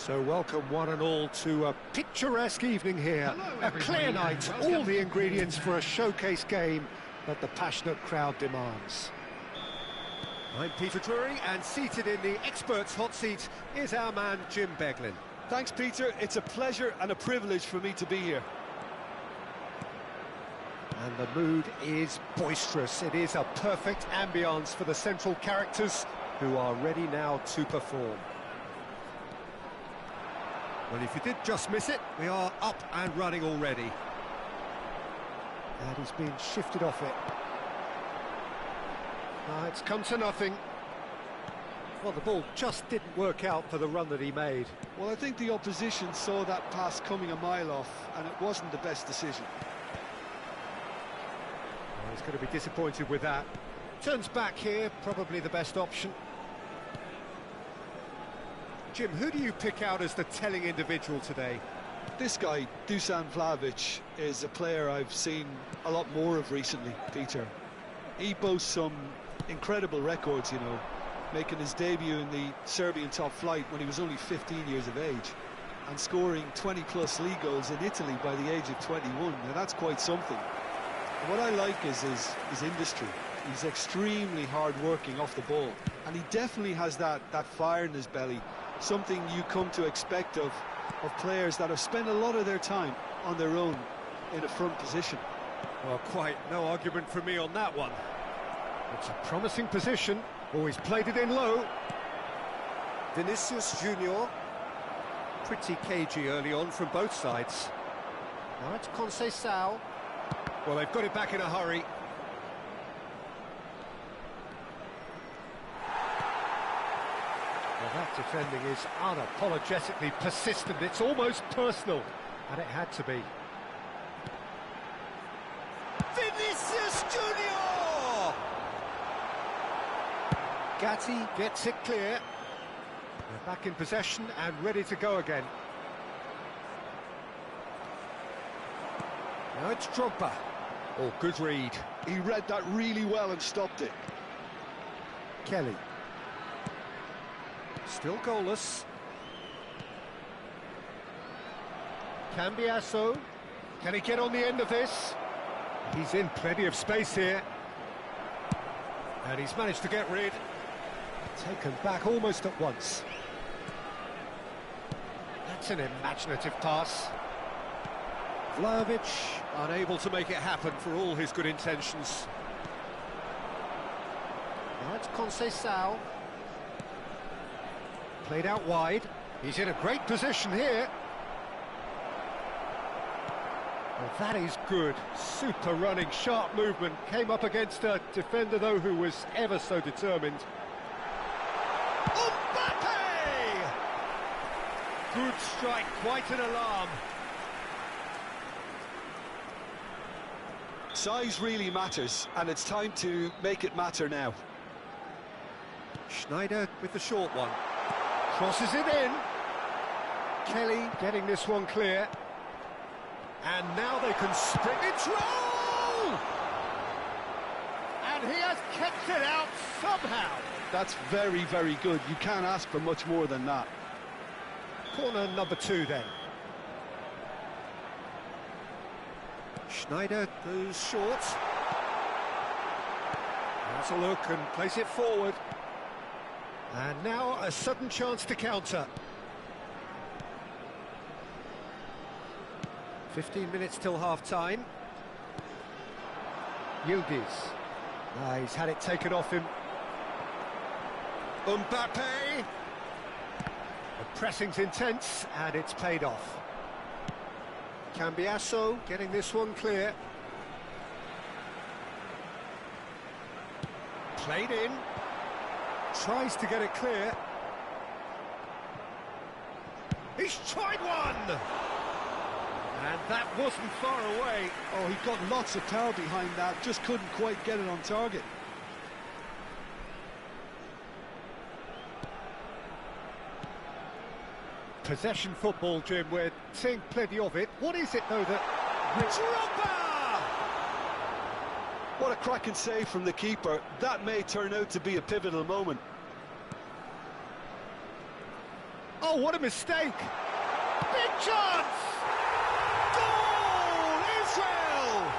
So welcome one and all to a picturesque evening here. A clear night, all the ingredients for a showcase game that the passionate crowd demands. I'm Peter Drury, and seated in the experts' hot seat is our man Jim Beglin. Thanks, Peter. It's a pleasure and a privilege for me to be here. And the mood is boisterous. It is a perfect ambience for the central characters who are ready now to perform. Well, if you did just miss it, we are up and running already. And he's been shifted off it. It's come to nothing. Well, the ball just didn't work out for the run that he made. Well, I think the opposition saw that pass coming a mile off, and it wasn't the best decision. Well, he's going to be disappointed with that. Turns back here, probably the best option. Jim, who do you pick out as the telling individual today? This guy, Dusan Vlahovic, is a player I've seen a lot more of recently, Peter. He boasts some incredible records, you know, making his debut in the Serbian top flight when he was only 15 years of age, and scoring 20-plus league goals in Italy by the age of 21. Now, that's quite something. And what I like is his industry. He's extremely hard-working off the ball, and he definitely has that fire in his belly, something you come to expect of players that have spent a lot of their time on their own in a front position. Well, quite no argument from me on that one. It's a promising position. Always played it in low. Vinicius Junior. Pretty cagey early on from both sides. Now it's Conceição. Well, they've got it back in a hurry. Well, that defending is unapologetically persistent. It's almost personal, and it had to be. Vinicius Junior! Gatti gets it clear. They're back in possession and ready to go again. Now it's Drogba. Oh, good read. He read that really well and stopped it. Kelly. Still goalless. Cambiasso. Can he get on the end of this? He's in plenty of space here. And he's managed to get rid. Taken back almost at once. That's an imaginative pass. Vlahovic unable to make it happen for all his good intentions. Now it's Conceição. Played out wide. He's in a great position here. Well, that is good. Super running, sharp movement. Came up against a defender, though, who was ever so determined. Mbappe! Good strike, quite an alarm. Size really matters, and it's time to make it matter now. Schneider with the short one. Crosses it in. Kelly getting this one clear. And now they can sprint. It's roll! And he has kept it out somehow. That's very, very good. You can't ask for much more than that. Corner number 2 then. Schneider goes short. Has a look and plays it forward. And now a sudden chance to counter. 15 minutes till half-time. Yildiz. He's had it taken off him. Mbappe! The pressing's intense, and it's paid off. Cambiasso getting this one clear. Played in. Tries to get it clear. He's tried one! And that wasn't far away. Oh, he got lots of power behind that, just couldn't quite get it on target. Possession football, Jim, we're seeing plenty of it. What is it, though, that... Drogba! What a cracking save from the keeper. That may turn out to be a pivotal moment. Oh, what a mistake! Big chance! Goal! Israel!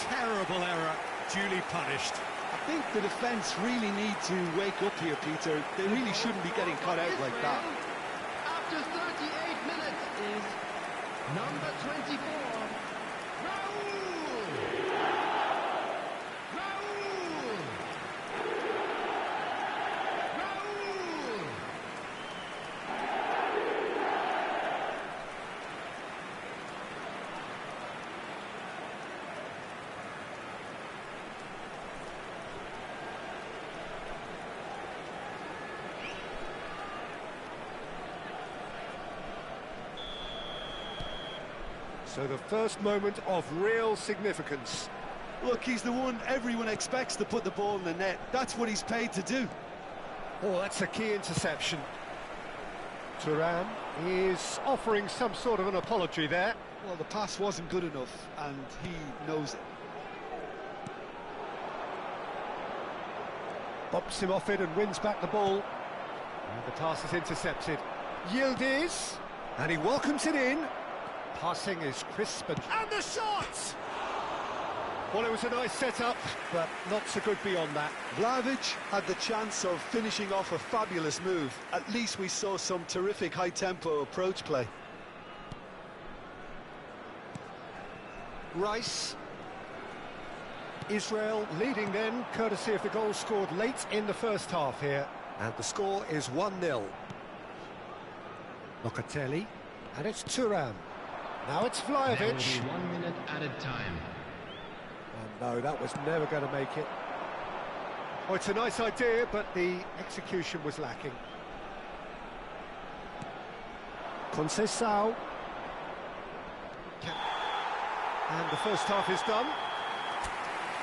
Terrible error, duly punished. I think the defence really need to wake up here, Peter. They really shouldn't be getting caught out like that. After 38 minutes is number 24, Raul! Raul! Raul! So the first moment of real significance. Look, he's the one everyone expects to put the ball in the net. That's what he's paid to do. Oh, that's a key interception. Thuram is offering some sort of an apology there. Well, the pass wasn't good enough, and he knows it. Bumps him off it and wins back the ball. And the pass is intercepted. Yildiz, and he welcomes it in. Passing is crisp and the shot! Well, it was a nice setup, but not so good beyond that. Vlahovic had the chance of finishing off a fabulous move. At least we saw some terrific high-tempo approach play. Rice. Israel leading then, courtesy of the goal scored late in the first half here. And the score is 1-0. Locatelli, and it's Thuram. Now it's Vlahovic. There will be 1 minute added time. And no, that was never going to make it. Oh, it's a nice idea, but the execution was lacking. Conceição. And the first half is done.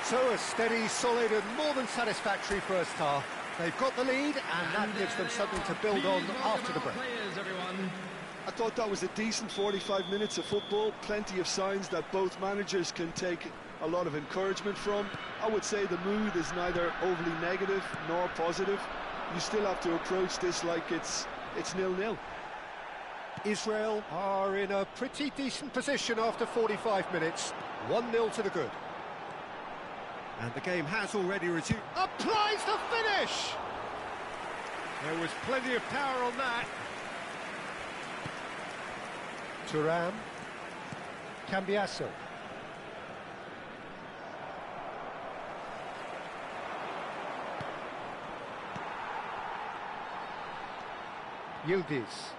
So a steady, solid and more than satisfactory first half. They've got the lead and that gives them something to build on after the break. I thought that was a decent 45 minutes of football. Plenty of signs that both managers can take a lot of encouragement from. I would say the mood is neither overly negative nor positive. You still have to approach this like it's 0-0. Israel are in a pretty decent position after 45 minutes. 1-0 to the good. And the game has already resumed. Applies the finish! There was plenty of power on that. Thuram. Cambiasso. Yildiz.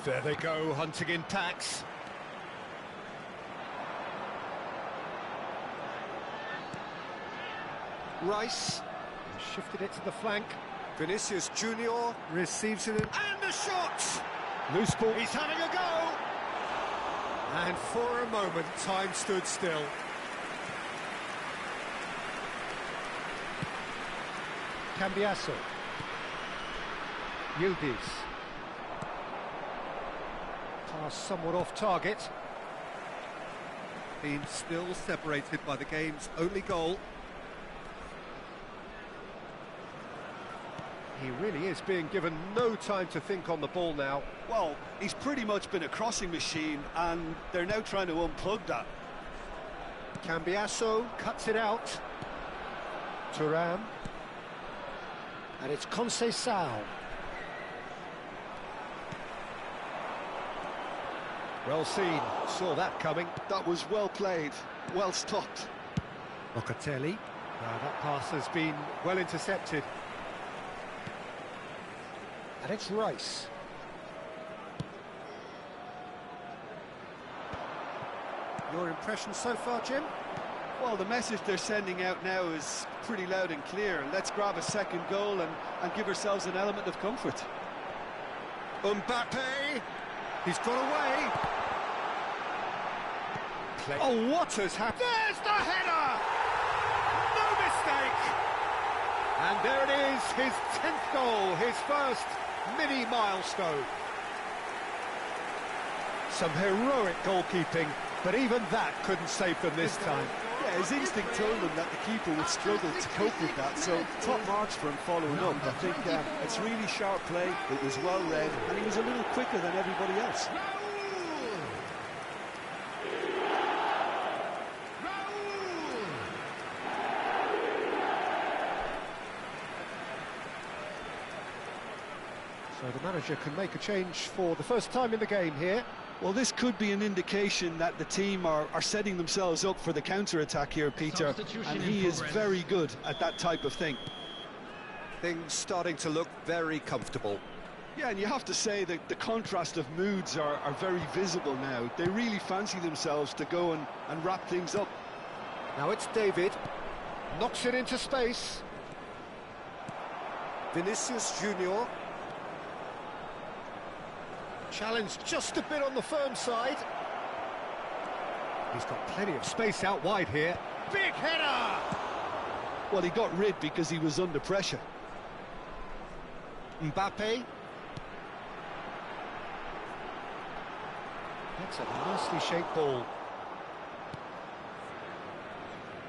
There they go, hunting in packs. Rice shifted it to the flank. Vinicius Junior receives it in, and the shot! Loose ball. He's having a go! And for a moment, time stood still. Cambiasso. Yildiz. Pass somewhat off target. Being still separated by the game's only goal. He really is being given no time to think on the ball now. Well, he's pretty much been a crossing machine, and they're now trying to unplug that. Cambiasso cuts it out. Thuram. And it's Conceição. Well seen, saw that coming. That was well played, well stopped. Locatelli. Now that pass has been well intercepted. And it's Rice. Your impression so far, Jim? Well, the message they're sending out now is pretty loud and clear. Let's grab a second goal and give ourselves an element of comfort. Mbappe! He's got away! Oh, what has happened? There's the header! No mistake! And there it is, his 10th goal, his first mini milestone. Some heroic goalkeeping, but even that couldn't save them this time. Yeah, his instinct told him that the keeper would struggle to cope with that, so top marks for him following up. I think it's really sharp play, it was well read, and he was a little quicker than everybody else. So the manager can make a change for the first time in the game here. Well, this could be an indication that the team are setting themselves up for the counter-attack here, Peter, and he is very good at that type of thing. Things starting to look very comfortable. Yeah, and you have to say that the contrast of moods are very visible now. They really fancy themselves to go and wrap things up. Now it's David, knocks it into space. Vinicius Junior. Challenged just a bit on the firm side. He's got plenty of space out wide here. Big header! Well, he got rid because he was under pressure. Mbappe. That's a nicely shaped ball.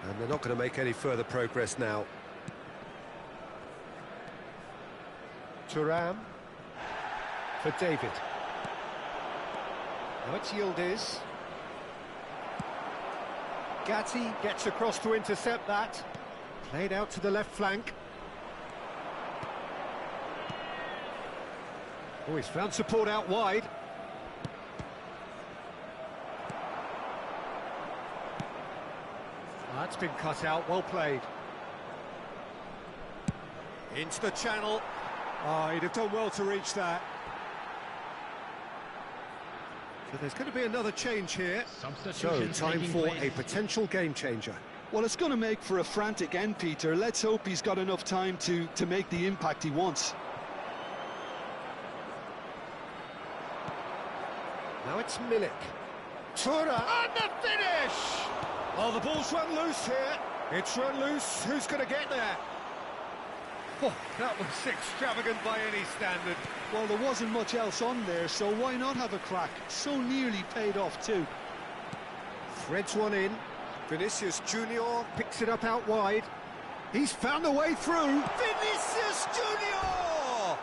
And they're not going to make any further progress now. Thuram for David. Now it's Yildiz. Gatti gets across to intercept that. Played out to the left flank. Oh, he's found support out wide. That's been cut out, well played. Into the channel. Oh, he'd have done well to reach that. So there's going to be another change here. So time for a potential game changer. Well, it's going to make for a frantic end, Peter. Let's hope he's got enough time to make the impact he wants. Now it's Milik. Tura and the finish! Oh, the ball's run loose here. It's run loose. Who's going to get there? Oh, that was extravagant by any standard. Well, there wasn't much else on there, so why not have a crack? So nearly paid off too. Threads one in. Vinicius Junior picks it up out wide. He's found a way through. Vinicius Junior!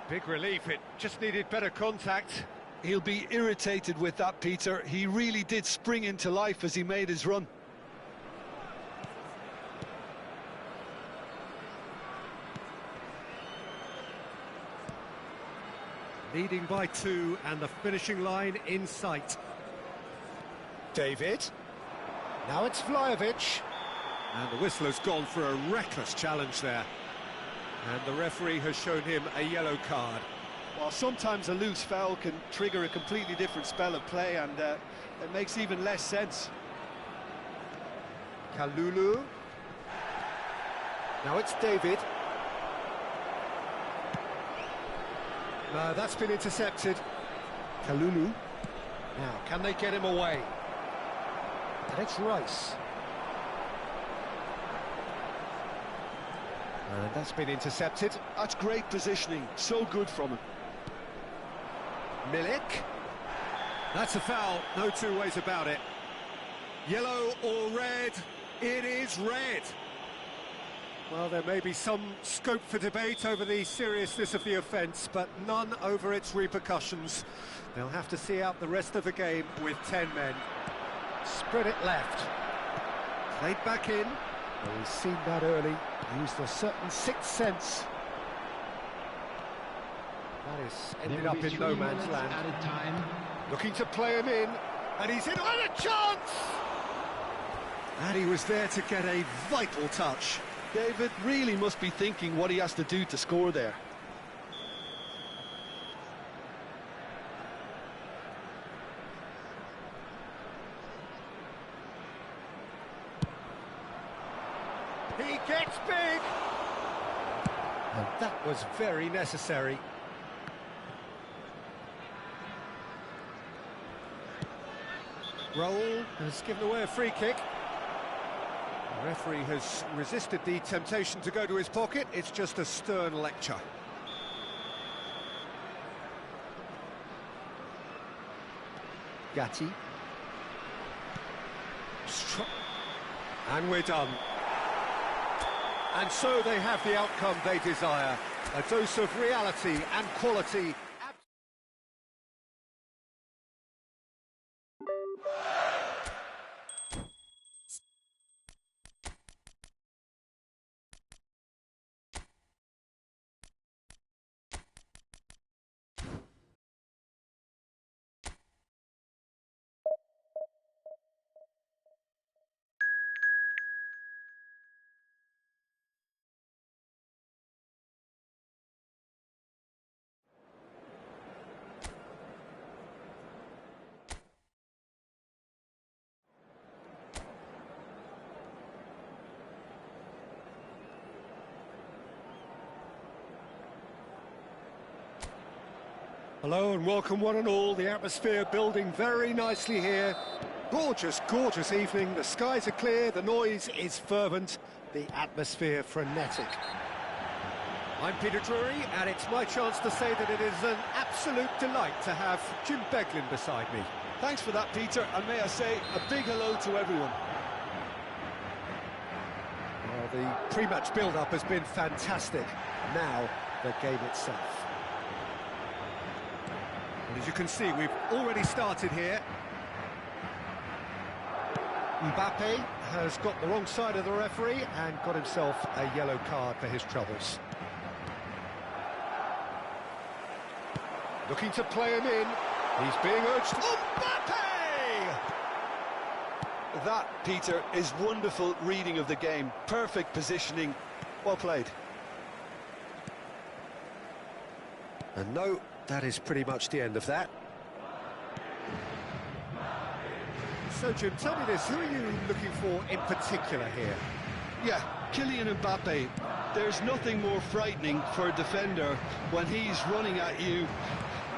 Big relief, it just needed better contact. He'll be irritated with that, Peter. He really did spring into life as he made his run. Leading by 2 and the finishing line in sight. David. Now it's Vlahovic. And the whistle has gone for a reckless challenge there. And the referee has shown him a yellow card. Well, sometimes a loose foul can trigger a completely different spell of play, and it makes even less sense. Kalulu. Now it's David. That's been intercepted. Kalulu. Now, can they get him away? And it's Rice. And that's been intercepted. That's great positioning. So good from him. Milik. That's a foul. No two ways about it. Yellow or red? It is red. Well, there may be some scope for debate over the seriousness of the offence, but none over its repercussions. They'll have to see out the rest of the game with 10 men. Spread it left. Played back in. Well, he's seen that early. Used a certain sixth sense. That is ended up in no man's land. Looking to play him in, and he's in on a chance! And he was there to get a vital touch. David really must be thinking what he has to do to score there. He gets big! And that was very necessary. Raul has given away a free kick. The referee has resisted the temptation to go to his pocket. It's just a stern lecture. Gatti. And we're done. And so they have the outcome they desire. A dose of reality and quality. Hello and welcome one and all. The atmosphere building very nicely here. Gorgeous, gorgeous evening. The skies are clear, the noise is fervent, the atmosphere frenetic. I'm Peter Drury, and it's my chance to say that it is an absolute delight to have Jim Beglin beside me. Thanks for that, Peter, and may I say a big hello to everyone. Well, the pre-match build-up has been fantastic. Now, the game itself. And as you can see, we've already started here. Mbappe has got the wrong side of the referee and got himself a yellow card for his troubles. Looking to play him in. He's being urged. Mbappe! That, Peter, is wonderful reading of the game. Perfect positioning. Well played. And no, that is pretty much the end of that. So, Jim, tell me this, who are you looking for in particular here? Yeah, Kylian Mbappe. There's nothing more frightening for a defender when he's running at you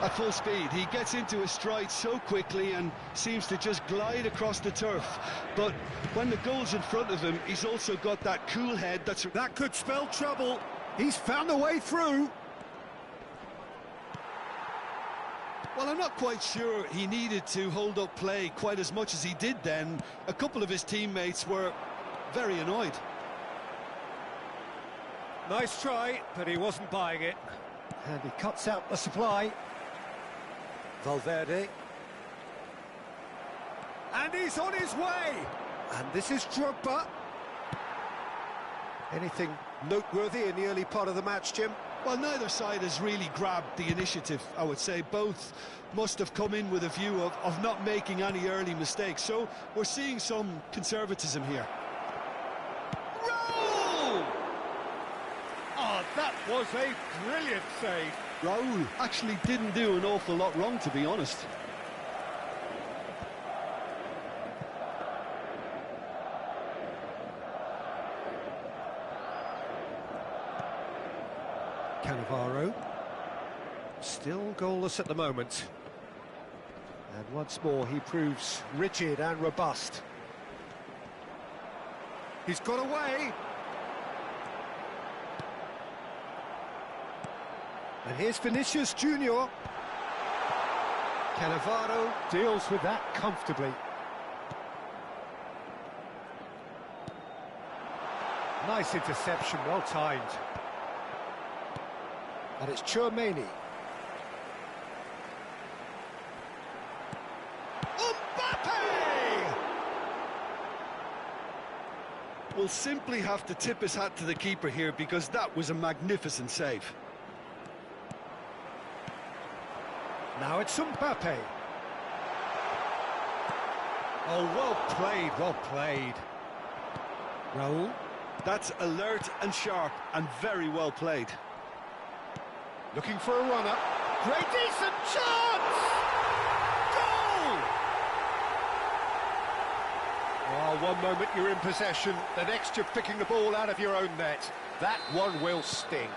at full speed. He gets into his stride so quickly and seems to just glide across the turf. But when the goal's in front of him, he's also got that cool head That could spell trouble. He's found a way through. Well, I'm not quite sure he needed to hold up play quite as much as he did then. A couple of his teammates were very annoyed. Nice try, but he wasn't buying it. And he cuts out the supply. Valverde. And he's on his way! And this is Drogba. Anything noteworthy in the early part of the match, Jim? Well, neither side has really grabbed the initiative, I would say. Both must have come in with a view of not making any early mistakes. So we're seeing some conservatism here. Raul! Oh, that was a brilliant save. Raul actually didn't do an awful lot wrong, to be honest. Cannavaro, still goalless at the moment. And once more he proves rigid and robust. He's got away. And here's Vinicius Junior. Cannavaro deals with that comfortably. Nice interception, well timed. And it's Chouameni. Mbappe! Will simply have to tip his hat to the keeper here because that was a magnificent save. Now it's Mbappe. Oh, well played, well played. Raul. That's alert and sharp and very well played. Looking for a runner. Great decent chance! Goal! Oh, one moment you're in possession, the next you're picking the ball out of your own net. That one will sting.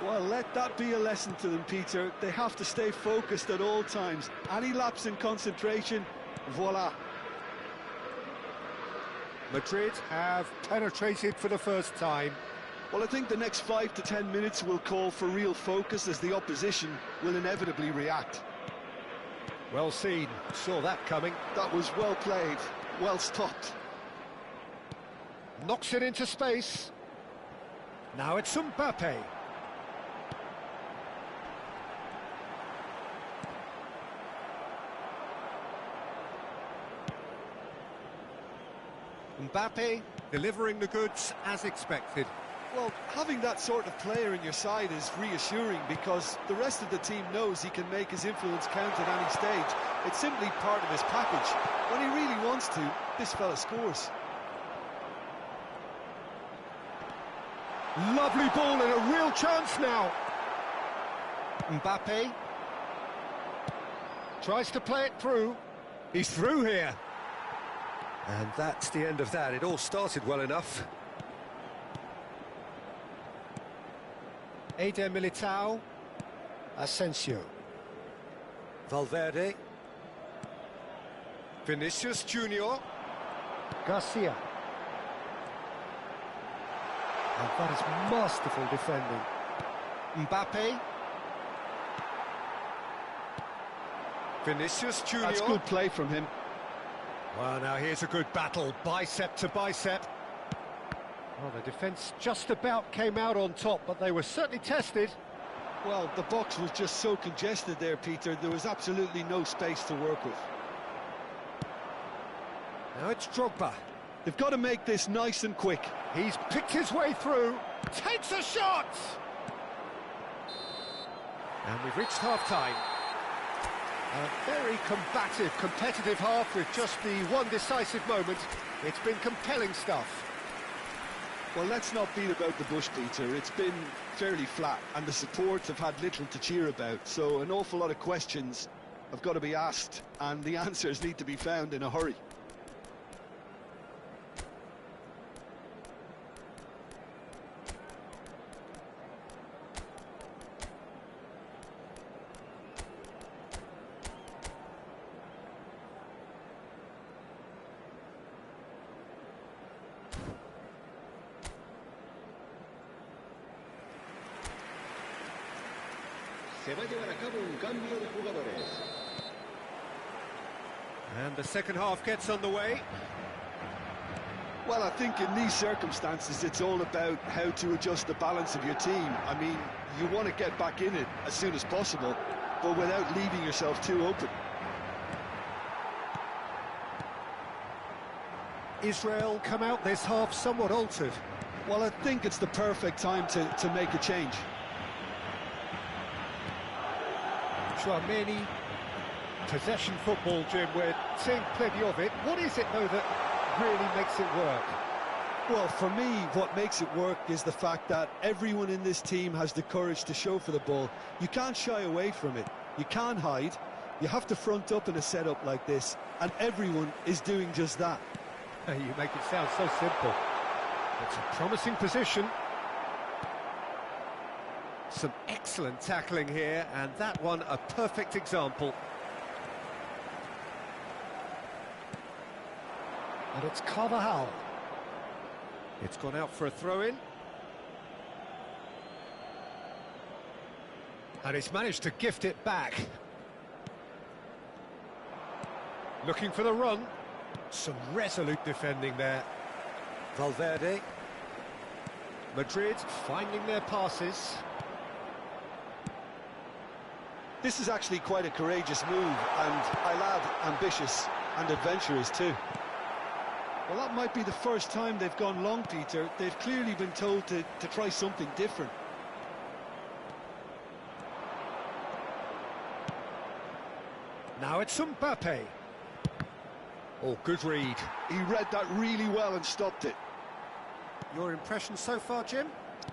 Well, let that be a lesson to them, Peter. They have to stay focused at all times. Any lapse in concentration, voila. Madrid have penetrated for the first time. Well, I think the next 5 to 10 minutes will call for real focus as the opposition will inevitably react. Well seen, saw that coming. That was well played, well stopped. Knocks it into space. Now it's Mbappe. Mbappe delivering the goods as expected. Well, having that sort of player in your side is reassuring because the rest of the team knows he can make his influence count at any stage. It's simply part of his package. When he really wants to, this fella scores. Lovely ball and a real chance now. Mbappe tries to play it through. He's through here. And that's the end of that. It all started well enough. Eder Militao. Asensio. Valverde. Vinicius Junior. Garcia. And that is masterful defending. Mbappe. Vinicius Junior. That's good play from him. Well, now here's a good battle, bicep to bicep. Well, the defence just about came out on top, but they were certainly tested. Well, the box was just so congested there, Peter. There was absolutely no space to work with. Now it's Drogba. They've got to make this nice and quick. He's picked his way through, takes a shot! And we've reached half-time. A very combative, competitive half with just the one decisive moment. It's been compelling stuff. Well, let's not beat about the bush, Peter. It's been fairly flat, and the supports have had little to cheer about. So an awful lot of questions have got to be asked, and the answers need to be found in a hurry. Se va a llevar a cabo un cambio de jugadores. And the second half gets underway. Well, I think in these circumstances, it's all about how to adjust the balance of your team. I mean, you want to get back in it as soon as possible, but without leaving yourself too open. Israel come out this half somewhat altered. Well, I think it's the perfect time to make a change. Chouameni, possession football, Jim, we're seeing plenty of it. What is it, though, that really makes it work? Well, for me, what makes it work is the fact that everyone in this team has the courage to show for the ball. You can't shy away from it. You can't hide. You have to front up in a setup like this, and everyone is doing just that. You make it sound so simple. It's a promising position. Some excellent tackling here, and that one a perfect example. And it's Carvajal. It's gone out for a throw-in. And he's managed to gift it back. Looking for the run. Some resolute defending there. Valverde. Madrid finding their passes. This is actually quite a courageous move, and I'll add ambitious and adventurous too. Well, that might be the first time they've gone long, Peter. They've clearly been told to try something different. Now it's Mbappe. Oh, good read. He read that really well and stopped it. Your impression so far, Jim?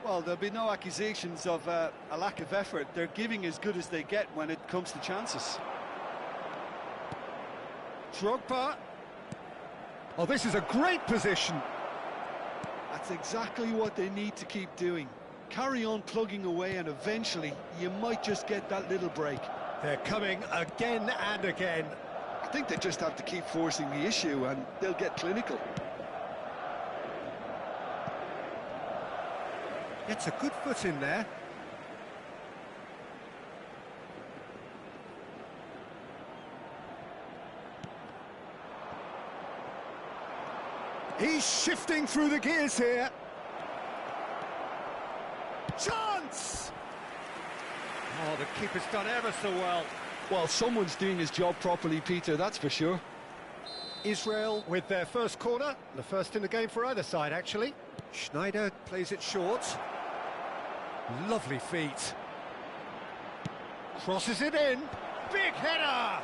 Well, there'll be no accusations of a lack of effort. They're giving as good as they get when it comes to chances. Drogba. Oh, this is a great position. That's exactly what they need to keep doing. Carry on plugging away, and eventually you might just get that little break. They're coming again and again. I think they just have to keep forcing the issue, and they'll get clinical. Gets a good foot in there. He's shifting through the gears here. Chance! Oh, the keeper's done ever so well. Well, someone's doing his job properly, Peter, that's for sure. Israel with their first corner, the first in the game for either side, actually. Schneider plays it short. Lovely feet. Crosses it in. Big header!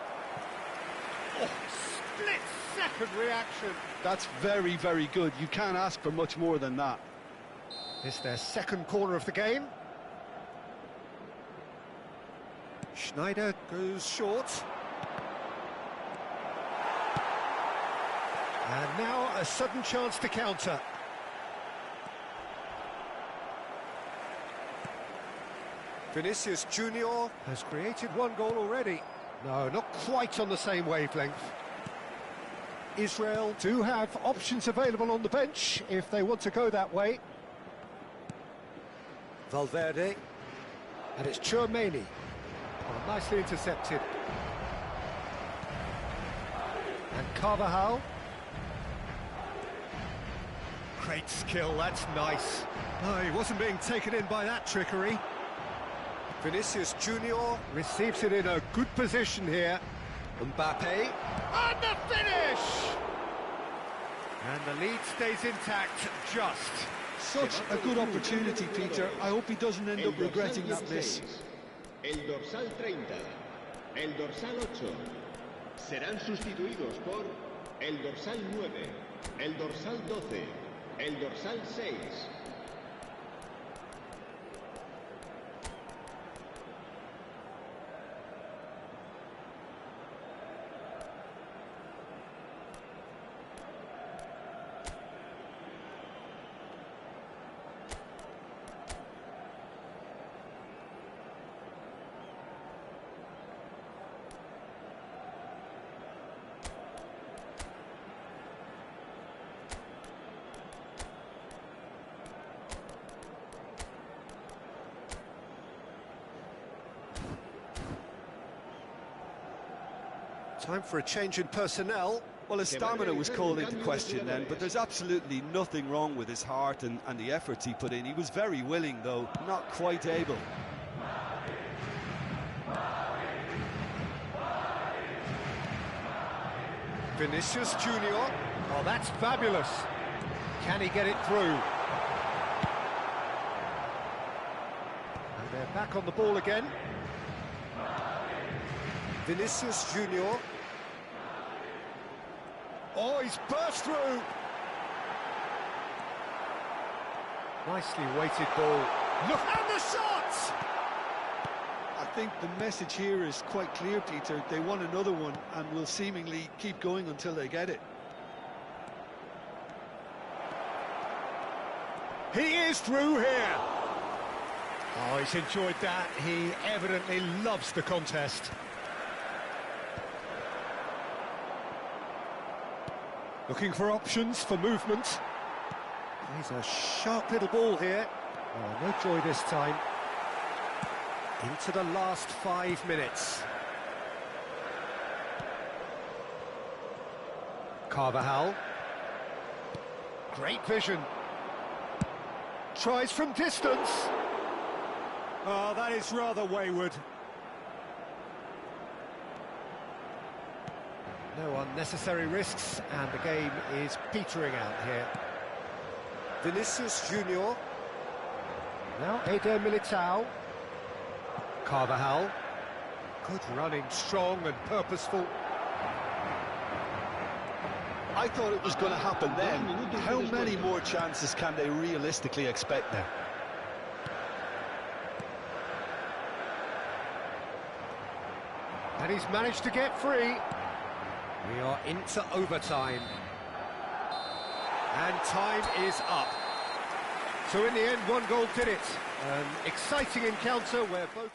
Oh, split-second reaction. That's very, very good. You can't ask for much more than that. It's their second corner of the game. Schneider goes short. And now a sudden chance to counter. Vinicius Junior has created one goal already. No, not quite on the same wavelength. Israel do have options available on the bench if they want to go that way. Valverde. And it's Chouameni. Oh, nicely intercepted. And Carvajal. Great skill, that's nice. Oh, he wasn't being taken in by that trickery. Vinicius Junior receives it in a good position here. Mbappe. And the finish! And the lead stays intact, just. Such a good opportunity, Peter. I hope he doesn't end up regretting that miss. El dorsal 30, el dorsal 8, serán sustituidos por el dorsal 9, el dorsal 12, el dorsal 6. Time for a change in personnel. Well, his stamina was called into question then, but there's absolutely nothing wrong with his heart and the efforts he put in. He was very willing, though, not quite able. Vinicius Junior. Oh, that's fabulous. Can he get it through? And they're back on the ball again. Vinicius Junior. Oh, he's burst through. Nicely weighted ball. Look at the shot! I think the message here is quite clear, Peter. They want another one and will seemingly keep going until they get it. He is through here. Oh, he's enjoyed that. He evidently loves the contest. Looking for options for movement. He's a sharp little ball here. Oh, no joy this time. Into the last 5 minutes. Carvajal. Great vision. Tries from distance. Oh, that is rather wayward. No unnecessary risks, and the game is petering out here. Vinicius Junior. Now Eder Militao. Carvajal. Good running, strong and purposeful. I thought it was going to happen then. How many more chances can they realistically expect now? And he's managed to get free. We are into overtime. And time is up. So in the end, one goal did it. An exciting encounter where both...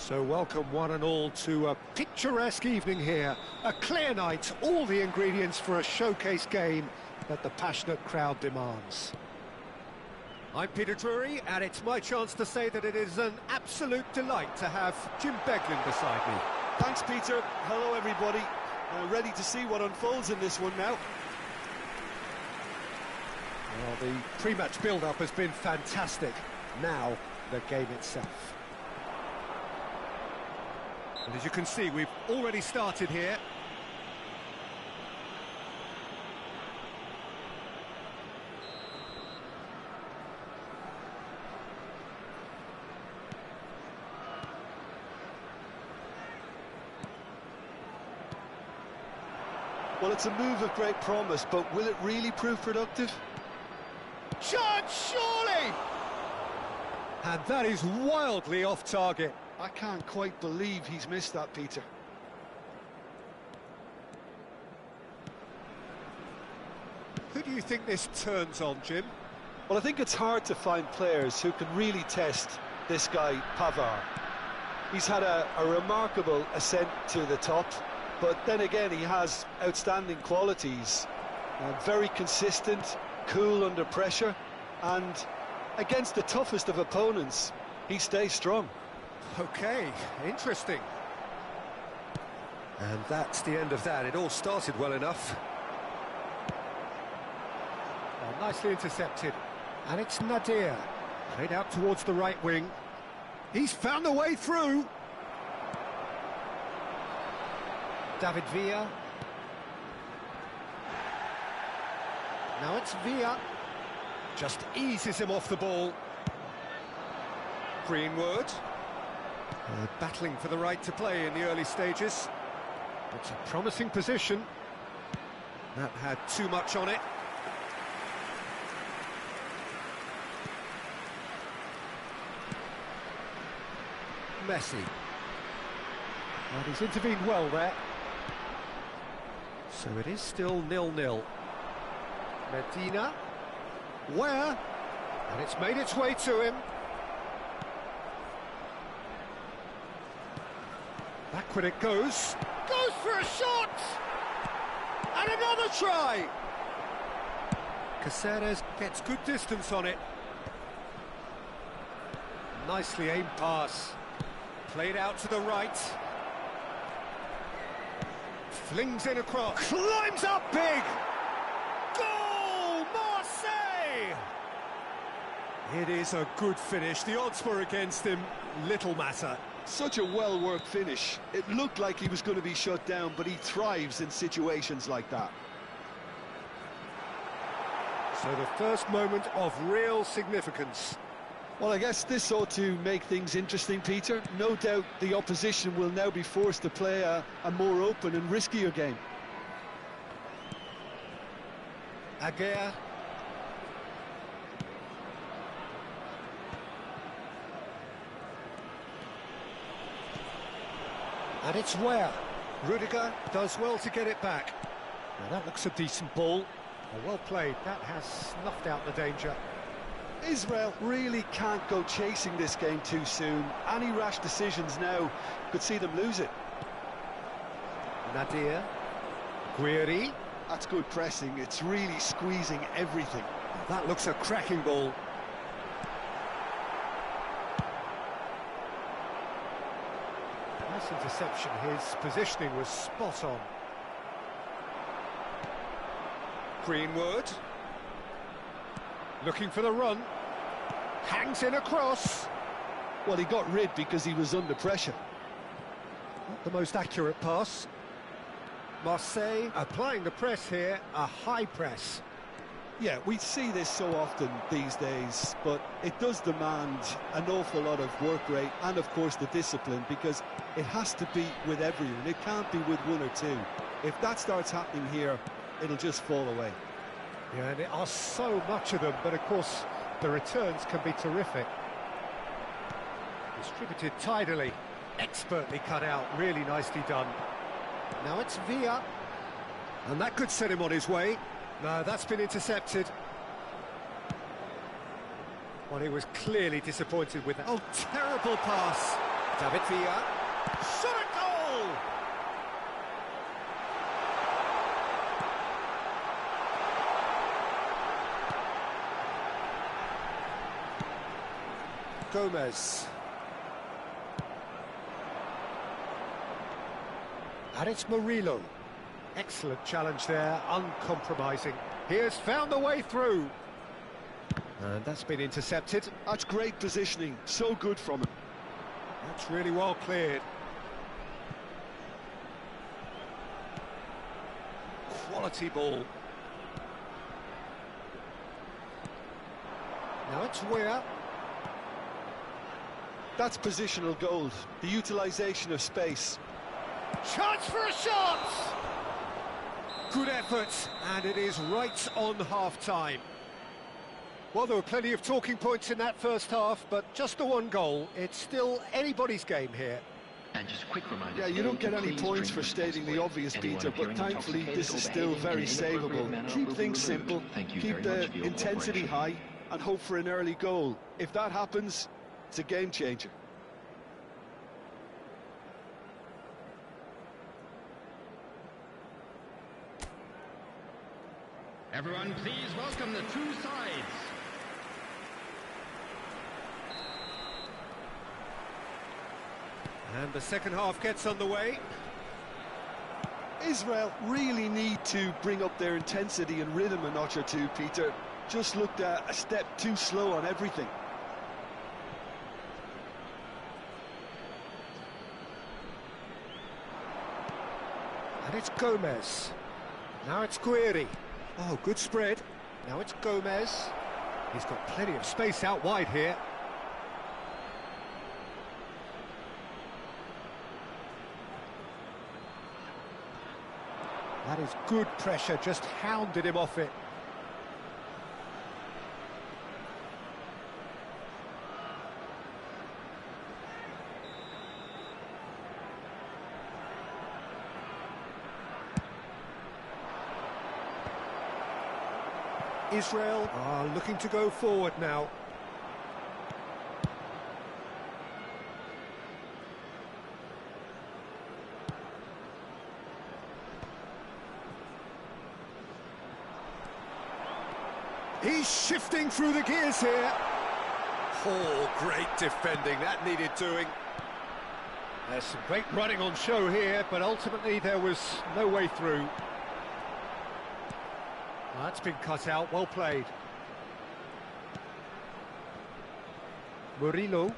So welcome one and all to a picturesque evening here. A clear night, all the ingredients for a showcase game that the passionate crowd demands. I'm Peter Drury, and it's my chance to say that it is an absolute delight to have Jim Beglin beside me. Thanks, Peter. Hello, everybody. Ready to see what unfolds in this one now. Well, the pre-match build-up has been fantastic. Now, the game itself. And as you can see, we've already started here. Well, it's a move of great promise, but will it really prove productive? Shot, surely! And that is wildly off target. I can't quite believe he's missed that, Peter. Who do you think this turns on, Jim? Well, I think it's hard to find players who can really test this guy, Pavard. He's had a remarkable ascent to the top, but then again, he has outstanding qualities. Very consistent, cool under pressure, and against the toughest of opponents, he stays strong. Okay, interesting. And that's the end of that. It all started well enough. Well, nicely intercepted. And it's Nadir. Played out towards the right wing. He's found a way through. David Villa. Now it's Villa. Just eases him off the ball. Greenwood. Battling for the right to play in the early stages. It's a promising position. That had too much on it. Messi. And he's intervened well there. So it is still 0-0. Medina. Where? And it's made its way to him. Backward it goes. Goes for a shot! And another try! Caceres gets good distance on it. Nicely aimed pass. Played out to the right. Flings in across. Climbs up big! Goal! Marseille! It is a good finish. The odds were against him. Little matter. Such a well-worked finish. It looked like he was going to be shut down, but he thrives in situations like that. So the first moment of real significance. Well, I guess this ought to make things interesting, Peter. No doubt the opposition will now be forced to play a more open and riskier game. Aguirre. And it's where Rudiger does well to get it back. Now that looks a decent ball. Well played. That has snuffed out the danger. Israel really can't go chasing this game too soon. Any rash decisions now could see them lose it. Nadir. Guiri. That's good pressing. It's really squeezing everything. That looks a cracking ball. Nice interception. His positioning was spot on. Greenwood. Looking for the run. Hangs in across. Well, he got rid because he was under pressure. Not the most accurate pass. Marseille applying the press here, a high press. Yeah, we see this so often these days, but it does demand an awful lot of work rate and, of course, the discipline, because it has to be with everyone. It can't be with one or two. If that starts happening here, it'll just fall away. Yeah, and there are so much of them, but of course the returns can be terrific. Distributed tidily, expertly cut out, really nicely done. Now it's Villa, and that could set him on his way. No, that's been intercepted. Well, he was clearly disappointed with that. Oh, terrible pass. David Villa. Shot a goal! Gomez. And it's Murillo. Excellent challenge there, uncompromising. He has found the way through. And that's been intercepted. That's great positioning, so good from him. That's really well cleared. Quality ball. Now it's Weir. That's positional gold, the utilisation of space. Chance for a shot! Good effort, and it is right on half-time. Well, there were plenty of talking points in that first half, but just the one goal. It's still anybody's game here. And just a quick reminder. Yeah, you don't get any points for stating the obvious, Peter, but thankfully this is still very savable. Keep things simple, keep the intensity high, and hope for an early goal. If that happens, it's a game changer. Everyone, please welcome the two sides. And the second half gets underway. Israel really need to bring up their intensity and rhythm a notch or two, Peter. Just looked a step too slow on everything. And it's Gomez. Now it's Guiri. Oh, good spread. Now it's Gomez. He's got plenty of space out wide here. That is good pressure, just hounded him off it. Israel are looking to go forward now. He's shifting through the gears here. Oh, great defending, that needed doing. There's some great running on show here, but ultimately there was no way through. That's been cut out, well played. Murillo.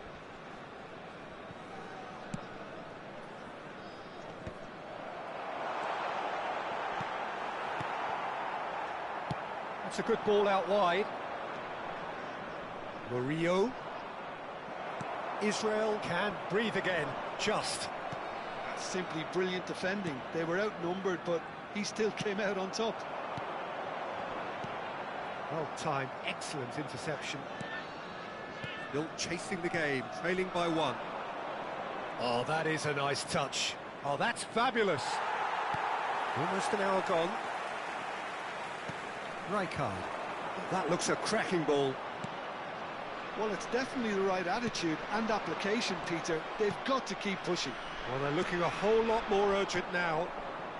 That's a good ball out wide. Murillo. Israel can breathe again, just. That's simply brilliant defending. They were outnumbered, but he still came out on top. Well timed, excellent interception. Still chasing the game, trailing by one. Oh, that is a nice touch. Oh, that's fabulous. Almost an hour gone. Rijkaard. That looks a cracking ball. Well, it's definitely the right attitude and application, Peter. They've got to keep pushing. Well, they're looking a whole lot more urgent now.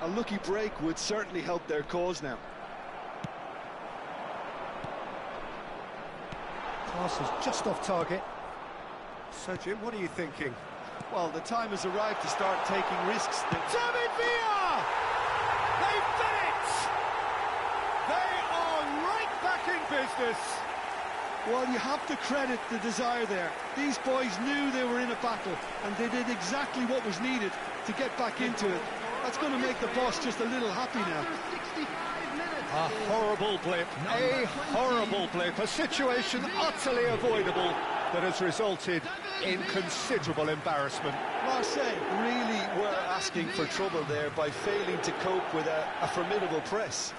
A lucky break would certainly help their cause now. Pass is just off target. So, Jim, what are you thinking? Well, the time has arrived to start taking risks. David Villa! They've done it! They are right back in business. Well, you have to credit the desire there. These boys knew they were in a battle, and they did exactly what was needed to get back into it. That's going to make the boss just a little happy now. A horrible blip, a situation utterly avoidable that has resulted in considerable embarrassment. Marseille really were asking for trouble there by failing to cope with a formidable press.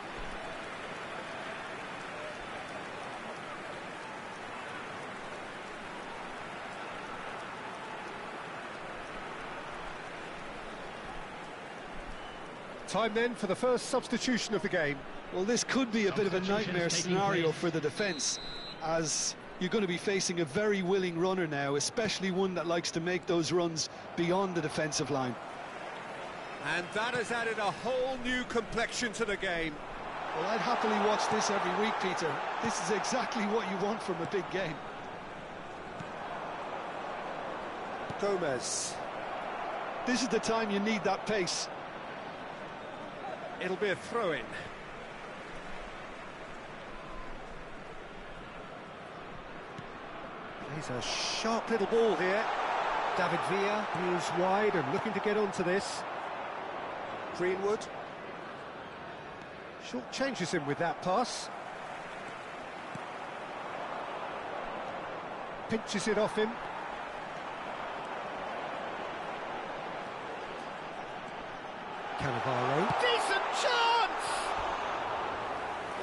Time then for the first substitution of the game. Well, this could be a bit of a nightmare scenario for the defence, as you're going to be facing a very willing runner now, especially one that likes to make those runs beyond the defensive line. And that has added a whole new complexion to the game. Well, I'd happily watch this every week, Peter. This is exactly what you want from a big game. Gomez. This is the time you need that pace. It'll be a throw-in. He's a sharp little ball here. David Villa is wide and looking to get onto this. Greenwood. Short changes him with that pass. Pinches it off him. Cannavaro. Decent chance!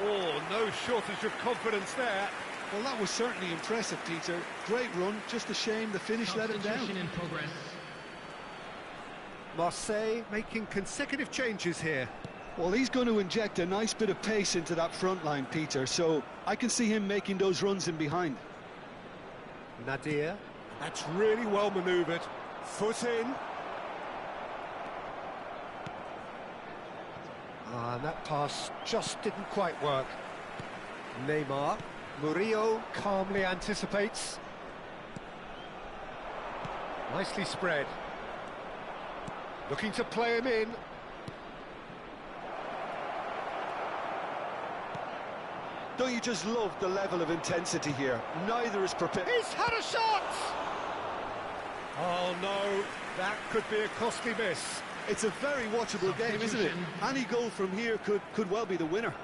Oh, no shortage of confidence there. Well, that was certainly impressive, Peter. Great run, just a shame the finish let him down. In progress. Marseille making consecutive changes here. Well, he's going to inject a nice bit of pace into that front line, Peter, so I can see him making those runs in behind. Nadir. That's really well manoeuvred. Foot in. And that pass just didn't quite work. Neymar. Murillo calmly anticipates. Nicely spread. Looking to play him in. Don't you just love the level of intensity here? Neither is prepared. He's had a shot! Oh no, that could be a costly miss. It's a very watchable game, isn't it? Any goal from here could well be the winner.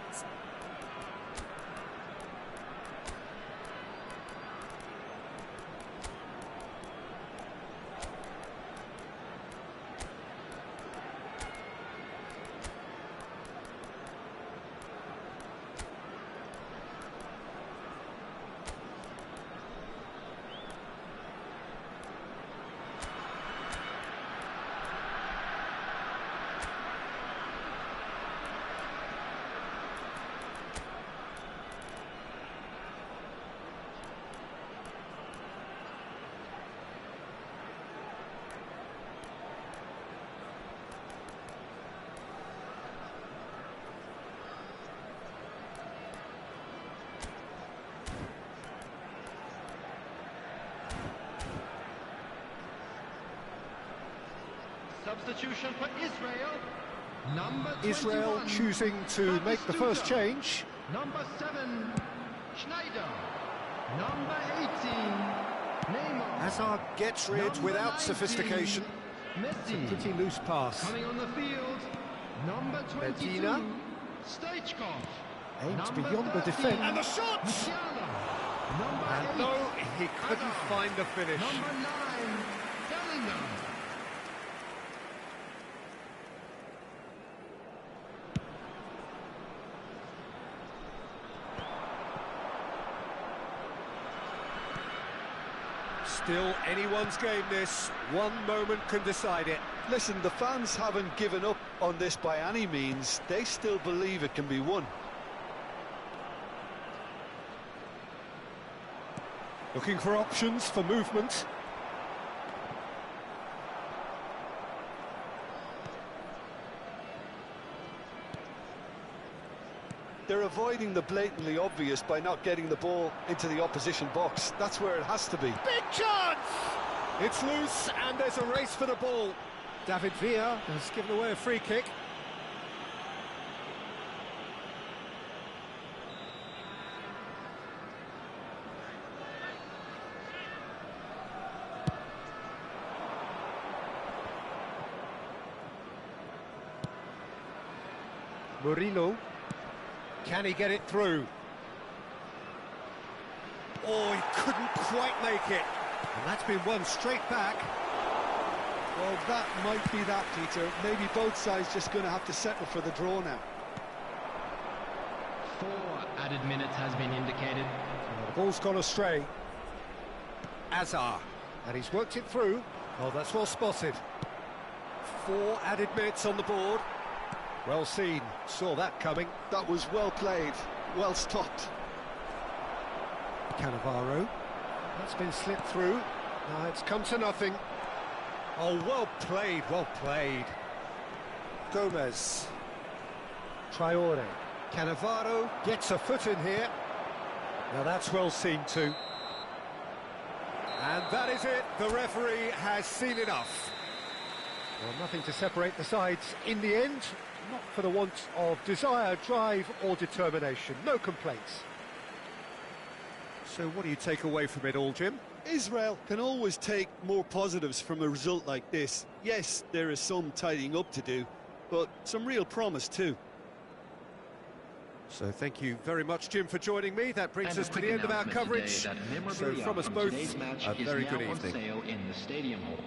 Substitution for Israel. Number 21, Israel choosing to make the first change. Number 7, Schneider. Number 18, Neymar. Hazard gets rid Number without 19, sophistication. Messi. Pretty loose pass. Coming on the field, number 22, Medina. Stoichkov. Aimed Number beyond the 13, defence. And the shot! Musiala. Number And 8, no, he couldn't Hazard. find the finish. Number 9, Bellingham. Still anyone's game this. One moment can decide it. Listen, the fans haven't given up on this by any means. They still believe it can be won. Looking for options for movement. They're avoiding the blatantly obvious by not getting the ball into the opposition box. That's where it has to be. Big chance! It's loose and there's a race for the ball. David Villa has given away a free kick. Murillo. Can he get it through? Oh, he couldn't quite make it. And that's been won straight back. Well, that might be that, Peter. Maybe both sides just going to have to settle for the draw now. 4 added minutes has been indicated. The ball's gone astray. Azar. And he's worked it through. Oh, that's well spotted. 4 added minutes on the board. Well seen. Saw that coming. That was well played, well stopped. Cannavaro. That's been slipped through. Now it's come to nothing. Oh, well played, well played. Gomez. Traore. Cannavaro gets a foot in here. Now that's well seen too. And that is it. The referee has seen enough. Well, nothing to separate the sides in the end. Not for the want of desire, drive or determination. No complaints. So what do you take away from it all, Jim? Israel can always take more positives from a result like this. Yes, there is some tidying up to do, but some real promise too. So thank you very much, Jim, for joining me. That brings us to the end of our coverage. So from us both, a very good evening. In the stadium hall.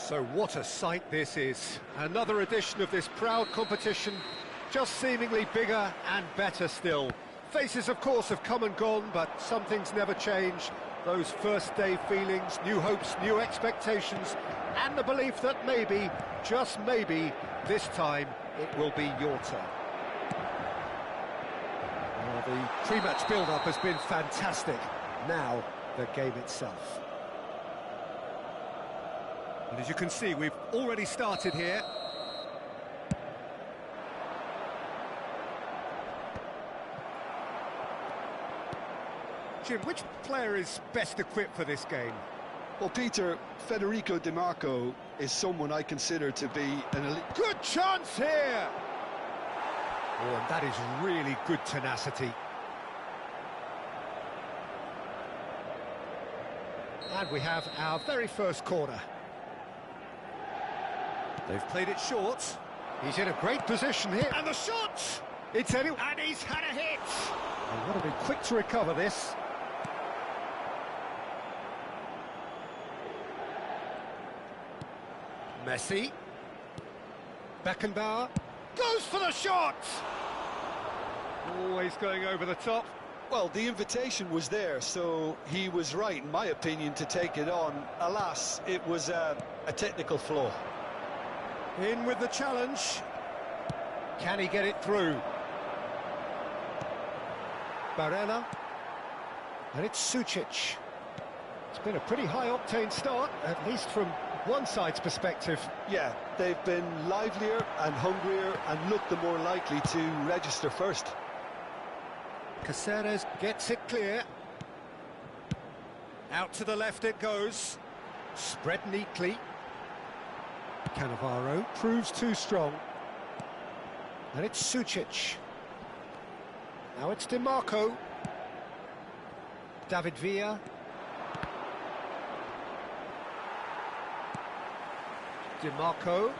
So what a sight this is. Another edition of this proud competition, just seemingly bigger and better still. Faces, of course, have come and gone, but some things never change. Those first day feelings, new hopes, new expectations, and the belief that maybe, just maybe, this time it will be your turn. Well, the pre-match build-up has been fantastic. Now, the game itself. And as you can see, we've already started here. Jim, which player is best equipped for this game? Well, Peter, Federico Di Marco is someone I consider to be an elite. Good chance here! Oh, and that is really good tenacity. And we have our very first corner. They've played it short. He's in a great position here. And the shot! It's anyway. And he's had a hit! They've got to be quick to recover this. Messi. Beckenbauer. Goes for the shot! Always going over the top. Well, the invitation was there, so he was right, in my opinion, to take it on. Alas, it was a technical flaw. In with the challenge. Can he get it through? Barella. And it's Sucic. It's been a pretty high-octane start, at least from one side's perspective. Yeah, they've been livelier and hungrier and looked the more likely to register first. Caceres gets it clear. Out to the left it goes. Spread neatly. Cannavaro proves too strong. And it's Sucic. Now it's Di Marco. David Villa. Di Marco.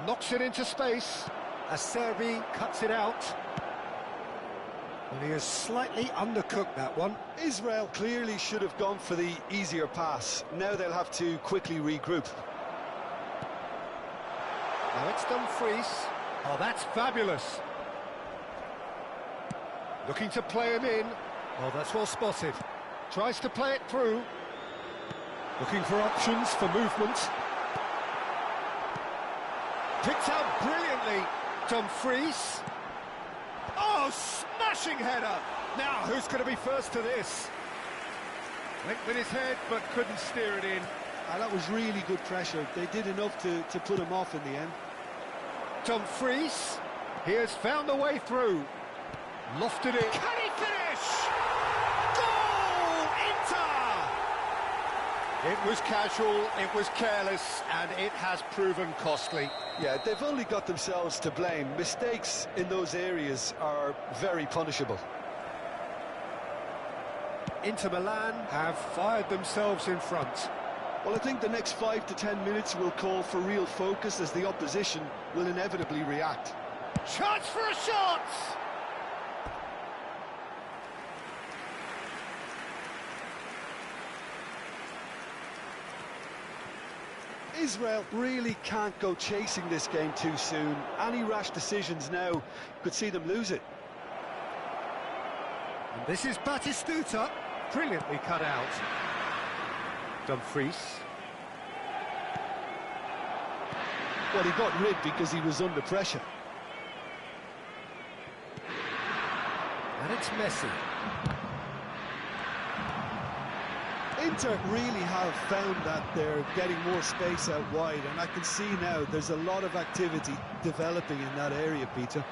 Knocks it into space. Acerbi cuts it out. And he has slightly undercooked that one. Israel clearly should have gone for the easier pass. Now they'll have to quickly regroup. Now it's Dumfries. Oh, that's fabulous. Looking to play him in. Oh, that's well spotted. Tries to play it through. Looking for options for movement. Picked out brilliantly. Dumfries. Oh, smashing header! Now, who's going to be first to this? Went with his head, but couldn't steer it in. That was really good pressure. They did enough to put him off in the end. Dumfries, he has found a way through. Lofted it. Can he finish? Goal! Inter! It was casual, it was careless, and it has proven costly. Yeah, they've only got themselves to blame. Mistakes in those areas are very punishable. Inter Milan have fired themselves in front. Well, I think the next 5 to 10 minutes will call for real focus as the opposition will inevitably react. Chance for a shot! Israel really can't go chasing this game too soon. Any rash decisions now could see them lose it. And this is Batistuta, brilliantly cut out. Dumfries. Well, he got rid because he was under pressure. And it's Messi. Inter really have found that they're getting more space out wide, and I can see now there's a lot of activity developing in that area, Peter.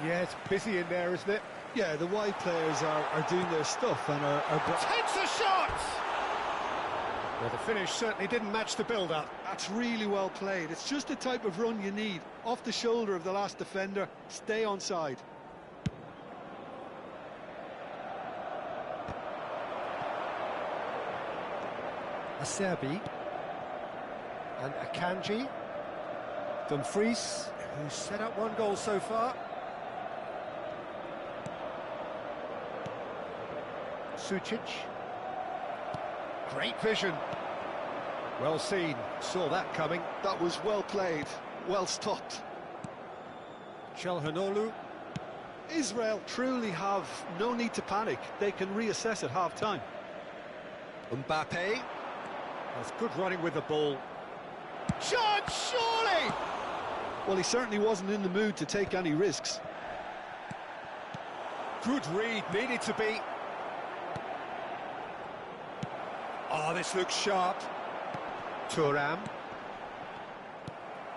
Yeah, it's busy in there, isn't it? Yeah, the wide players are doing their stuff and are... Takes a shot! Well, the finish certainly didn't match the build-up. That's really well played. It's just the type of run you need. Off the shoulder of the last defender, stay onside. Acerbi. And Akanji. Dumfries, who's set up one goal so far. Sucic. Great vision. Well seen, saw that coming. That was well played, well stopped. Çalhanoğlu. Israel truly have no need to panic. They can reassess at half-time. Mbappe. That's good running with the ball. Chance, surely! Well, he certainly wasn't in the mood to take any risks. Good read, needed to be. Oh, this looks sharp. Thuram.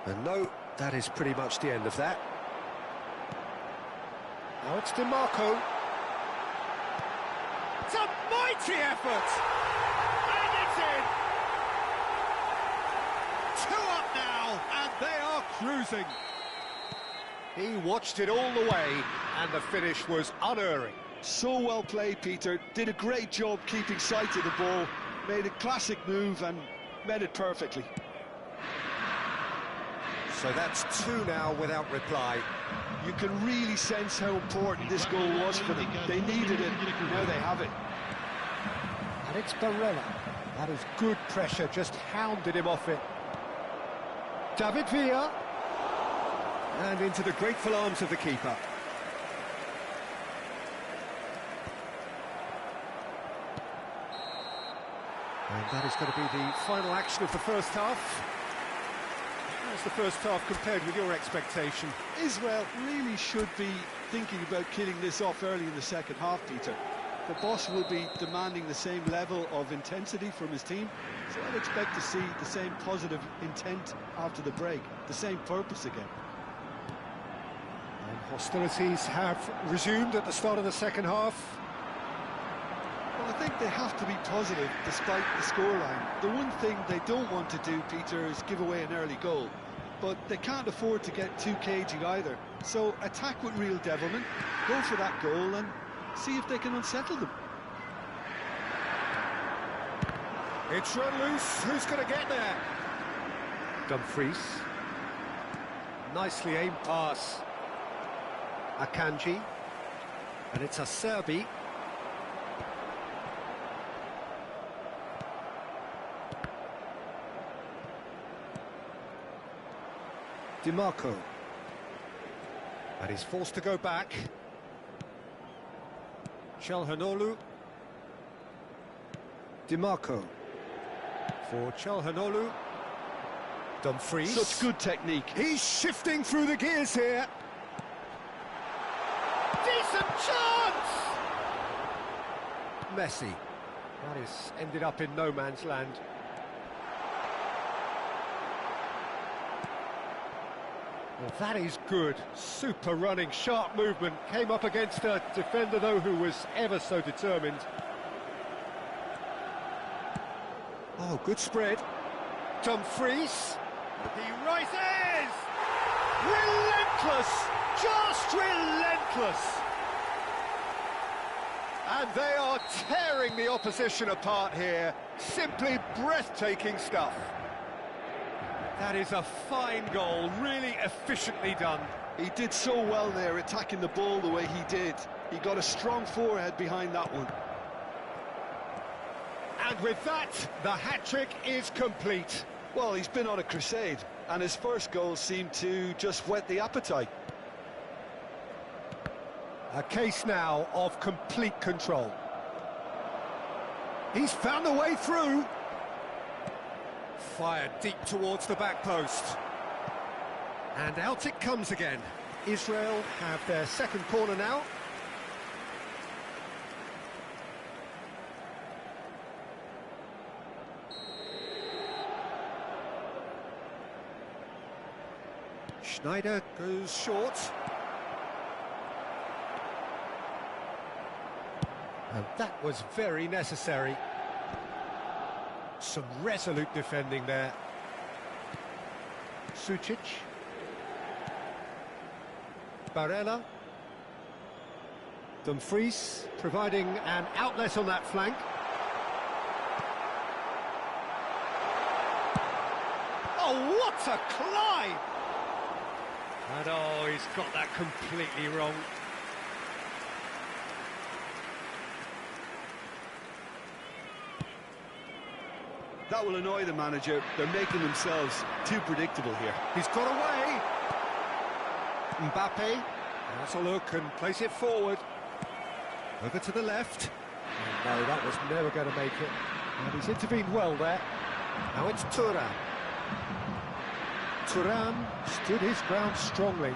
And no, that is pretty much the end of that. Now it's DiMarco. It's a mighty effort! And it's in! 2 up now, and they are cruising. He watched it all the way, and the finish was unerring. So well played, Peter. Did a great job keeping sight of the ball. Made a classic move and met it perfectly. So that's 2 now without reply. You can really sense how important this goal was for them. They needed it, now they have it. And it's Barella. That is good pressure, just hounded him off it. David Villa. And into the grateful arms of the keeper. And that is going to be the final action of the first half. How's the first half compared with your expectation? Israel really should be thinking about killing this off early in the second half, Peter. The boss will be demanding the same level of intensity from his team, so I'd expect to see the same positive intent after the break, the same purpose again. And hostilities have resumed at the start of the second half. Well, I think they have to be positive despite the scoreline. The one thing they don't want to do, Peter, is give away an early goal. But they can't afford to get too cagey either. So attack with real devilment, go for that goal and see if they can unsettle them. It's run loose, who's going to get there? Dumfries. Nicely aimed pass. Akanji. And it's a Serbi. DiMarco. And he's forced to go back. Çalhanoğlu. DiMarco. For Çalhanoğlu. Dumfries. Such good technique. He's shifting through the gears here. Decent chance! Messi. That is ended up in no man's land. Well, that is good. Super running, sharp movement. Came up against a defender, though, who was ever so determined. Oh, good spread. Dumfries. He rises! Relentless! Just relentless! And they are tearing the opposition apart here. Simply breathtaking stuff. That is a fine goal, really efficiently done. He did so well there, attacking the ball the way he did. He got a strong forehead behind that one. And with that, the hat-trick is complete. Well, he's been on a crusade, and his first goal seemed to just whet the appetite. A case now of complete control. He's found a way through. Fired deep towards the back post. And out it comes again. Israel have their second corner now. Schneider goes short. And that was very necessary. Some resolute defending there. Sucic. Barella. Dumfries providing an outlet on that flank. Oh, what a climb! And oh, he's got that completely wrong. That will annoy the manager. They're making themselves too predictable here. He's got away. Mbappe has a look and plays it forward. Over to the left. And no, that was never going to make it. And he's intervened well there. Now it's Thuram. Thuram stood his ground strongly.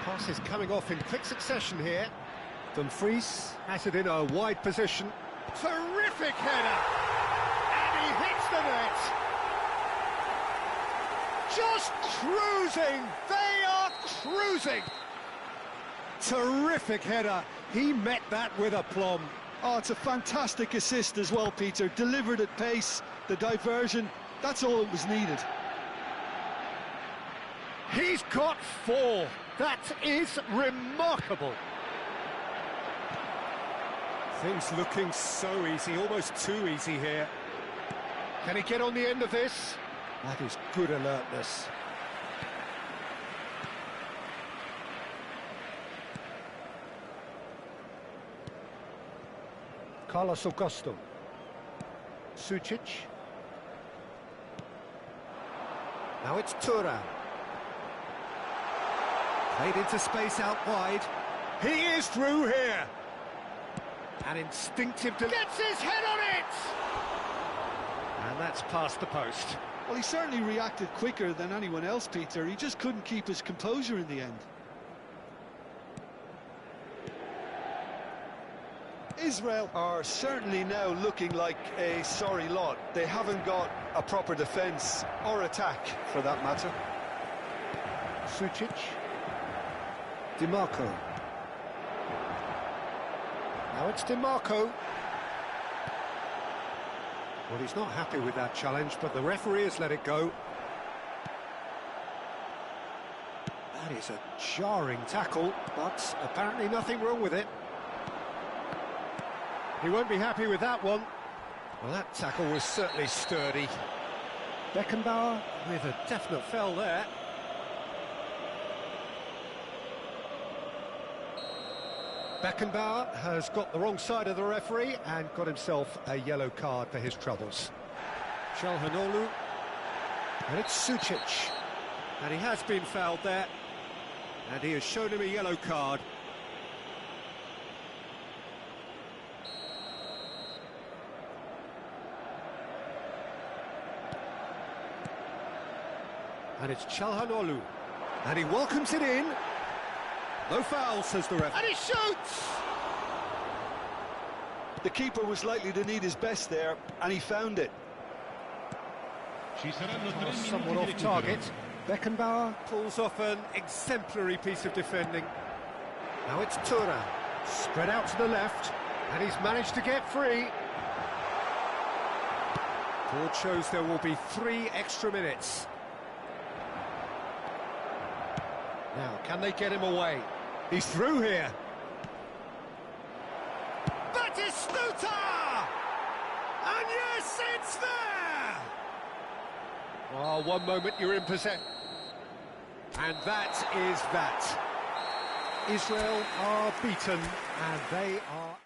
Pass is coming off in quick succession here. Dumfries has it in a wide position. Terrific header! And he hits the net! Just cruising! They are cruising! Terrific header. He met that with aplomb. Oh, it's a fantastic assist as well, Peter. Delivered at pace, the diversion, that's all that was needed. He's got 4. That is remarkable. Things looking so easy, almost too easy here. Can he get on the end of this? That is good alertness. Carlos Augusto. Sucic. Now it's Thuram. Played into space out wide. He is through here. An instinctive... Gets his head on it! And that's past the post. Well, he certainly reacted quicker than anyone else, Peter. He just couldn't keep his composure in the end. Israel are certainly now looking like a sorry lot. They haven't got a proper defence or attack, for that matter. Sucic. DiMarco. Now it's DiMarco. Well, he's not happy with that challenge, but the referee has let it go. That is a jarring tackle, but apparently nothing wrong with it. He won't be happy with that one. Well, that tackle was certainly sturdy. Beckenbauer with a definite foul there. Beckenbauer has got the wrong side of the referee and got himself a yellow card for his troubles. Çalhanoğlu. And it's Sucic. And he has been fouled there. And he has shown him a yellow card. And it's Çalhanoğlu. And he welcomes it in. No foul, says the ref. And he shoots! The keeper was likely to need his best there, and he found it. Somewhat off target. Beckenbauer pulls off an exemplary piece of defending. Now it's Thuram. Spread out to the left, and he's managed to get free. Board shows there will be 3 extra minutes. Now, can they get him away? He's through here. Batistuta! And yes, it's there! Oh, one moment you're in possession. And that is that. Israel are beaten, and they are...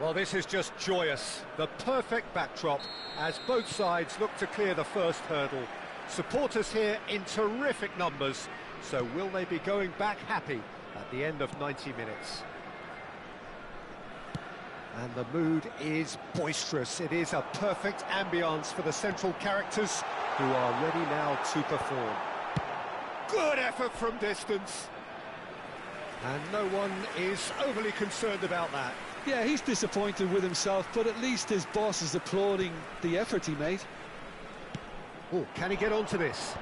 Well, this is just joyous. The perfect backdrop as both sides look to clear the first hurdle. Supporters here in terrific numbers. So will they be going back happy at the end of 90 minutes? And the mood is boisterous. It is a perfect ambience for the central characters who are ready now to perform. Good effort from distance. And no one is overly concerned about that. Yeah, he's disappointed with himself, but at least his boss is applauding the effort he made. Oh, can he get onto this?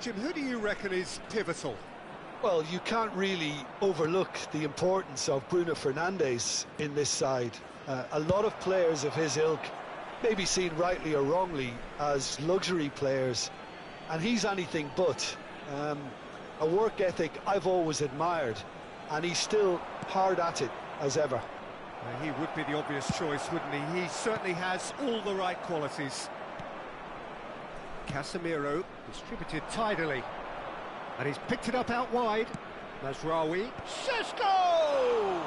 Jim, who do you reckon is pivotal? Well, you can't really overlook the importance of Bruno Fernandes in this side. A lot of players of his ilk may be seen rightly or wrongly as luxury players, and he's anything but. A work ethic I've always admired, and he's still hard at it as ever. He would be the obvious choice, wouldn't he? He certainly has all the right qualities. Casemiro distributed tidily, and he's picked it up out wide. Mazraoui, Šeško!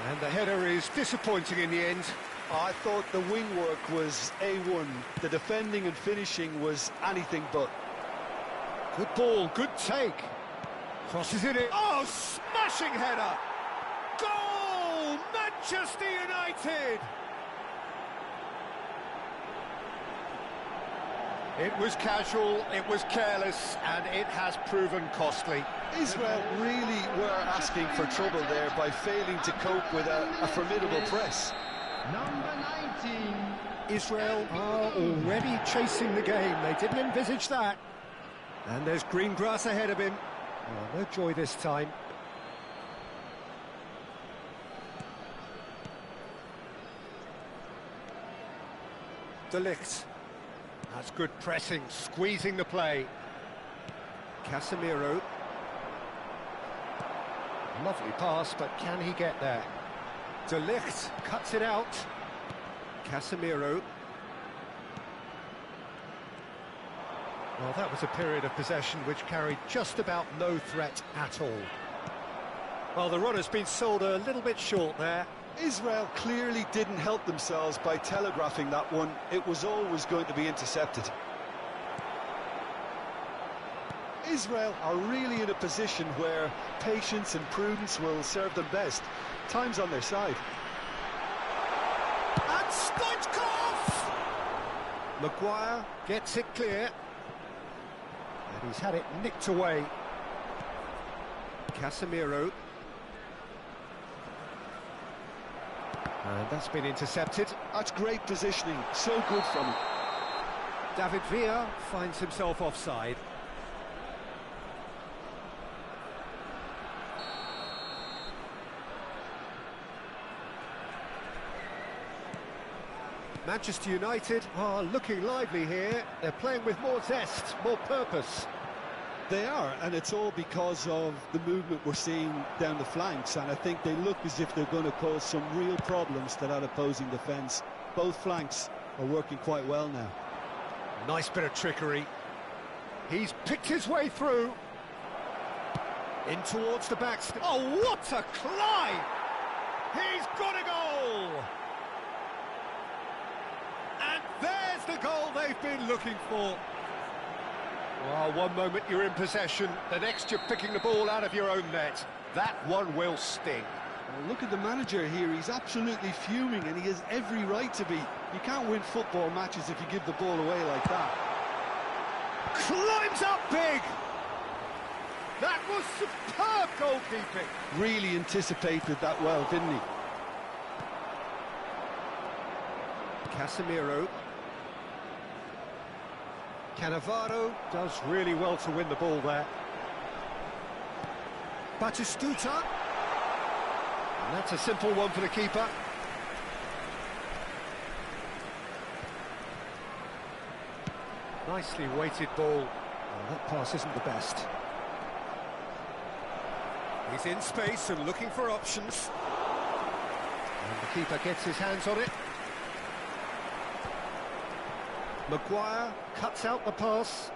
And the header is disappointing in the end. I thought the wing work was A1. The defending and finishing was anything but. Good ball, good take. Crosses it in. Oh, smashing header! Goal! Manchester United! It was casual, it was careless, and it has proven costly. Israel really were asking for trouble there by failing to cope with a formidable press. Number 19. Israel are already chasing the game. They didn't envisage that. And there's green grass ahead of him. Oh, no joy this time. De Ligt. That's good pressing, squeezing the play. Casemiro. Lovely pass, but can he get there? De Ligt cuts it out. Casemiro. Well, that was a period of possession which carried just about no threat at all. Well, the runner's been sold a little bit short there. Israel clearly didn't help themselves by telegraphing that one. It was always going to be intercepted. Israel are really in a position where patience and prudence will serve them best. Time's on their side. And Stoichkov! Maguire gets it clear. And he's had it nicked away. Casemiro. And that's been intercepted. That's great positioning, so good from him. David Villa finds himself offside. Manchester United are looking lively here. They're playing with more zest, more purpose. They are, and it's all because of the movement we're seeing down the flanks, and I think they look as if they're going to cause some real problems to that opposing defence. Both flanks are working quite well now. Nice bit of trickery. He's picked his way through. In towards the back. Oh, what a climb! He's got a goal! And there's the goal they've been looking for. Well, one moment you're in possession, the next you're picking the ball out of your own net. That one will sting. Well, look at the manager here, he's absolutely fuming, and he has every right to be. You can't win football matches if you give the ball away like that. Climbs up big! That was superb goalkeeping. Really anticipated that well, didn't he? Casemiro. Cannavaro does really well to win the ball there. Batistuta. And that's a simple one for the keeper. Nicely weighted ball. Well, that pass isn't the best. He's in space and looking for options. And the keeper gets his hands on it. Maguire cuts out the pass.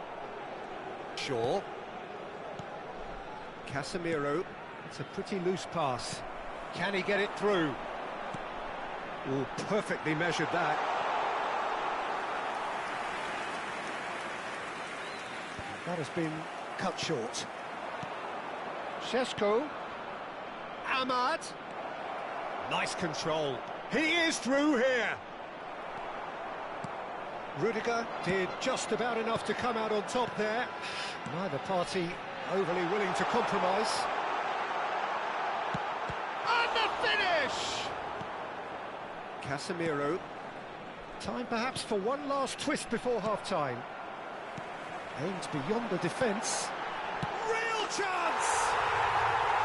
Shaw. Casemiro. It's a pretty loose pass. Can he get it through? Oh, perfectly measured that. That has been cut short. Šeško. Ahmad. Nice control. He is through here. Rudiger did just about enough to come out on top there. Neither party overly willing to compromise. And the finish! Casemiro. Time perhaps for one last twist before half-time. Aimed beyond the defence. Real chance!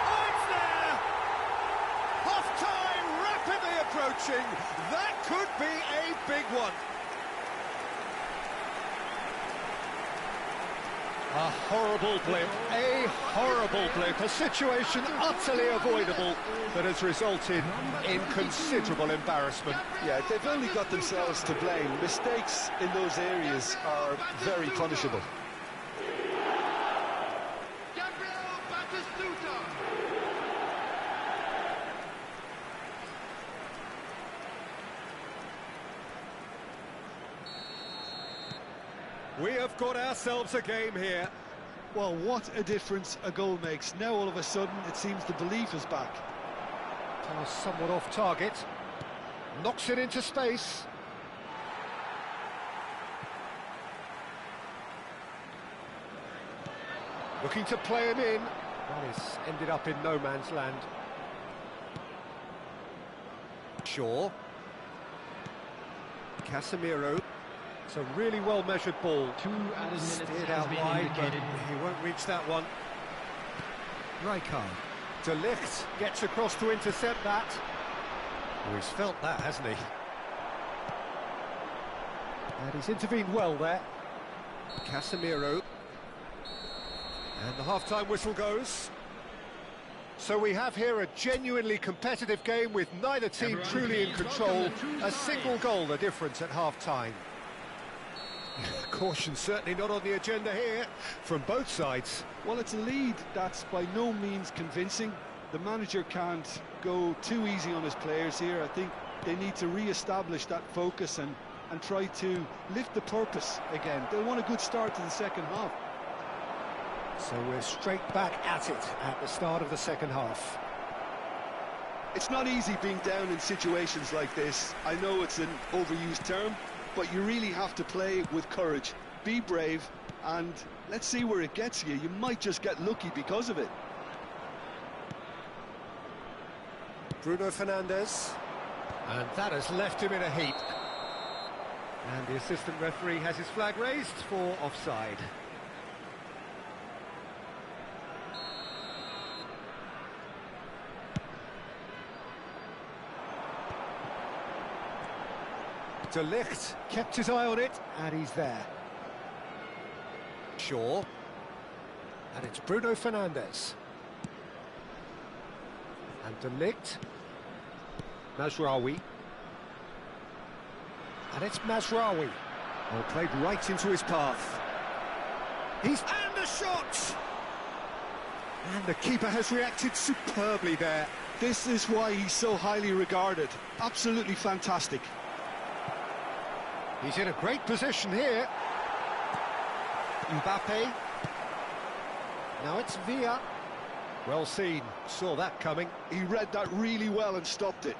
Oh, it's there! Half-time rapidly approaching. That could be a big one. A horrible blip, a situation utterly avoidable that has resulted in considerable embarrassment. Yeah, they've only got themselves to blame. Mistakes in those areas are very punishable. We have got ourselves a game here. Well, what a difference a goal makes. Now all of a sudden it seems the belief is back. Pass somewhat off target. Knocks it into space. Looking to play him in. That is ended up in no man's land. Shaw. Casemiro. It's a really well-measured ball. 2 added minutes Steered has out been wide, but indicated. he won't reach that one. Rijkaard. De Ligt gets across to intercept that. Oh, he's felt that, hasn't he? And he's intervened well there. Casemiro. And the half-time whistle goes. So we have here a genuinely competitive game with neither team truly in control. A single goal the difference at half-time. Caution certainly not on the agenda here from both sides. Well, it's a lead that's by no means convincing. The manager can't go too easy on his players here. I think they need to re-establish that focus and try to lift the purpose again. They'll want a good start to the second half. So we're straight back at it at the start of the second half. It's not easy being down in situations like this. I know it's an overused term, but you really have to play with courage. Be brave, and let's see where it gets you. You might just get lucky because of it. Bruno Fernandes. And that has left him in a heap. And the assistant referee has his flag raised for offside. De Ligt kept his eye on it, and he's there. Shaw. And it's Bruno Fernandes. And De Ligt. Mazraoui. And it's Mazraoui. Oh, played right into his path. And a shot! And the keeper has reacted superbly there. This is why he's so highly regarded. Absolutely fantastic. He's in a great position here. Mbappe. Now it's Villa. Well seen, saw that coming. He read that really well and stopped it.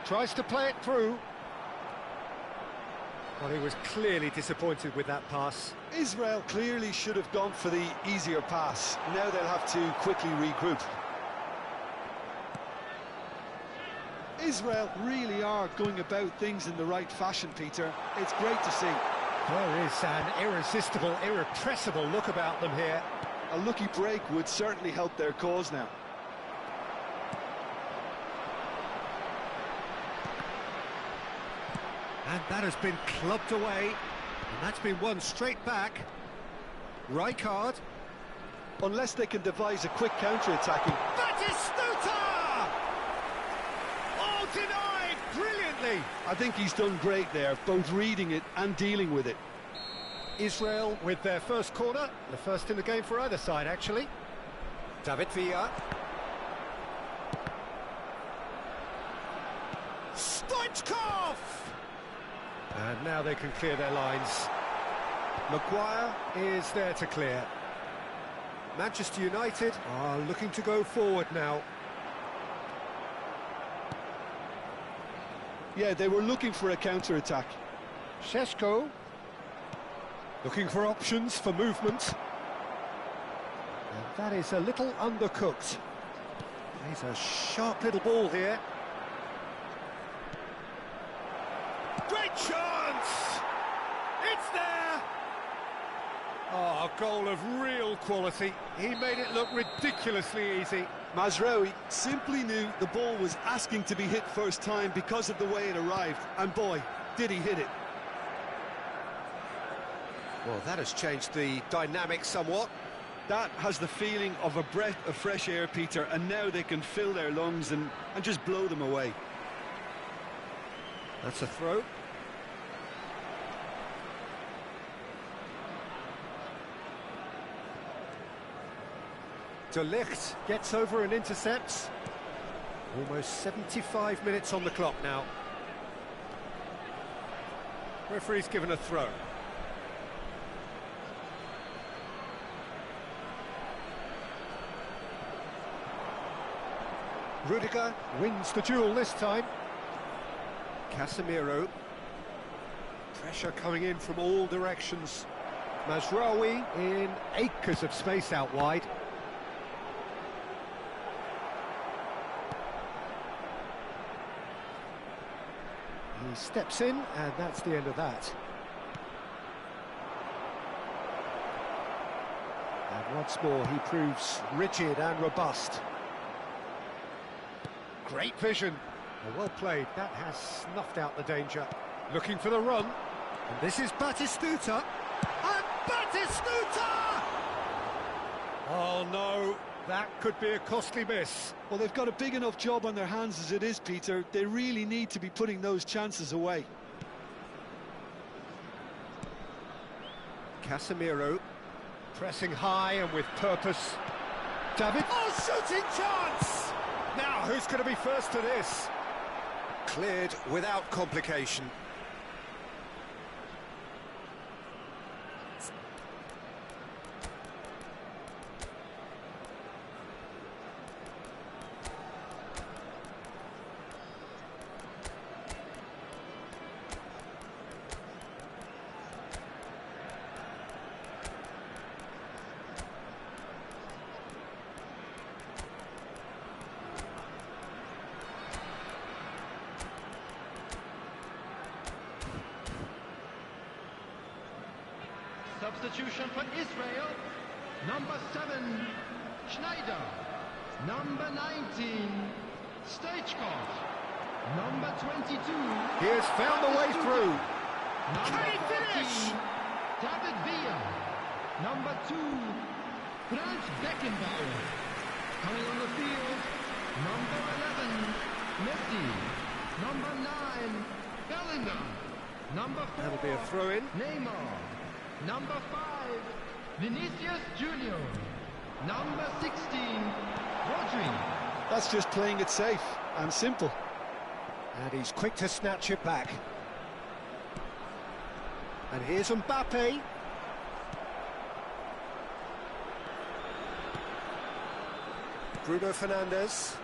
Tries to play it through. Well, he was clearly disappointed with that pass. Israel clearly should have gone for the easier pass. Now they'll have to quickly regroup. Israel really are going about things in the right fashion, Peter. It's great to see. There is an irresistible, irrepressible look about them here. A lucky break would certainly help their cause now. And that has been clubbed away. And that's been won straight back. Rijkaard. Unless they can devise a quick counter-attacking. Batistuta! Oh, denied brilliantly. I think he's done great there, both reading it and dealing with it. Israel with their first corner, the first in the game for either side, actually. David Villa. Stoichkov! And now they can clear their lines. Maguire is there to clear. Manchester United are looking to go forward now. Yeah, they were looking for a counter-attack. Šeško looking for options for movement. And that is a little undercooked. He's a sharp little ball here. Great chance! It's there! Oh, a goal of real quality. He made it look ridiculously easy. Mazraoui simply knew the ball was asking to be hit first time because of the way it arrived, and boy, did he hit it. Well, that has changed the dynamic somewhat. That has the feeling of a breath of fresh air, Peter, and now they can fill their lungs and just blow them away. That's a throw. De Ligt gets over and intercepts. Almost 75 minutes on the clock now. Referee's given a throw. Rudiger wins the duel this time. Casemiro. Pressure coming in from all directions. Mazraoui in acres of space out wide. He steps in, and that's the end of that. And once more, he proves rigid and robust. Great vision. Well played. That has snuffed out the danger. Looking for the run. And this is Batistuta. And Batistuta! Oh, no. That could be a costly miss. Well, they've got a big enough job on their hands as it is, Peter. They really need to be putting those chances away. Casemiro pressing high and with purpose. David. Oh, shooting chance! Now, who's going to be first to this? Cleared without complication. Substitution for Israel. Number 7, Schneider. Number 19, Stagecourt. Number 22. He has found the way through. Number Can he finish? 14, David Villa. Number 2, Franz Beckenbauer. Coming on the field, number 11, Messi. Number 9, Bellingham. Number 4, That'll be a throw-in. Neymar. Number 5, Vinicius Junior. Number 16, Rodri. That's just playing it safe and simple. And he's quick to snatch it back. And here's Mbappe. Bruno Fernandes.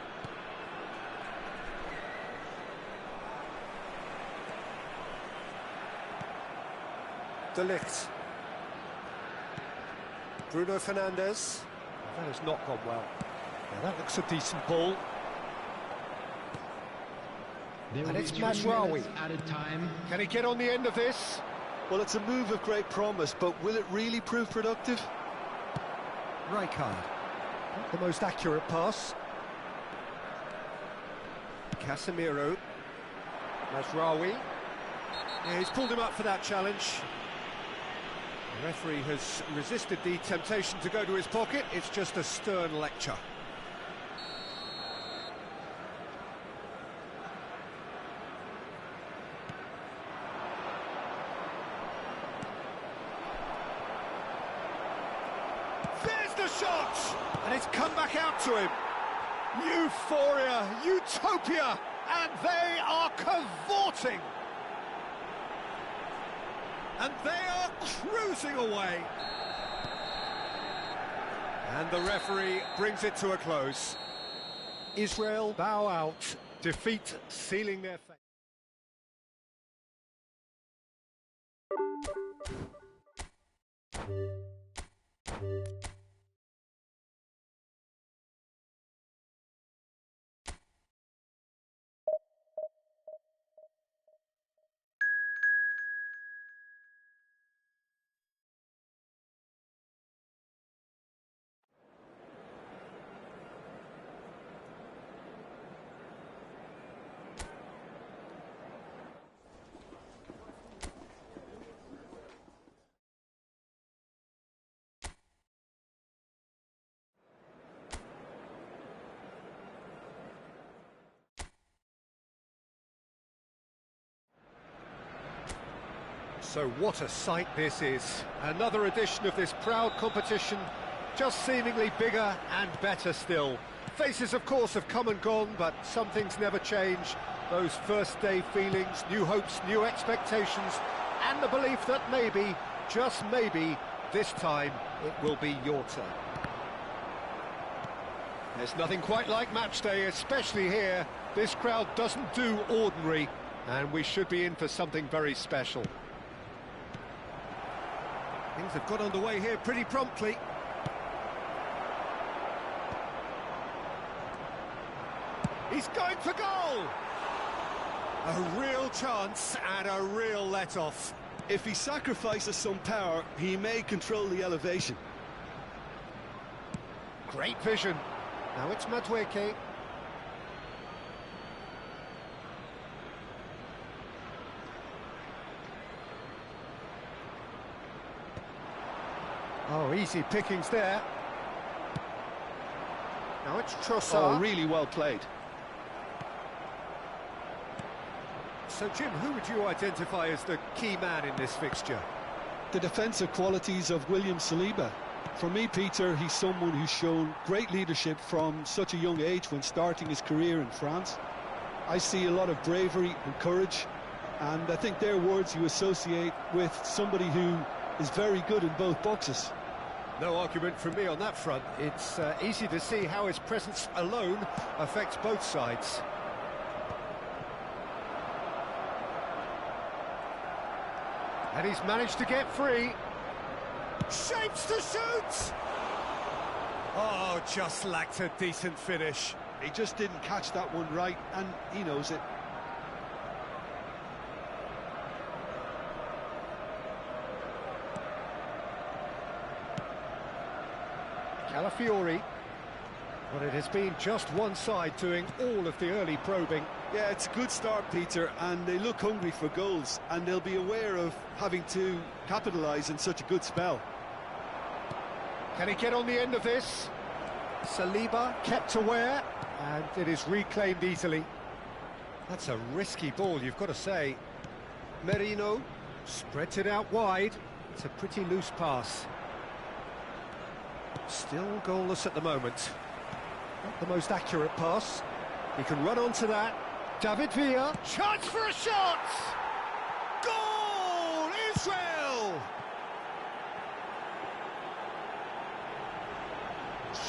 De Ligt. Bruno Fernandes. That has not gone well. Now that looks a decent ball. And it's Mazraoui. Added time. Can he get on the end of this? Well, it's a move of great promise, but will it really prove productive? Rijkaard. Not the most accurate pass. Casemiro. Mazraoui. Yeah, he's pulled him up for that challenge. The referee has resisted the temptation to go to his pocket. It's just a stern lecture. There's the shot! And it's come back out to him. Euphoria, utopia, and they are cavorting. And they are cruising away. And the referee brings it to a close. Israel bow out, defeat sealing their fate. So what a sight this is. Another edition of this proud competition, just seemingly bigger and better still. Faces, of course, have come and gone, but some things never change. Those first day feelings, new hopes, new expectations, and the belief that maybe, just maybe, this time it will be your turn. There's nothing quite like match day, especially here. This crowd doesn't do ordinary, and we should be in for something very special. Things have got underway here pretty promptly. He's going for goal! A real chance and a real let-off. If he sacrifices some power, he may control the elevation. Great vision. Now it's Madueke. Oh, easy pickings there. Now it's Trossard. Oh, really well played. So, Jim, who would you identify as the key man in this fixture? The defensive qualities of William Saliba. For me, Peter, he's someone who's shown great leadership from such a young age when starting his career in France. I see a lot of bravery and courage, and I think they're words you associate with somebody who is very good in both boxes. No argument from me on that front. It's easy to see how his presence alone affects both sides. And he's managed to get free. Shapes to shoot! Oh, just lacked a decent finish. He just didn't catch that one right, and he knows it. Calafiori. But it has been just one side doing all of the early probing. Yeah, it's a good start, Peter, and they look hungry for goals, and they'll be aware of having to capitalise in such a good spell. Can he get on the end of this? Saliba kept aware, and it is reclaimed easily. That's a risky ball, you've got to say. Merino spreads it out wide. It's a pretty loose pass. Still goalless at the moment. Not the most accurate pass. He can run onto that. David Villa, chance for a shot! Goal! Israel!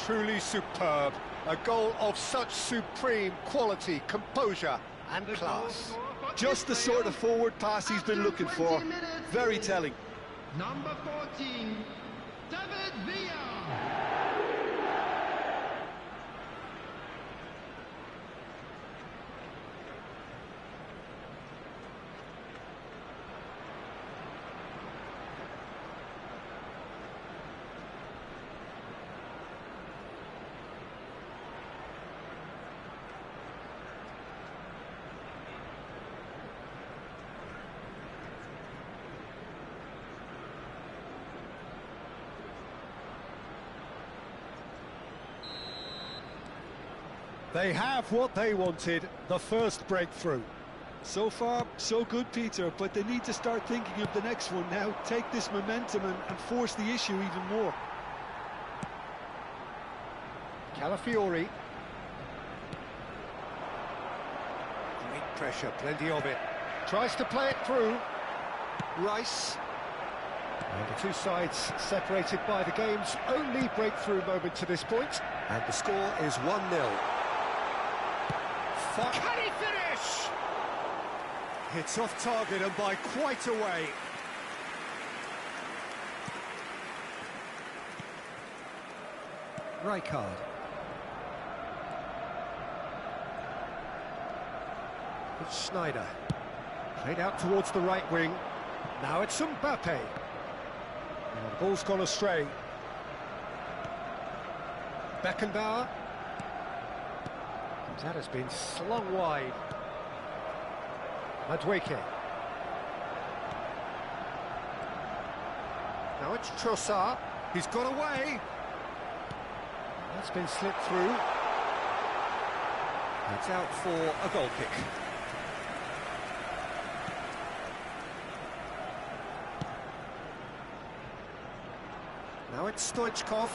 Truly superb. A goal of such supreme quality, composure and class. Just the sort of forward pass he's been looking for. Very telling. Number 14, David Villa. They have what they wanted, the first breakthrough. So far, so good, Peter, but they need to start thinking of the next one now. Take this momentum and force the issue even more. Calafiori. Great pressure, plenty of it. Tries to play it through. Rice. And the two sides separated by the game's only breakthrough moment to this point. And the score is 1-0. Can he finish? It's off target and by quite a way. Rijkaard. It's Schneider. Played out towards the right wing. Now it's Mbappe. And the ball's gone astray. Beckenbauer. That has been slung wide. Madueke. Now it's Trossard. He's got away. That's been slipped through. It's out for a goal kick. Now it's Stoichkov.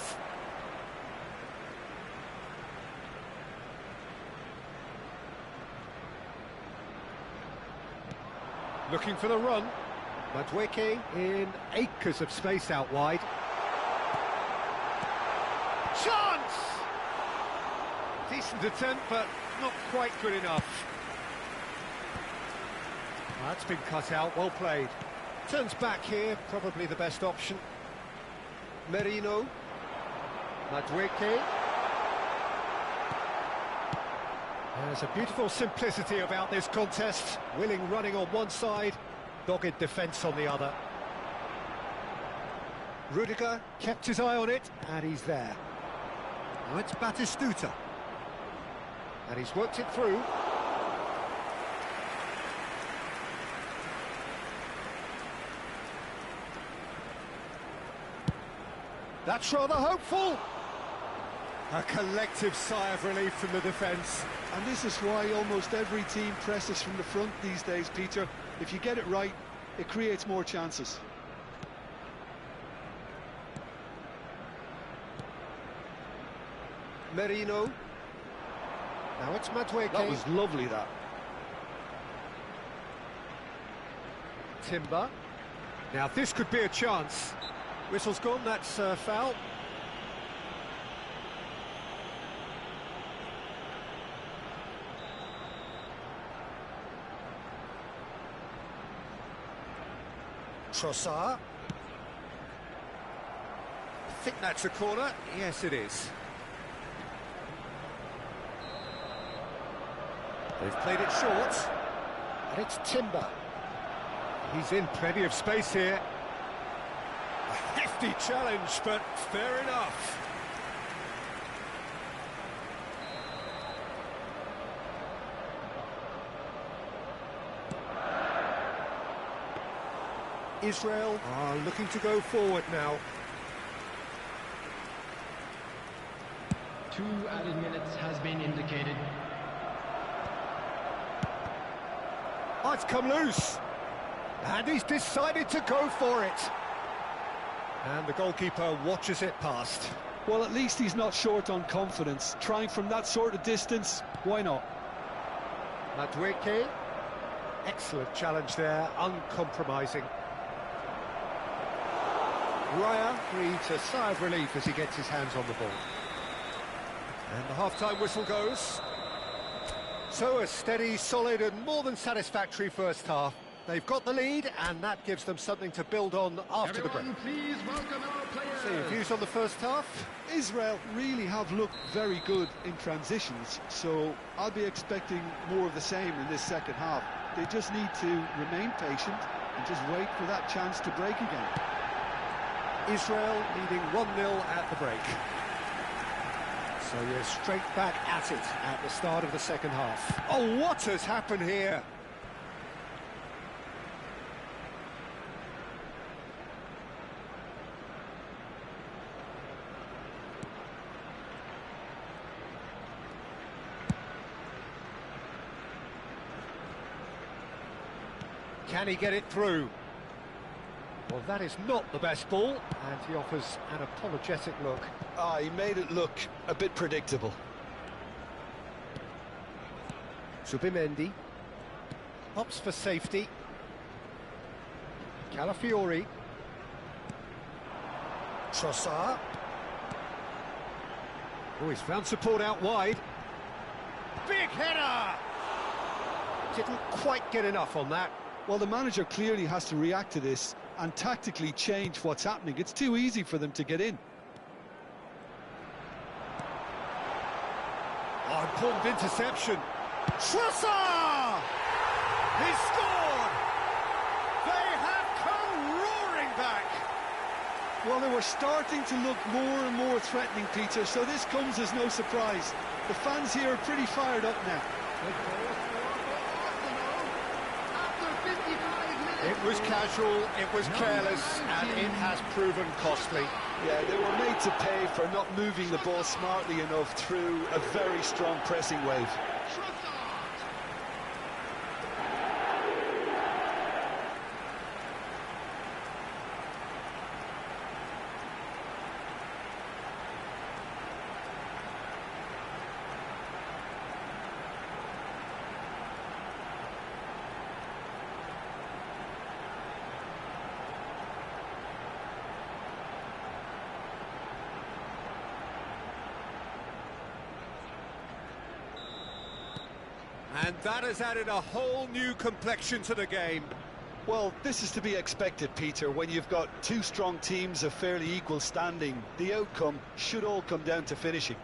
Looking for the run. Madueke in acres of space out wide. Chance! Decent attempt, but not quite good enough. That's been cut out, well played. Turns back here, probably the best option. Merino. Madueke. There's a beautiful simplicity about this contest. Willing running on one side, dogged defence on the other. Rudiger kept his eye on it, and he's there. Now it's Batistuta. And he's worked it through. That's rather hopeful. A collective sigh of relief from the defence. And this is why almost every team presses from the front these days, Peter. If you get it right, it creates more chances. Merino. Now it's Madueke. That was lovely, that. Timber. Now this could be a chance. Whistle's gone, that's foul. Trossard. I think that's a corner. Yes, it is. They've played it short. And it's Timber. He's in plenty of space here. A hefty challenge, but fair enough. Israel are looking to go forward now. 2 added minutes has been indicated. Oh, it's come loose. And he's decided to go for it. And the goalkeeper watches it past. Well, at least he's not short on confidence. Trying from that sort of distance, why not? Madueke. Excellent challenge there, uncompromising. Raya breathes a sigh of relief as he gets his hands on the ball. And the half-time whistle goes. So a steady, solid and more than satisfactory first half. They've got the lead and that gives them something to build on after the break. Please welcome our players. So your views on the first half? Israel really have looked very good in transitions, so I'll be expecting more of the same in this second half. They just need to remain patient and just wait for that chance to break again. Israel leading 1-0 at the break. So you're straight back at it at the start of the second half. Oh, what has happened here? Can he get it through? Well, that is not the best ball, and he offers an apologetic look. He made it look a bit predictable. Zubimendi. Opts for safety. Calafiori. Trossard. Oh, he's found support out wide. Big header! Didn't quite get enough on that. Well, the manager clearly has to react to this and tactically change what's happening. It's too easy for them to get in. Oh, important interception. Trossard! He scored! They have come roaring back! Well, they were starting to look more and more threatening, Peter, so this comes as no surprise. The fans here are pretty fired up now. It was casual, it was careless, and it has proven costly. Yeah, they were made to pay for not moving the ball smartly enough through a very strong pressing wave. And that has added a whole new complexion to the game. Well, this is to be expected, Peter. When you've got two strong teams of fairly equal standing, the outcome should all come down to finishing.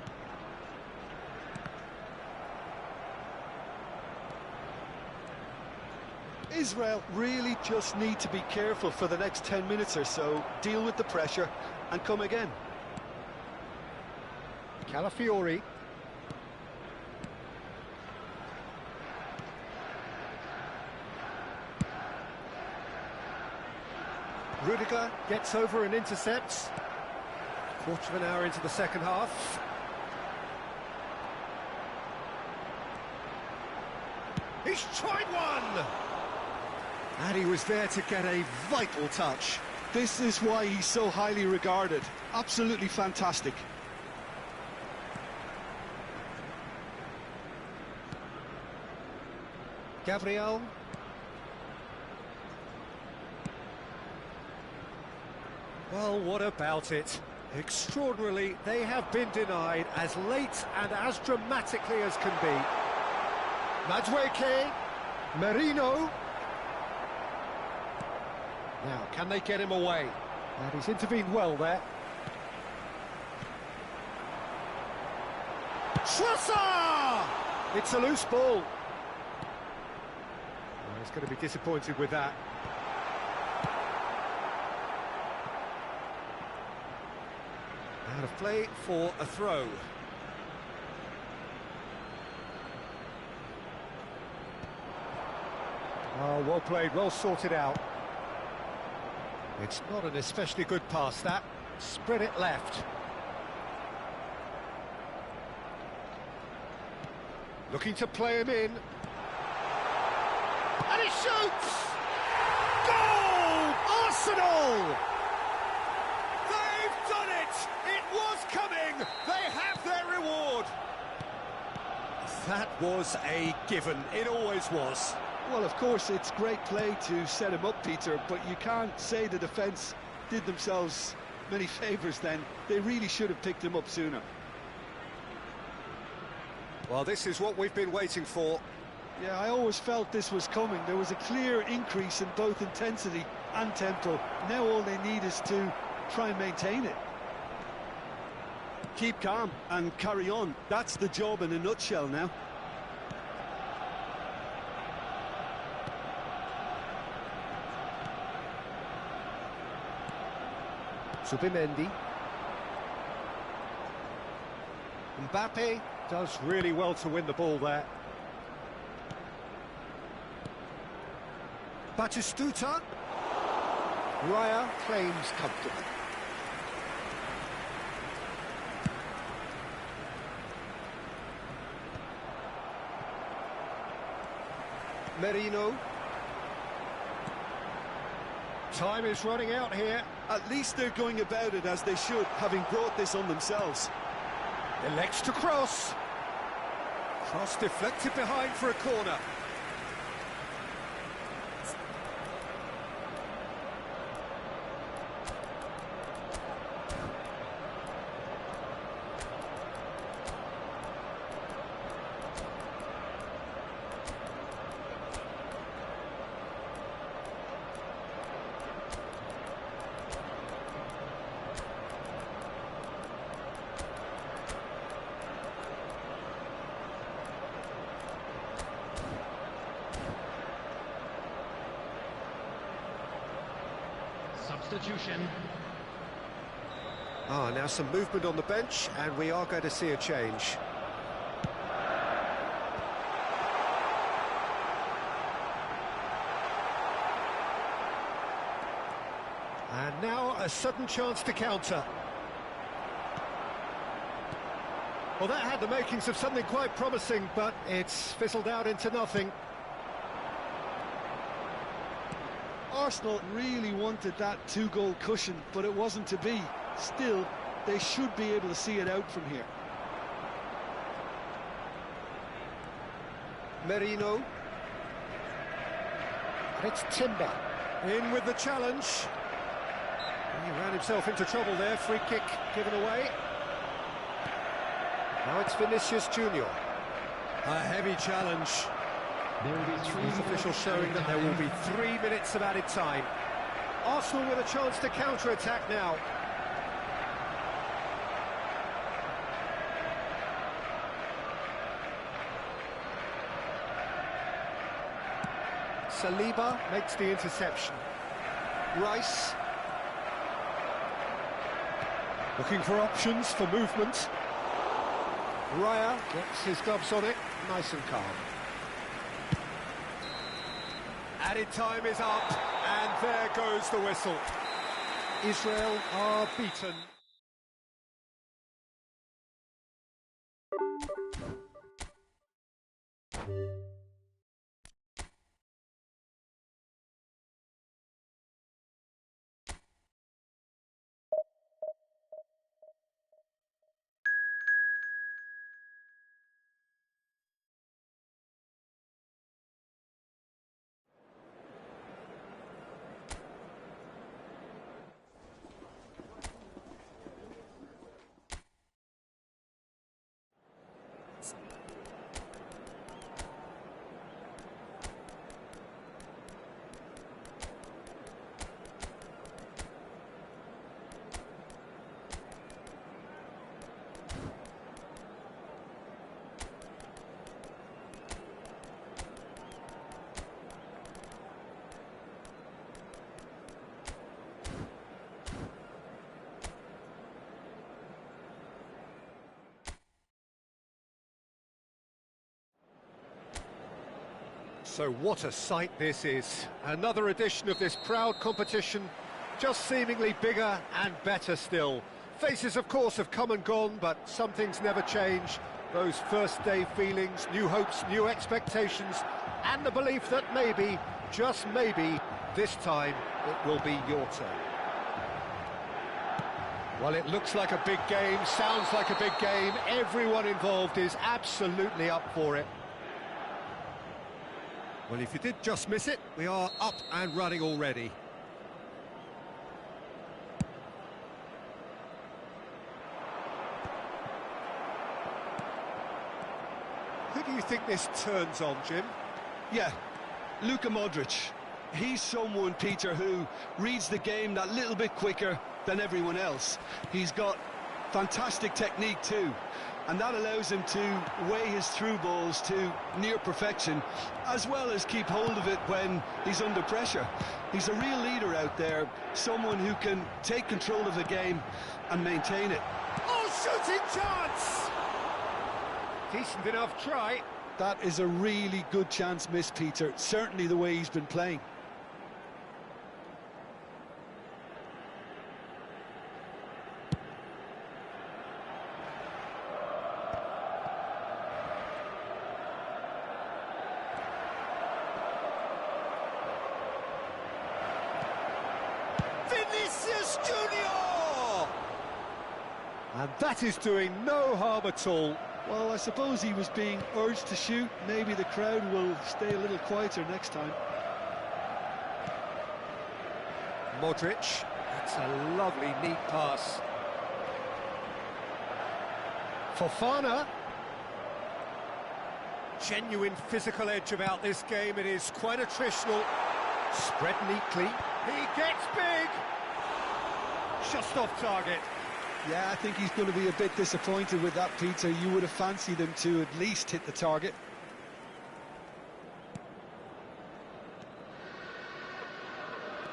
Israel really just need to be careful for the next 10 minutes or so, deal with the pressure and come again. Calafiori. Rudiger gets over and intercepts. Quarter of an hour into the second half. He's tried one! And he was there to get a vital touch. This is why he's so highly regarded. Absolutely fantastic. Gabriel. Well, what about it? Extraordinarily, they have been denied as late and as dramatically as can be. Madueke, Merino. Now, can they get him away? And he's intervened well there. Schlosser! It's a loose ball. Well, he's going to be disappointed with that. Out of play for a throw. Oh, well played, well sorted out. It's not an especially good pass, that. Spread it left. Looking to play him in. And he shoots! Goal! Arsenal! They've done it! It was coming! They have their reward! That was a given. It always was. Well, of course, it's great play to set him up, Peter, but you can't say the defence did themselves many favours then. They really should have picked him up sooner. Well, this is what we've been waiting for. Yeah, I always felt this was coming. There was a clear increase in both intensity and tempo. Now all they need is to try and maintain it. Keep calm and carry on. That's the job in a nutshell now. Subimendi. Mbappe does really well to win the ball there. Batistuta. Raya claims comfortable. Merino. Time is running out here. At least they're going about it as they should, having brought this on themselves. Elects to cross. Cross deflected behind for a corner. Substitution. Now some movement on the bench, and we are going to see a change. And now a sudden chance to counter. Well, that had the makings of something quite promising, but it's fizzled out into nothing. Arsenal really wanted that two-goal cushion, but it wasn't to be. Still, they should be able to see it out from here. Merino. And it's Timber. In with the challenge. He ran himself into trouble there. Free kick given away. Now it's Vinicius Junior. A heavy challenge. There will be 3 These officials showing that there will be 3 minutes of added time. Arsenal with a chance to counter-attack now. Saliba makes the interception. Rice. Looking for options for movement. Raya gets his gloves on it, nice and calm. Added time is up, and there goes the whistle. Israel are beaten. So what a sight this is. Another edition of this proud competition, just seemingly bigger and better still. Faces, of course, have come and gone, but some things never change. Those first-day feelings, new hopes, new expectations, and the belief that maybe, just maybe, this time it will be your turn. Well, it looks like a big game, sounds like a big game. Everyone involved is absolutely up for it. Well, if you did just miss it, we are up and running already. Who do you think this turns on, Jim? Yeah, Luka Modric. He's someone, Peter, who reads the game that little bit quicker than everyone else. He's got fantastic technique too, and that allows him to weigh his through balls to near perfection, as well as keep hold of it when he's under pressure. He's a real leader out there, someone who can take control of the game and maintain it. Oh, shooting chance! Decent enough try. That is a really good chance missed, Peter, certainly the way he's been playing. And that is doing no harm at all. Well, I suppose he was being urged to shoot. Maybe the crowd will stay a little quieter next time. Modric, that's a lovely, neat pass. Fofana. Genuine physical edge about this game. It is quite attritional. Spread neatly. He gets big. Just off target. Yeah, I think he's going to be a bit disappointed with that, Peter. You would have fancied him to at least hit the target.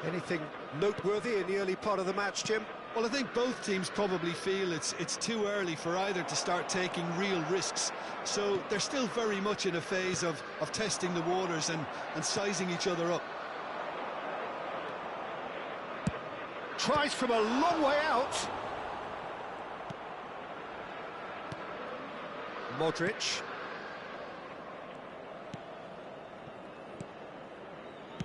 Anything noteworthy in the early part of the match, Jim? Well, I think both teams probably feel it's too early for either to start taking real risks. So they're still very much in a phase of testing the waters and sizing each other up. Tries from a long way out. Modric.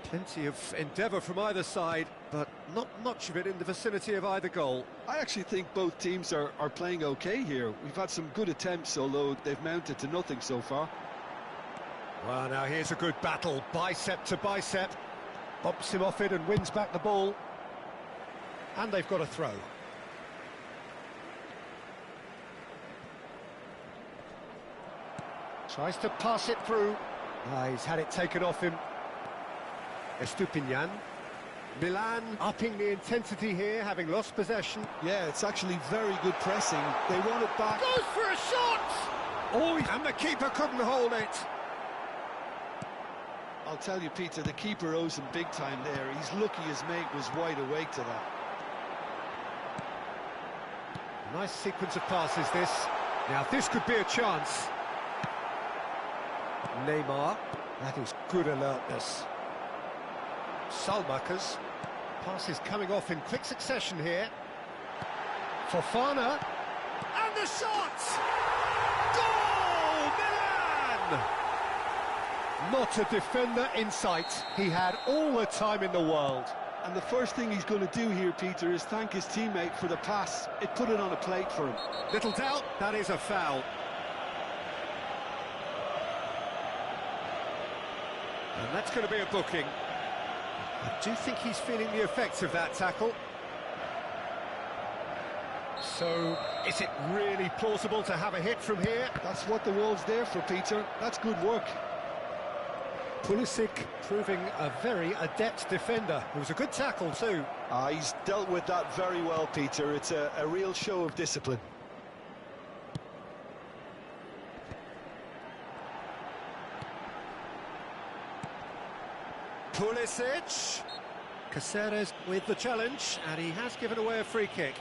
Plenty of endeavour from either side, but not much of it in the vicinity of either goal. I actually think both teams are playing okay here. We've had some good attempts, although they've mounted to nothing so far. Well, now here's a good battle, bicep to bicep. Bumps him off it and wins back the ball. And they've got a throw. Tries to pass it through. He's had it taken off him. Estupinian. Milan upping the intensity here, having lost possession. Yeah, it's actually very good pressing. They want it back. Goes for a shot! Oh, and the keeper couldn't hold it. I'll tell you, Peter, the keeper owes him big time there. He's lucky his mate was wide awake to that. Nice sequence of passes, this. Now, this could be a chance. Neymar. That is good alertness. Salmakers. Passes coming off in quick succession here. Fofana. And the shot! Goal! Milan! Not a defender in sight. He had all the time in the world. And the first thing he's going to do here, Peter, is thank his teammate for the pass. It put it on a plate for him. Little doubt, that is a foul. And that's going to be a booking. I do think he's feeling the effects of that tackle. So, is it really plausible to have a hit from here? That's what the wall's there for, Peter. That's good work. Pulisic proving a very adept defender. It was a good tackle too. He's dealt with that very well, Peter. It's a real show of discipline. Pulisic. Caceres with the challenge, and he has given away a free kick.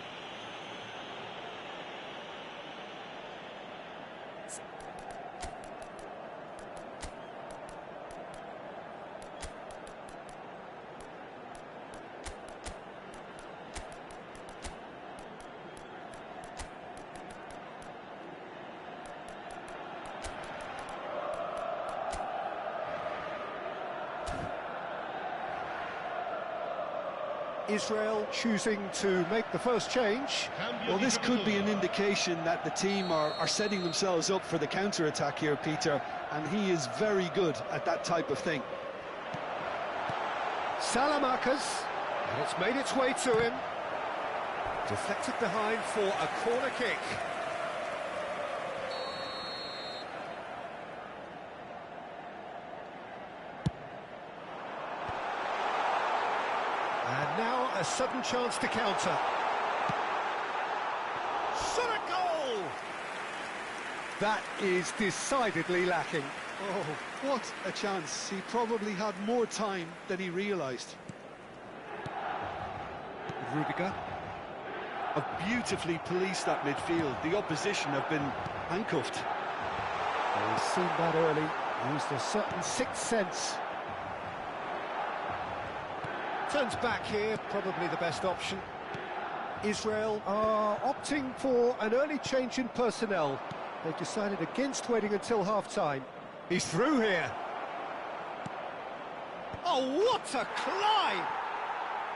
Israel choosing to make the first change. Well, this could be an indication that the team are setting themselves up for the counter-attack here, Peter, and he is very good at that type of thing. Salamakers, and it's made its way to him. Deflected behind for a corner kick. And now a sudden chance to counter. Shot a goal! That is decidedly lacking. Oh, what a chance. He probably had more time than he realised. Rudiger. Have beautifully policed that midfield. The opposition have been handcuffed. He's seen that early. Used a certain sixth sense. Turns back here, probably the best option. Israel are opting for an early change in personnel. They've decided against waiting until half-time. He's through here. Oh, what a climb!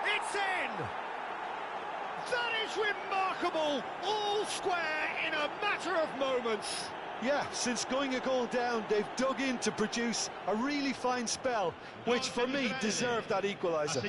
It's in! That is remarkable! All square in a matter of moments. Yeah, since going a goal down, they've dug in to produce a really fine spell, which for me deserved that equaliser.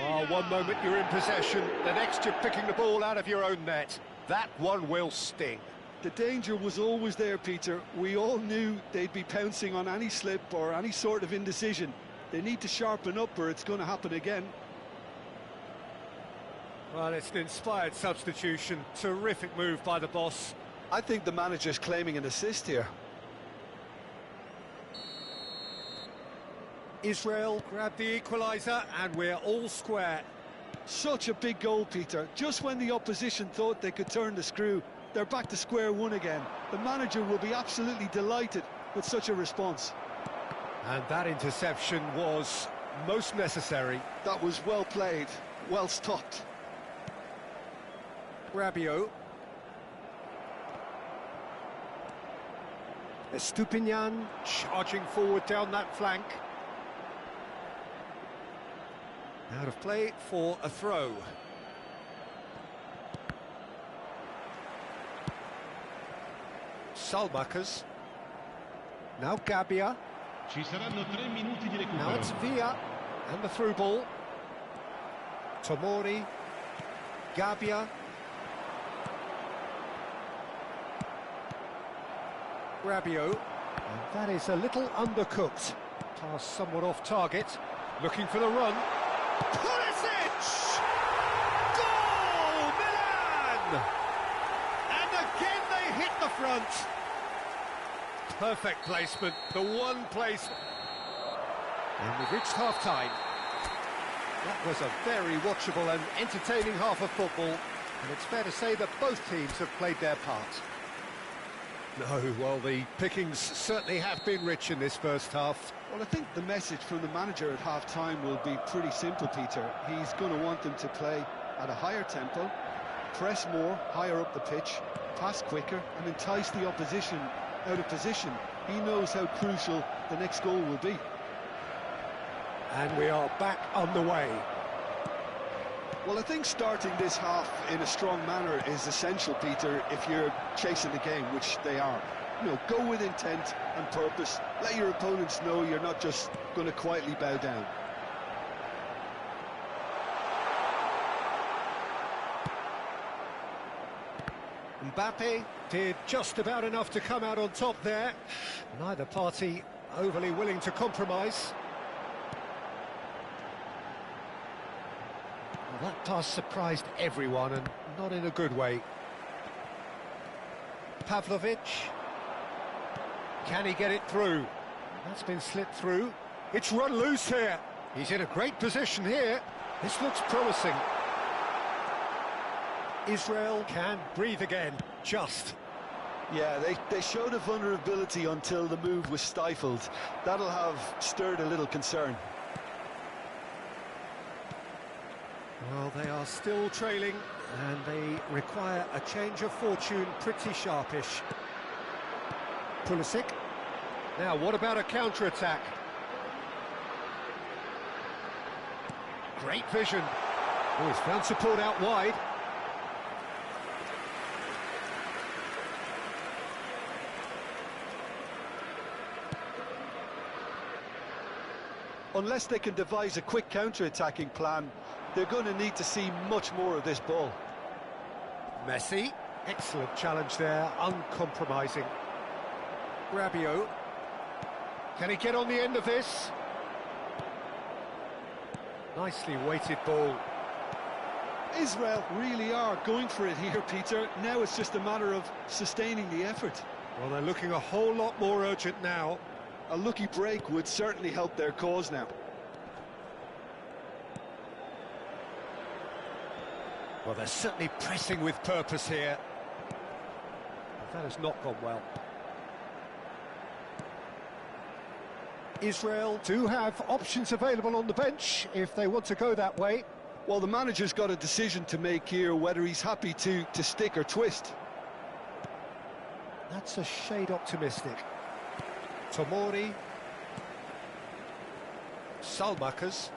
Oh, one moment you're in possession, the next you're picking the ball out of your own net. That one will sting. The danger was always there, Peter. We all knew they'd be pouncing on any slip or any sort of indecision. They need to sharpen up or it's going to happen again. Well, it's an inspired substitution. Terrific move by the boss. I think the manager's claiming an assist here. Israel grabbed the equaliser and we're all square. Such a big goal, Peter. Just when the opposition thought they could turn the screw, they're back to square one again. The manager will be absolutely delighted with such a response. And that interception was most necessary. That was well played, well stopped. Rabiot. Estupinian charging forward down that flank. Out of play for a throw. Salmakers. Now Gabbia. Now it's Villa and the through ball. Tomori. Gabbia. Rabiot. And that is a little undercooked. Pass somewhat off target. Looking for the run. Pulisic! Goal! Milan! And again they hit the front. Perfect placement, the one place. And we've reached half-time. That was a very watchable and entertaining half of football, and it's fair to say that both teams have played their part. No, well, the pickings certainly have been rich in this first half. Well, I think the message from the manager at half-time will be pretty simple, Peter. He's going to want them to play at a higher tempo, press more, higher up the pitch, pass quicker, and entice the opposition out of position. He knows how crucial the next goal will be. And we are back on the way. Well, I think starting this half in a strong manner is essential, Peter, if you're chasing the game, which they are. You know, go with intent and purpose. Let your opponents know you're not just going to quietly bow down. Mbappe did just about enough to come out on top there. Neither party overly willing to compromise. Well, that pass surprised everyone, and not in a good way. Pavlovic. Can he get it through? That's been slipped through. It's run loose here. He's in a great position here. This looks promising. Israel can breathe again, just. Yeah, they showed a vulnerability until the move was stifled. That'll have stirred a little concern. Well, they are still trailing, and they require a change of fortune pretty sharpish. Pulisic. Now, what about a counter-attack? Great vision. Oh, he's found support out wide. Unless they can devise a quick counter-attacking plan, they're going to need to see much more of this ball. Messi. Excellent challenge there, uncompromising. Rabiot. Can he get on the end of this? Nicely weighted ball. Israel really are going for it here, Peter. Now it's just a matter of sustaining the effort. Well, they're looking a whole lot more urgent now. A lucky break would certainly help their cause now. Well, they're certainly pressing with purpose here. That has not gone well. Israel do have options available on the bench if they want to go that way. Well, the manager's got a decision to make here, whether he's happy to stick or twist. That's a shade optimistic. Tomori. Salmakas.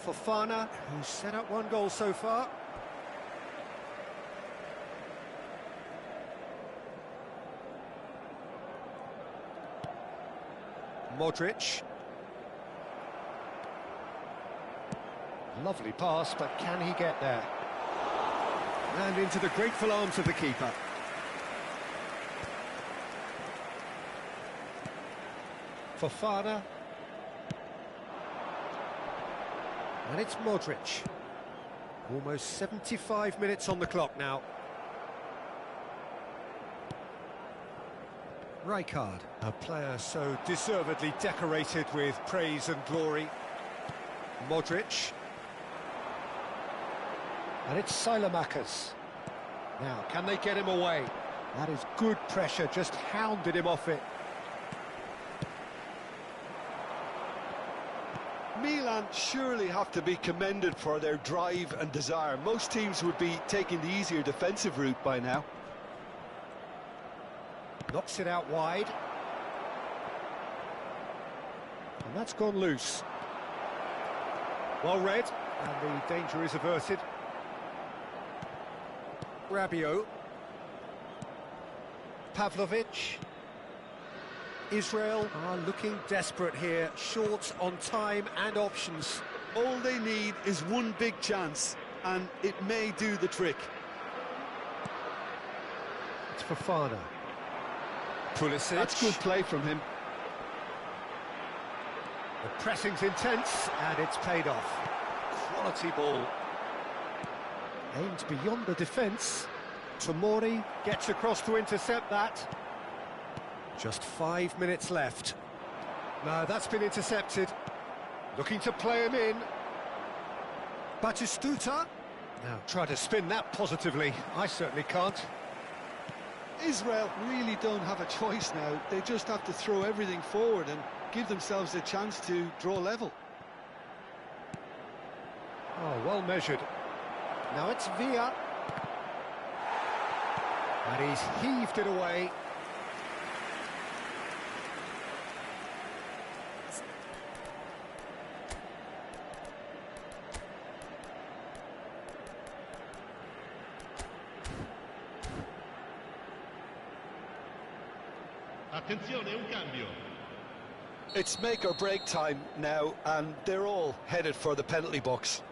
Fofana, who's set up one goal so far. Modric. Lovely pass, but can he get there? And into the grateful arms of the keeper. Fofana. And it's Modric. Almost 75 minutes on the clock now. Rijkaard, a player so deservedly decorated with praise and glory. Modric. And it's Salmakas. Now, can they get him away? That is good pressure, just hounded him off it. Milan surely have to be commended for their drive and desire. Most teams would be taking the easier defensive route by now. Knocks it out wide. And that's gone loose. Well read, and the danger is averted. Rabiot. Pavlovic. Israel are looking desperate here, short on time and options. All they need is one big chance, and it may do the trick. It's Fofana. Pulisic. That's good play from him. The pressing's intense, and it's paid off. Quality ball. Aimed beyond the defence. Tomori gets across to intercept that. Just 5 minutes left. No, that's been intercepted. Looking to play him in. Batistuta. Now try to spin that positively. I certainly can't. Israel really don't have a choice now. They just have to throw everything forward and give themselves a chance to draw level. Oh, well measured. Now it's Villa. And he's heaved it away. Attenzione, un cambio. It's make or break time now, and they're all headed for the penalty box.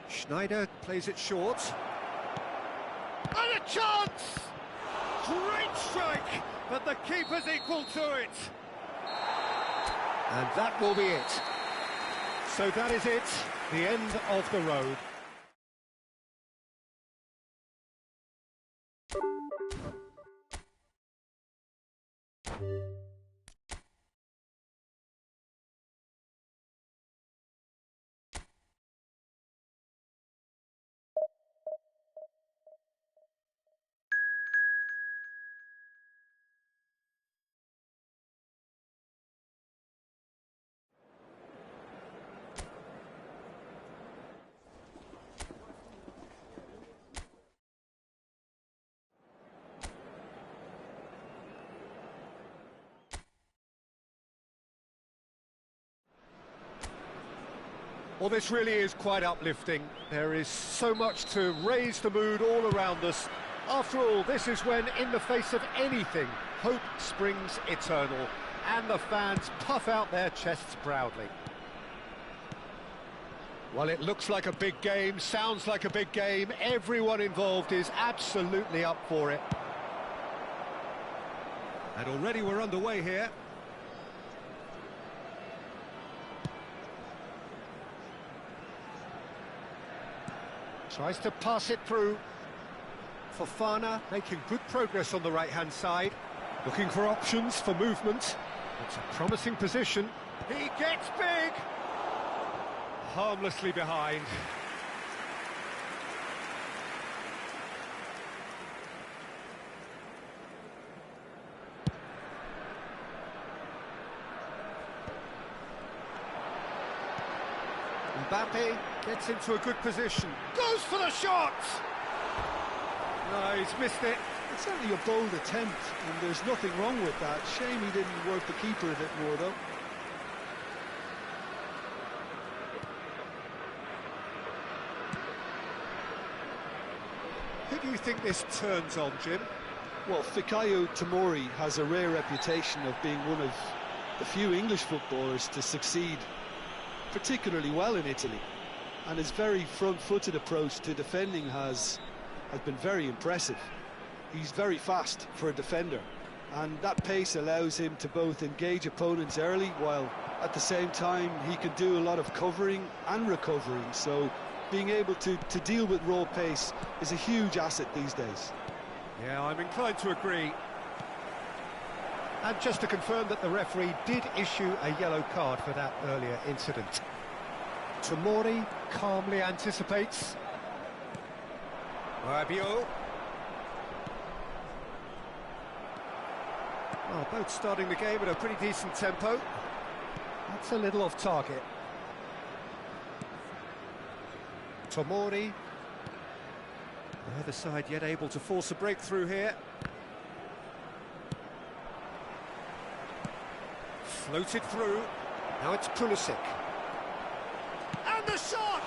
Schneider plays it short. And a chance! Great strike, but the keeper's equal to it. And that will be it. So that is it, the end of the road. Well, this really is quite uplifting. There is so much to raise the mood all around us. After all, this is when, in the face of anything, hope springs eternal, and the fans puff out their chests proudly. Well, it looks like a big game, sounds like a big game. Everyone involved is absolutely up for it. And already we're underway here. Tries to pass it through. Fofana making good progress on the right-hand side. Looking for options for movement. It's a promising position. He gets big! Harmlessly behind. Mbappe gets into a good position. Goes for the shot! No, he's missed it. It's certainly a bold attempt, and there's nothing wrong with that. Shame he didn't work the keeper a bit more, though. Who do you think this turns on, Jim? Well, Fikayo Tomori has a rare reputation of being one of the few English footballers to succeed particularly well in Italy, and his very front-footed approach to defending has been very impressive. He's very fast for a defender, and that pace allows him to both engage opponents early, while at the same time he can do a lot of covering and recovering, so being able to deal with raw pace is a huge asset these days. Yeah, I'm inclined to agree. And just to confirm that the referee did issue a yellow card for that earlier incident. Tomori calmly anticipates. Rabiot. Well, both starting the game at a pretty decent tempo. That's a little off target. Tomori. Neither side yet able to force a breakthrough here. Floated through. Now it's Pulisic. And the shot!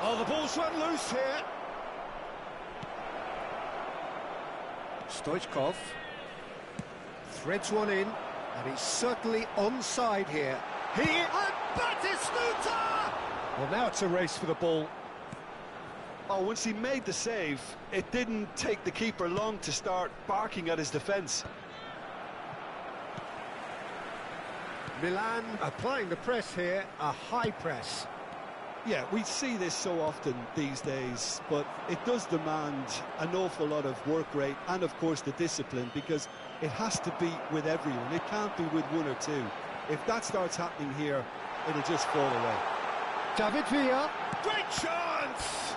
Oh, the ball's run loose here. Stoichkov threads one in, and he's certainly onside here. And Batistuta! Well, now it's a race for the ball. Oh, once he made the save, it didn't take the keeper long to start barking at his defence. Milan applying the press here, a high press. Yeah, we see this so often these days, but it does demand an awful lot of work rate and, of course, the discipline, because it has to be with everyone. It can't be with one or two. If that starts happening here, it'll just fall away. David Villa, great chance!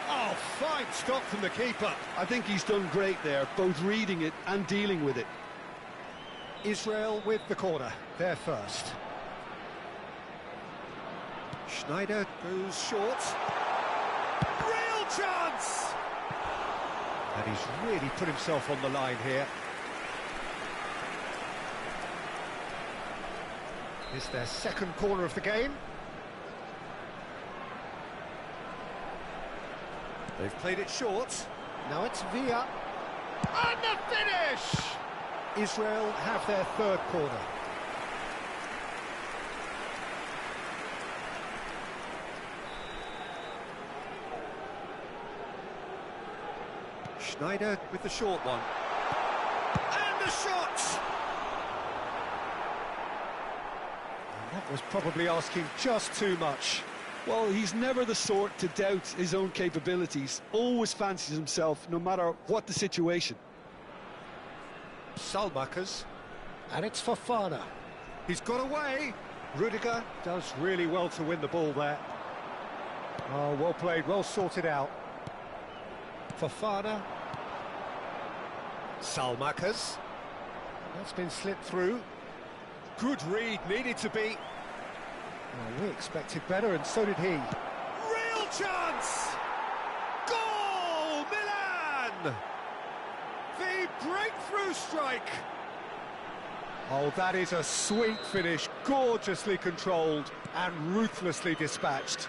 Oh, fine stop from the keeper. I think he's done great there, both reading it and dealing with it. Israel with the corner, they're first. Schneider goes short. Real chance! And he's really put himself on the line here. It's their second corner of the game. They've played it short. Now it's Villa. And the finish! Israel have their third corner. Schneider with the short one. And the shot! And that was probably asking just too much. Well, he's never the sort to doubt his own capabilities, always fancies himself no matter what the situation. Salmakers, and it's Fofana. He's got away. Rudiger does really well to win the ball there. Oh, well played, well sorted out. Fofana. Salmakers. That's been slipped through. Good read, needed to be. Well, we expected better, and so did he. Real chance! Goal, Milan! The breakthrough strike! Oh, that is a sweet finish, gorgeously controlled and ruthlessly dispatched.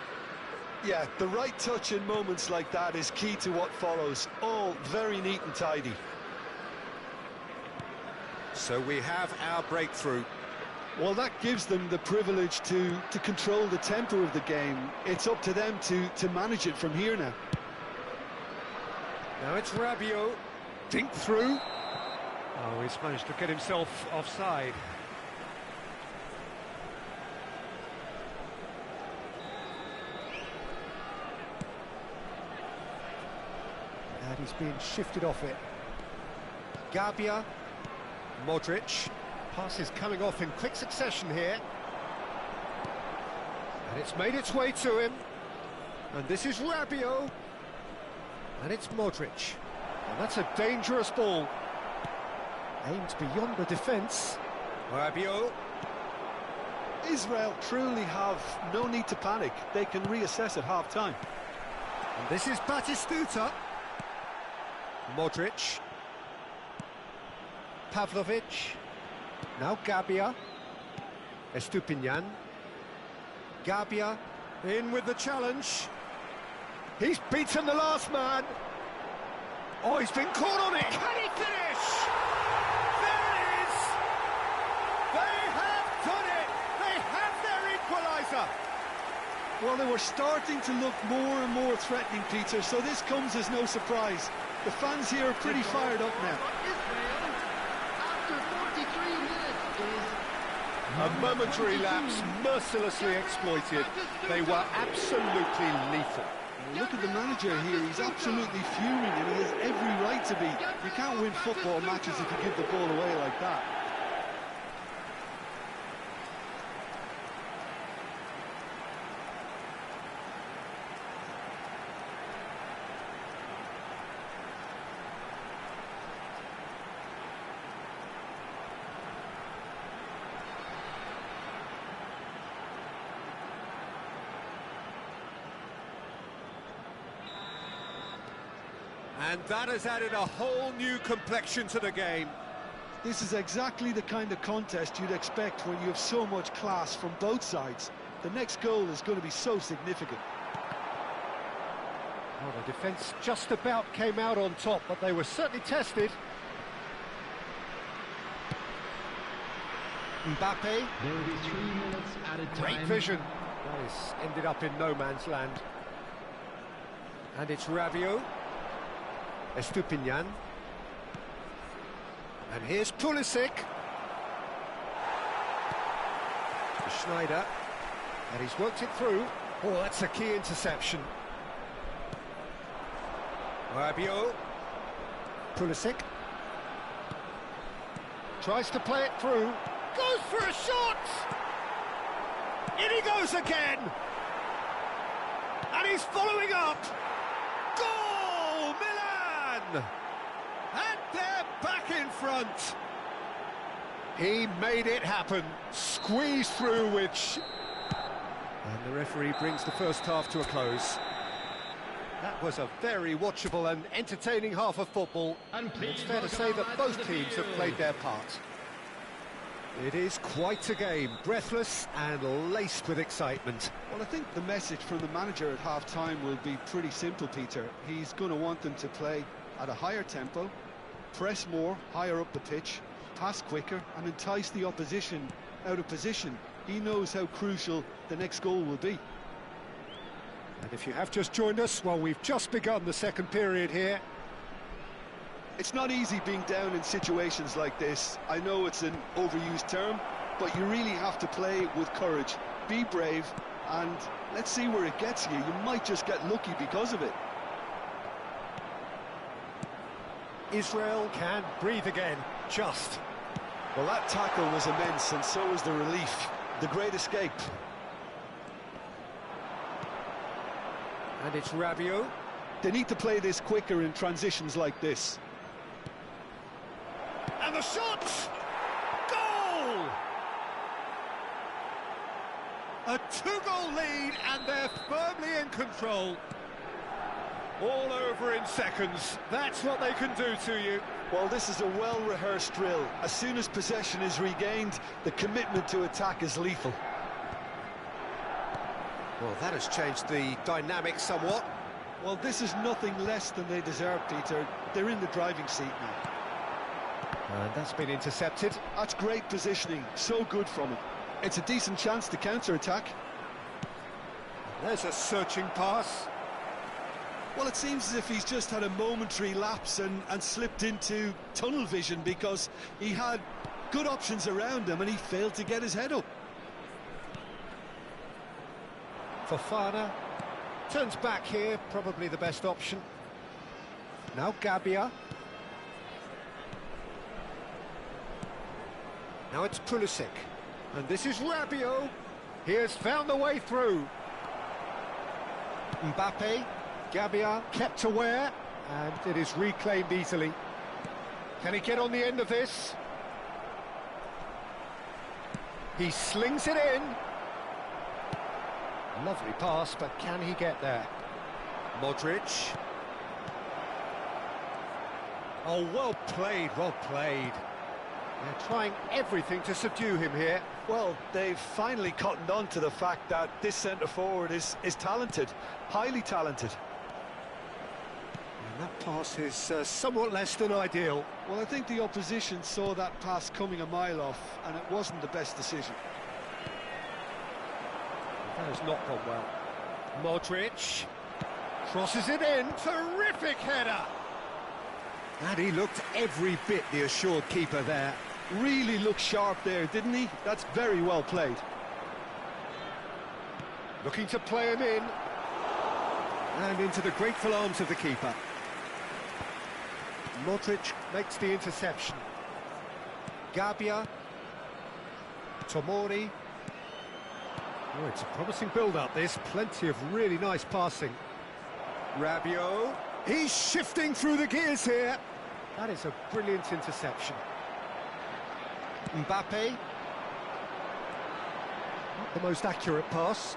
Yeah, the right touch in moments like that is key to what follows. All very neat and tidy. So we have our breakthrough. Well, that gives them the privilege to control the tempo of the game. It's up to them to manage it from here now. Now it's Rabiot. Dink through. Oh, he's managed to get himself offside. And he's being shifted off it. Gabia. Modric. Pass is coming off in quick succession here. And it's made its way to him. And this is Rabiot. And it's Modric. And that's a dangerous ball. Aimed beyond the defence. Rabiot. Israel truly have no need to panic. They can reassess at half-time. And this is Batistuta. Modric. Pavlovic. Now Gabia. Estupinian. Gabia in with the challenge. He's beaten the last man. Oh, he's been caught on it. Can he finish? There it is. They have done it. They have their equaliser. Well, they were starting to look more and more threatening, Peter, so this comes as no surprise. The fans here are pretty fired up now. A momentary lapse, mercilessly exploited. They were absolutely lethal. Look at the manager here, he's absolutely fuming and he has every right to be. You can't win football matches if you give the ball away like that. And that has added a whole new complexion to the game. This is exactly the kind of contest you'd expect when you have so much class from both sides. The next goal is going to be so significant. Well, the defence just about came out on top, but they were certainly tested. Mbappe. There will be 3 minutes at a time. Great vision. That is ended up in no man's land. And it's Rabiot. Estupinian. And here's Pulisic. Schneider, and he's worked it through. Oh, that's a key interception. Rabiot. Pulisic. Tries to play it through. Goes for a shot! In he goes again! And he's following up! Goal! Milan! And they're back in front! He made it happen. Squeezed through which... And the referee brings the first half to a close. That was a very watchable and entertaining half of football. And it's fair to say that both teams have played their part. It is quite a game, breathless and laced with excitement. Well, I think the message from the manager at half-time will be pretty simple, Peter. He's going to want them to play at a higher tempo, press more, higher up the pitch, pass quicker and entice the opposition out of position. He knows how crucial the next goal will be. And if you have just joined us, well, we've just begun the second period here. It's not easy being down in situations like this. I know it's an overused term, but you really have to play with courage. Be brave, and let's see where it gets you. You might just get lucky because of it. Israel can breathe again, just. Well, that tackle was immense, and so was the relief. The great escape. And it's Rabiot. They need to play this quicker in transitions like this. And the shot! Goal! A two-goal lead, and they're firmly in control. All over in seconds. That's what they can do to you. Well, this is a well-rehearsed drill. As soon as possession is regained, the commitment to attack is lethal. Well, that has changed the dynamic somewhat. Well, this is nothing less than they deserve, Peter. They're in the driving seat now. And that's been intercepted. That's great positioning, so good from him. It's a decent chance to counter-attack. There's a searching pass. Well, it seems as if he's just had a momentary lapse and slipped into tunnel vision because he had good options around him and he failed to get his head up. Fofana turns back here, probably the best option. Now Gabia. Now it's Pulisic. And this is Rabiot. He has found the way through. Mbappe. Gabia kept aware, and it is reclaimed easily. Can he get on the end of this? He slings it in. Lovely pass, but can he get there? Modric. Oh, well played, well played. They're trying everything to subdue him here. Well, they've finally cottoned on to the fact that this centre-forward is talented, highly talented. And that pass is somewhat less than ideal. Well, I think the opposition saw that pass coming a mile off, and it wasn't the best decision. That has not gone well. Modric crosses it in. Terrific header. And he looked every bit the assured keeper there. Really looked sharp there, didn't he? That's very well played. Looking to play him in. And into the grateful arms of the keeper. Modric makes the interception. Gabia. Tomori. Oh, it's a promising build-up, this. Plenty of really nice passing. Rabiot. He's shifting through the gears here. That is a brilliant interception. Mbappe. Not the most accurate pass.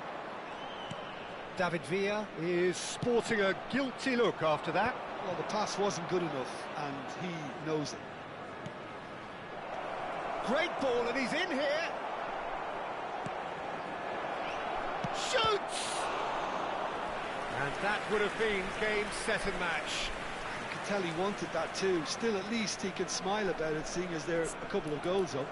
David Villa is sporting a guilty look after that. Well, the pass wasn't good enough, and he knows it. Great ball, and he's in here. Shoots! And that would have been game, set and match. You could tell he wanted that too. Still, at least he can smile about it, seeing as there are a couple of goals up.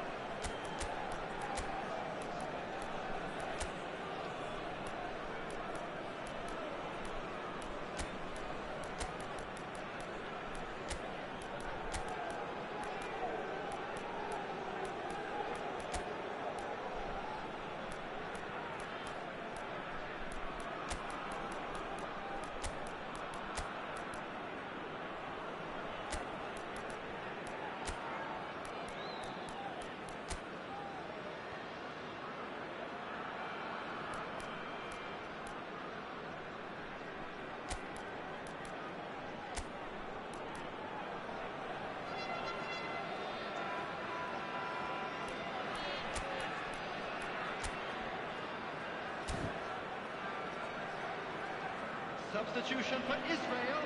Substitution for Israel.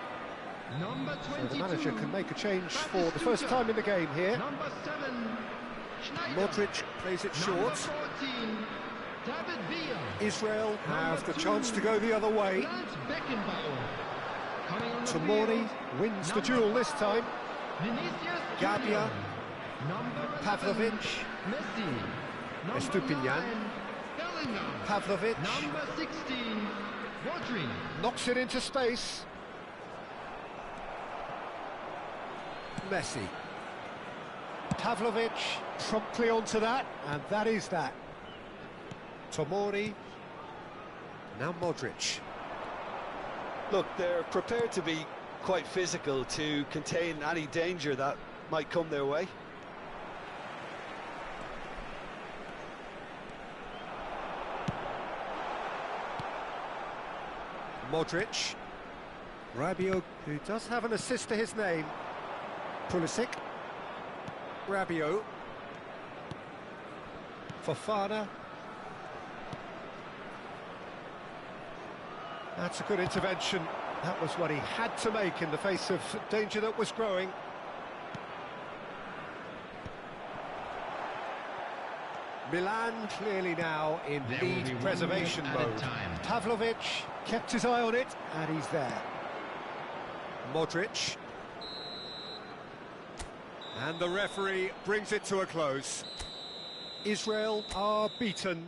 Number So 22. the manager can make a change for the first time in the game here. Number 7. Schneider. Modric plays it Number short. 14. David Villa. Israel have Number the 2. chance to go the other way. Lance Beckenbauer. Coming on the Tomori field. wins the Number duel this 5. time. Vinicius Gabia. Junior. Number 11. Pavlovic. Messi. Number Estupinian. 9. Bellingham. Pavlovic Number 16. Rodri. knocks it into space. Messi. Pavlovic promptly onto that, and that is that. Tomori. Now Modric. Look, they're prepared to be quite physical to contain any danger that might come their way. Modric. Rabiot, who does have an assist to his name. Pulisic. Rabiot. Fofana. That's a good intervention. That was what he had to make in the face of danger that was growing. Milan clearly now in There will lead be 1 preservation minute at a mode. time. Pavlovic kept his eye on it, and he's there. Modric. And the referee brings it to a close. Israel are beaten.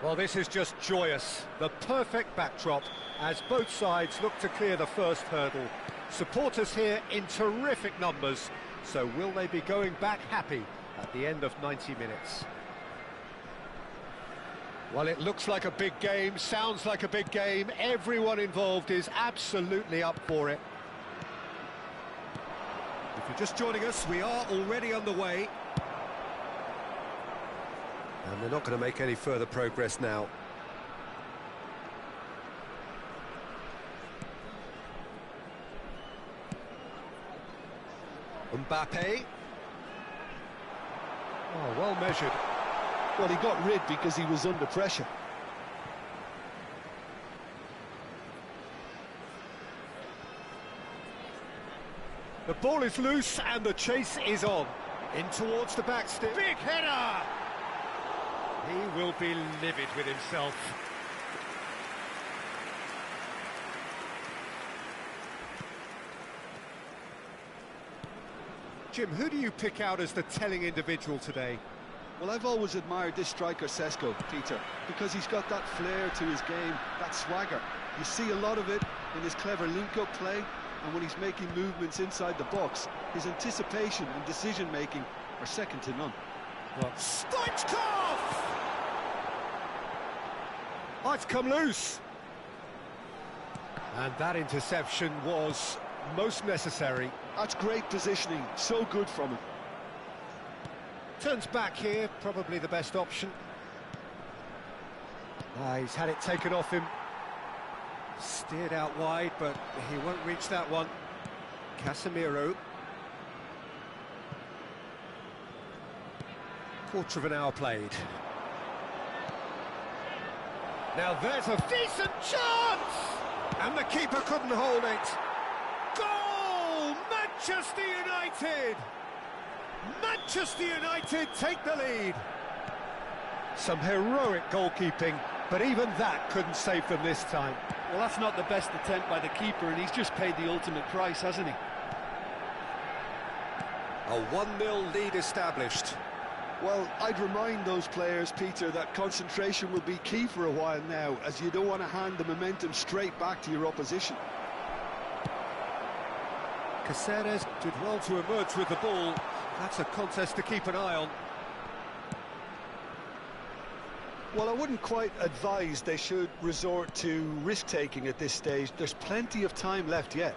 Well, this is just joyous. The perfect backdrop as both sides look to clear the first hurdle. Supporters here in terrific numbers. So will they be going back happy at the end of 90 minutes? Well, it looks like a big game, sounds like a big game. Everyone involved is absolutely up for it. If you're just joining us, we are already underway. And they're not going to make any further progress now. Mbappe. Oh, well measured. Well, he got rid because he was under pressure. The ball is loose and the chase is on. In towards the back stick. Big header! He will be livid with himself. Jim, who do you pick out as the telling individual today? Well, I've always admired this striker, Sesko, Peter, because he's got that flair to his game, that swagger. You see a lot of it in his clever link-up play, and when he's making movements inside the box, his anticipation and decision-making are second to none. Well, Stoichkov! Oh, it's come loose. And that interception was most necessary. That's great positioning, so good from him. Turns back here, probably the best option. He's had it taken off him. Steered out wide, but he won't reach that one. Casemiro. Quarter of an hour played. Now there's a decent chance! And the keeper couldn't hold it. Goal! Manchester United! Manchester United take the lead. Some heroic goalkeeping, but even that couldn't save them this time. Well, that's not the best attempt by the keeper, and he's just paid the ultimate price, hasn't he? A 1-0 lead established. Well, I'd remind those players, Peter, that concentration will be key for a while now, as you don't want to hand the momentum straight back to your opposition. Caceres did well to emerge with the ball. That's a contest to keep an eye on. Well, I wouldn't quite advise they should resort to risk-taking at this stage. There's plenty of time left yet.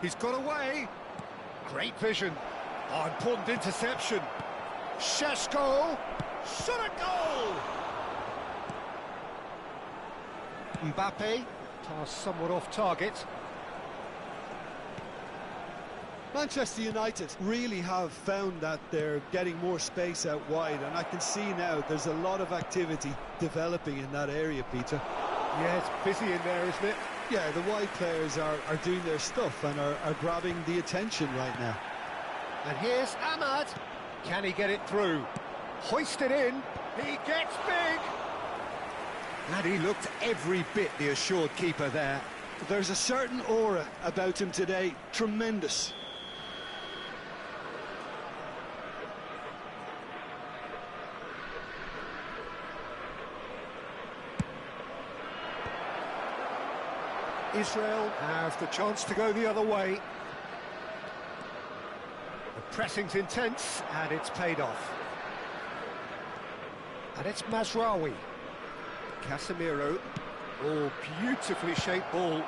He's got away. Great vision. Oh, important interception. Sheshko. Shot a goal! Mbappe. Pass somewhat off target. Manchester United really have found that they're getting more space out wide, and I can see now there's a lot of activity developing in that area, Peter. Yeah, it's busy in there, isn't it? Yeah, the wide players are doing their stuff and are grabbing the attention right now. And here's Ahmad. Can he get it through? Hoisted in. He gets big. And he looked every bit the assured keeper there. There's a certain aura about him today. Tremendous. Israel have the chance to go the other way. The pressing's intense, and it's paid off. And it's Mazraoui. Casemiro. Oh, beautifully shaped ball.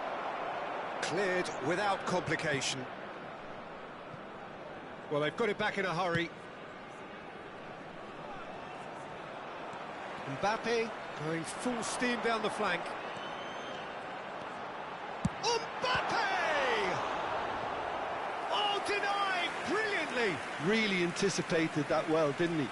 Cleared without complication. Well, they've got it back in a hurry. Mbappe going full steam down the flank. Mbappe! Oh, denied brilliantly! Really anticipated that well, didn't he?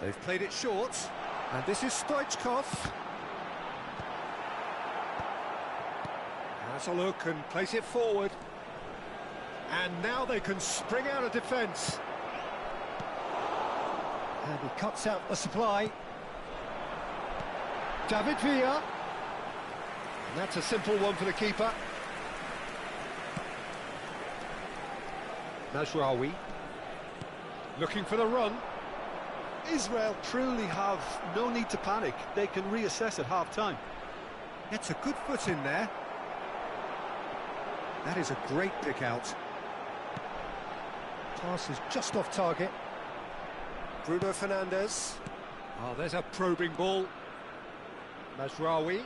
They've played it short, and this is Stoichkov. Has a look and plays it forward. And now they can spring out of defence. And he cuts out the supply. David Villa. And that's a simple one for the keeper. Mazraoui. Looking for the run. Israel truly have no need to panic. They can reassess at half-time. It's a good foot in there. That is a great pick out. Pass is just off target. Bruno Fernandes. Oh, there's a probing ball. Mazraoui.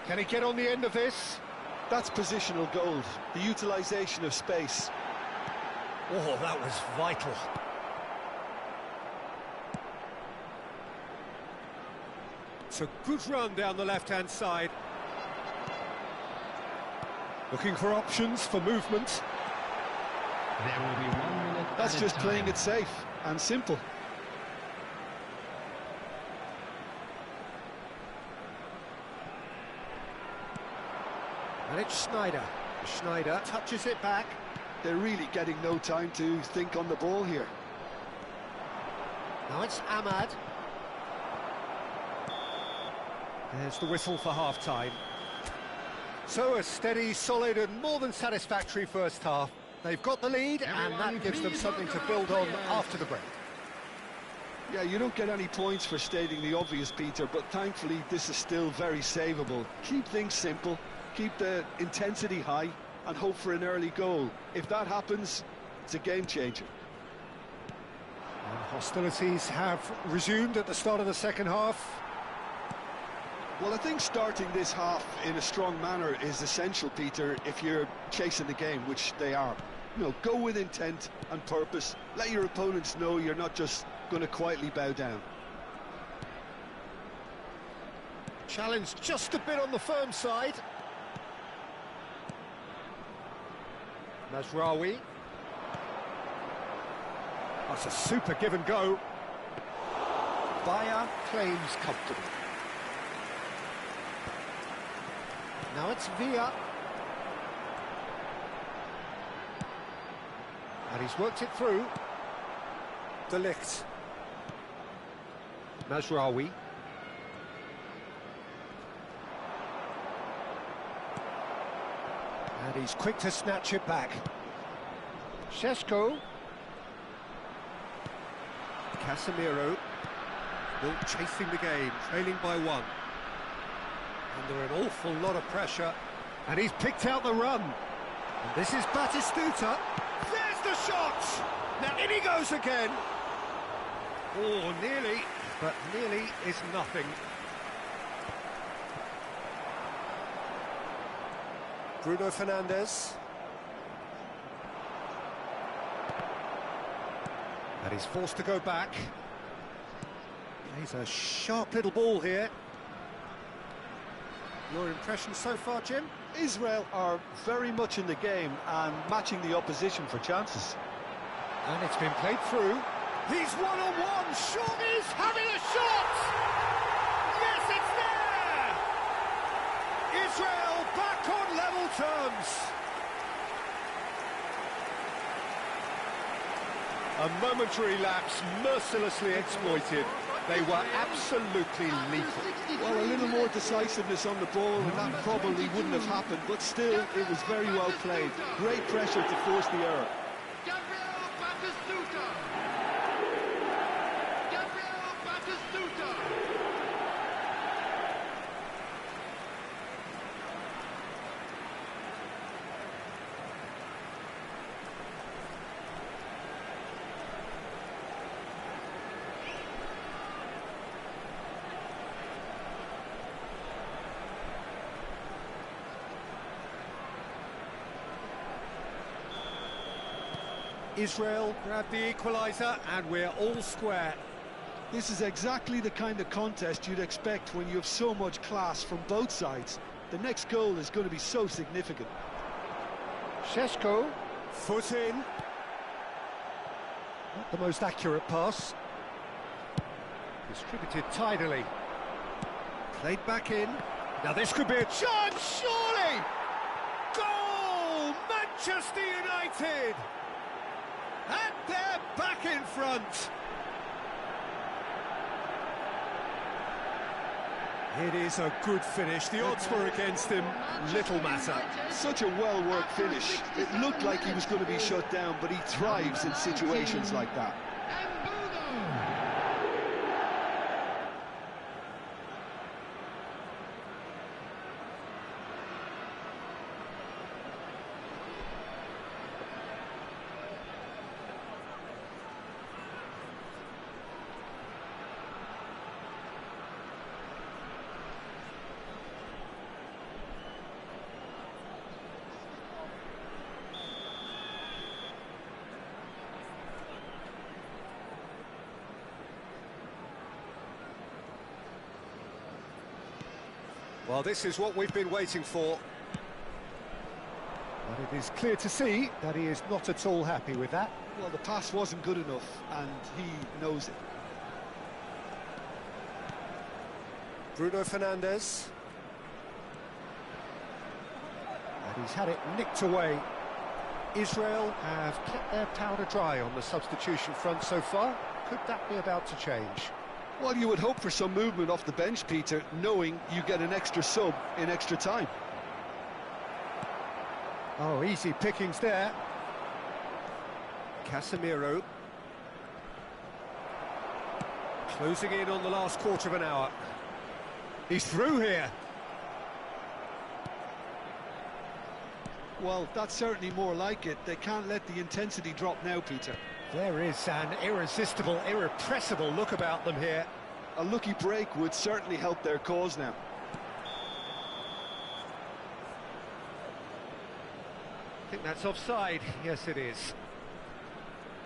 Can he get on the end of this? That's positional gold, the utilisation of space. Oh, that was vital. It's a good run down the left-hand side. Looking for options for movement. There will be 1 minute. That's just playing it safe and simple. And it's Schneider. Schneider touches it back. They're really getting no time to think on the ball here. Now it's Ahmad. There's the whistle for half-time. So a steady, solid and more than satisfactory first half. They've got the lead, and that gives them something to build on after the break. Yeah, you don't get any points for stating the obvious, Peter, but thankfully this is still very savable. Keep things simple, keep the intensity high, and hope for an early goal. If that happens, it's a game changer. And hostilities have resumed at the start of the second half. Well, I think starting this half in a strong manner is essential, Peter, if you're chasing the game, which they are. You know, go with intent and purpose. Let your opponents know you're not just going to quietly bow down. Challenge just a bit on the firm side. Mazraoui. That's a super give and go. Bayer claims comfortable. Now it's Villa. And he's worked it through. De Ligt. Mazraoui. And he's quick to snatch it back. Šeško. Casemiro. Still chasing the game, trailing by 1. Under an awful lot of pressure. And he's picked out the run. And this is Batistuta. There's the shot! Now in he goes again. Oh, nearly, but nearly is nothing. Bruno Fernandes. And he's forced to go back. He's a sharp little ball here. Your impression so far, Jim? Israel are very much in the game and matching the opposition for chances. And it's been played through. He's one-on-one. Sean is having a shot. Yes, it's there. Israel back on level terms. A momentary lapse mercilessly exploited. They were absolutely lethal. Well, a little more decisiveness on the ball, and that probably wouldn't have happened, but still, it was very well played. Great pressure to force the error. Israel grabbed the equaliser, and we're all square. This is exactly the kind of contest you'd expect when you have so much class from both sides. The next goal is going to be so significant. Šeško, foot in. Not the most accurate pass. Distributed tidily. Played back in. Now this could be a chance, surely! Goal! Manchester United! And they're back in front. It is a good finish. The odds were against him. Little matter. Such a well-worked finish. It looked like he was going to be shut down, but he thrives in situations like that. Well, this is what we've been waiting for. But it is clear to see that he is not at all happy with that. Well, the pass wasn't good enough, and he knows it. Bruno Fernandes. And he's had it nicked away. Israel have kept their powder dry on the substitution front so far. Could that be about to change? Well, you would hope for some movement off the bench, Peter, knowing you get an extra sub in extra time. Oh, easy pickings there. Casemiro. Closing in on the last quarter of an hour. He's through here. Well, that's certainly more like it. They can't let the intensity drop now, Peter. There is an irresistible, irrepressible look about them here. A lucky break would certainly help their cause now. I think that's offside. Yes, it is.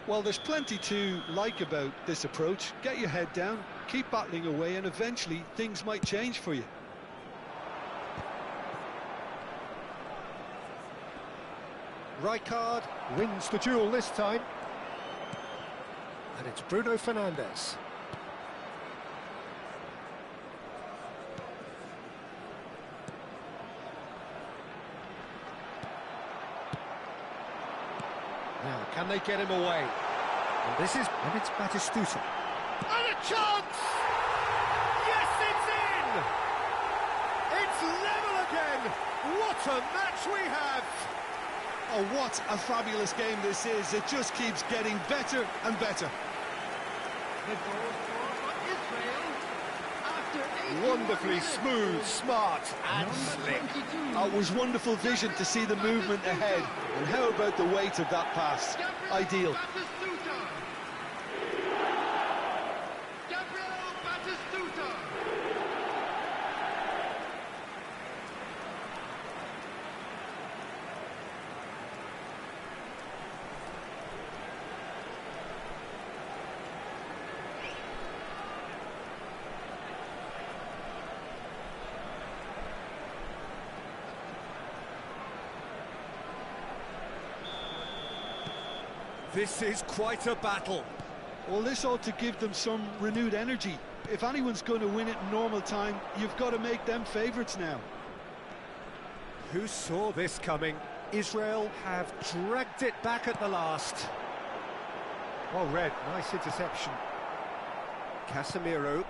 Well, there's plenty to like about this approach. Get your head down, keep battling away, and eventually things might change for you. Rijkaard wins the duel this time. And it's Bruno Fernandes. Now, can they get him away? And it's Batistuta. And a chance! Yes, it's in! It's level again! What a match we have! Oh, what a fabulous game this is. It just keeps getting better and better. The goal for Israel after 81 Wonderfully minutes. smooth, smart and Number slick. 22. It was wonderful vision to see the movement ahead. And how about the weight of that pass? Ideal. Batistuta. Gabriel Batistuta. This is quite a battle. Well, this ought to give them some renewed energy. If anyone's going to win it in normal time, you've got to make them favourites now. Who saw this coming? Israel have dragged it back at the last. Well read, nice interception. Casemiro.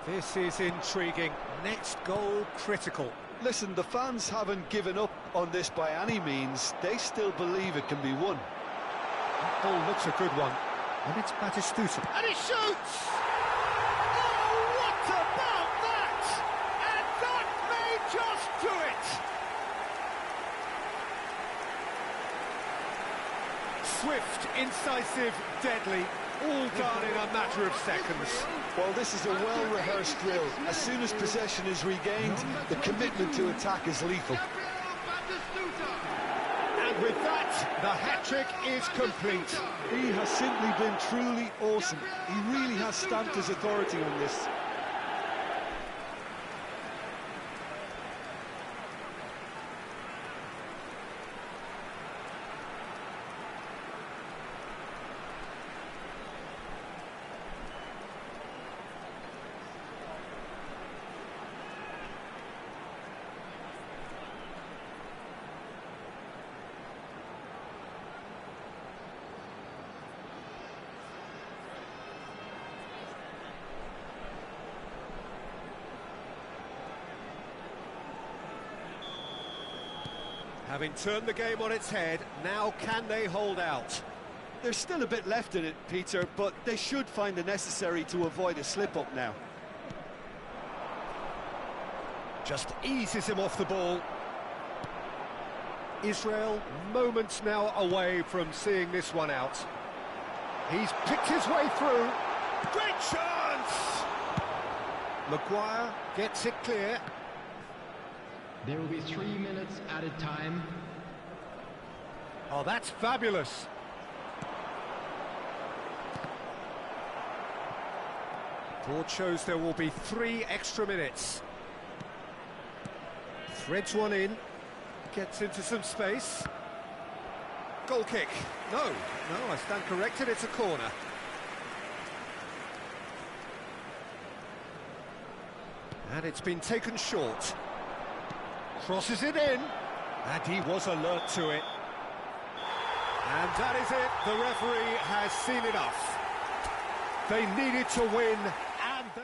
This is intriguing. Next goal critical. Listen, the fans haven't given up on this by any means. They still believe it can be won. That ball looks a good one. And it's Batistuta. And he shoots! Oh, what about that? And that may just do it! Swift, incisive, deadly, all done in a matter of seconds. Well, this is a well-rehearsed drill. As soon as possession is regained, the commitment to attack is lethal. Gabriel Batistuta. And with that, the hat-trick is complete. He has simply been truly awesome. He really has stamped his authority on this. Having turned the game on its head, now can they hold out? There's still a bit left in it, Peter, but they should find the necessary to avoid a slip-up now. Just eases him off the ball. Israel moments now away from seeing this one out. He's picked his way through. Great chance! Maguire gets it clear. There will be 3 minutes added time. Oh, that's fabulous. Board shows there will be 3 extra minutes. Threads one in, gets into some space. Goal kick. No, I stand corrected, it's a corner. And it's been taken short. Crosses it in, and he was alert to it. And that is it, the referee has seen enough. They needed to win, and they...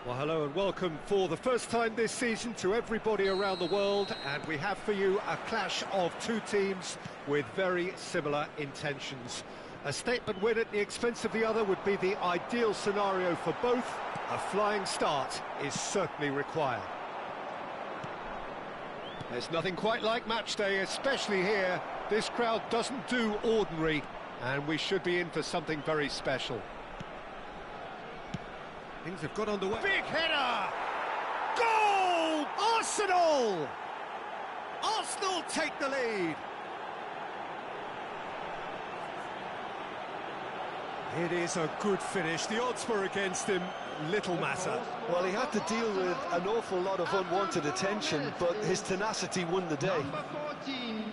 Well, hello and welcome for the first time this season to everybody around the world, and we have for you a clash of 2 teams with very similar intentions. A statement win at the expense of the other would be the ideal scenario for both. A flying start is certainly required. There's nothing quite like match day, especially here. This crowd doesn't do ordinary, and we should be in for something very special. Things have got underway. Big header! Goal! Arsenal! Arsenal take the lead. It is a good finish. The odds were against him. Little matter. Well, he had to deal with an awful lot of unwanted attention, but his tenacity won the day. Number 14,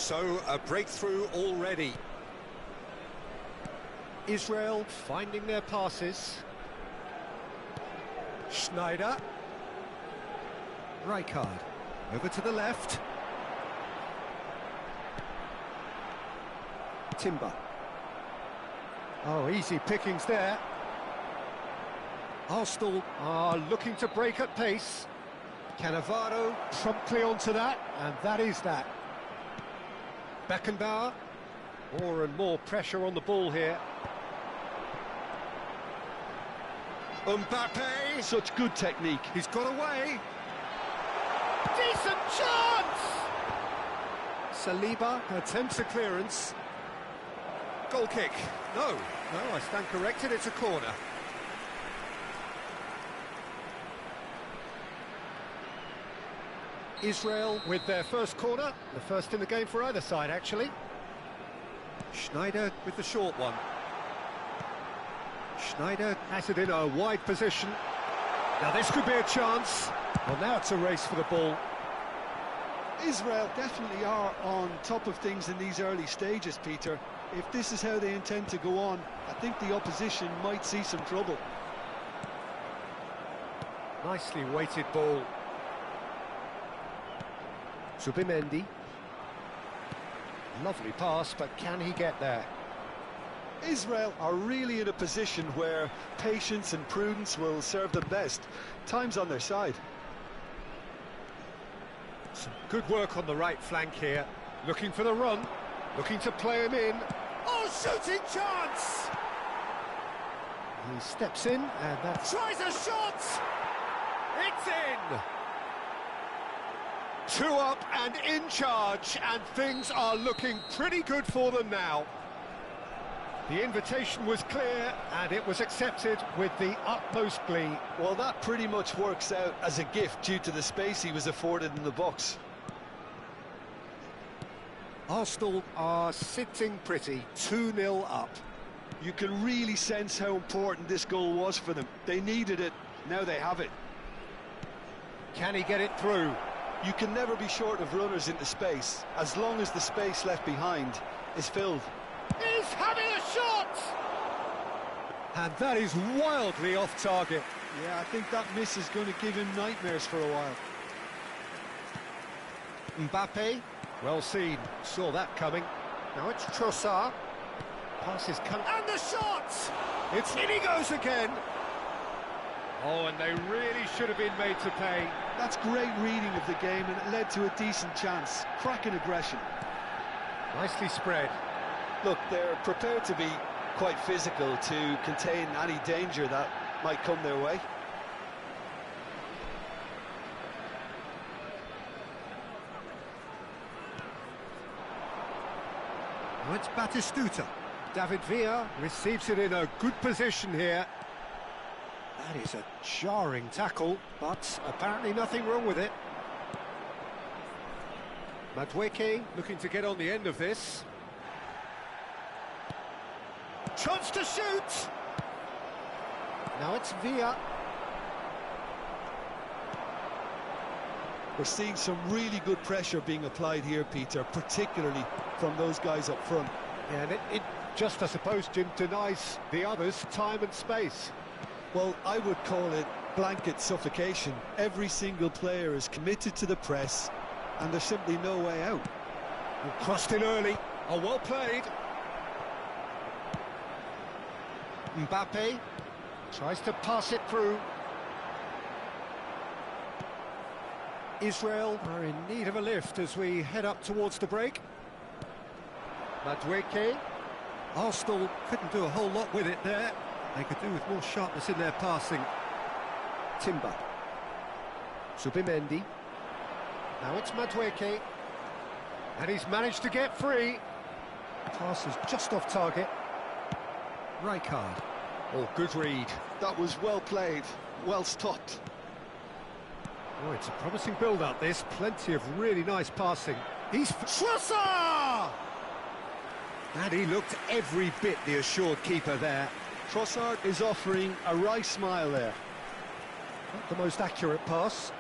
So, a breakthrough already. Israel finding their passes. Schneider. Rijkaard. Over to the left. Timber. Oh, easy pickings there. Arsenal are looking to break at pace. Cannavaro promptly onto that, and that is that. Beckenbauer, more and more pressure on the ball here. Mbappe, Such good technique. he's got away. Decent chance! Saliba attempts a clearance. Goal kick. No, I stand corrected, it's a corner. Israel with their first corner, the first in the game for either side, actually. Schneider with the short one. Schneider has it in a wide position. Now this could be a chance. Well, now it's a race for the ball. Israel definitely are on top of things in these early stages, Peter. If this is how they intend to go on, I think the opposition might see some trouble. Nicely weighted ball. Zubimendi. Lovely pass, but can he get there? Israel are really in a position where patience and prudence will serve them best. Time's on their side. Some good work on the right flank here. Looking for the run. Looking to play him in. Oh, shooting chance! He steps in, and that tries a shot! It's in! 2 up and in charge, and things are looking pretty good for them now. The invitation was clear, and it was accepted with the utmost glee. Well, that pretty much works out as a gift due to the space he was afforded in the box. Arsenal are sitting pretty, 2-0 up. You can really sense how important this goal was for them. They needed it, now they have it. Can he get it through? You can never be short of runners into space, as long as the space left behind is filled. He's having a shot! And that is wildly off target. Yeah, I think that miss is going to give him nightmares for a while. Mbappe, well seen, saw that coming. Now it's Trossard. Passes come, and the shot! It's in he goes again! Oh, and they really should have been made to pay. That's great reading of the game, and it led to a decent chance. Cracking aggression. Nicely spread. Look, they're prepared to be quite physical to contain any danger that might come their way. Now it's Batistuta. David Villa receives it in a good position here. That is a jarring tackle, but apparently nothing wrong with it. Madueke looking to get on the end of this. Chance to shoot! Now it's Villa. We're seeing some really good pressure being applied here, Peter, particularly from those guys up front. Yeah, and it just, I suppose, Jim, denies the others time and space. Well, I would call it blanket suffocation. Every single player is committed to the press, and there's simply no way out. And crossed in early. Oh, well played. Mbappe tries to pass it through. Israel are in need of a lift as we head up towards the break. Madueke. Arsenal couldn't do a whole lot with it there. They could do with more sharpness in their passing. Timber. Zubimendi. Now it's Madueke. And he's managed to get free. Pass is just off target. Rijkaard. Oh, good read. That was well played, well stopped. Oh, it's a promising build-up, this. Plenty of really nice passing. He's... Trossard! And he looked every bit the assured keeper there. Trossard is offering a wry smile there. Not the most accurate pass.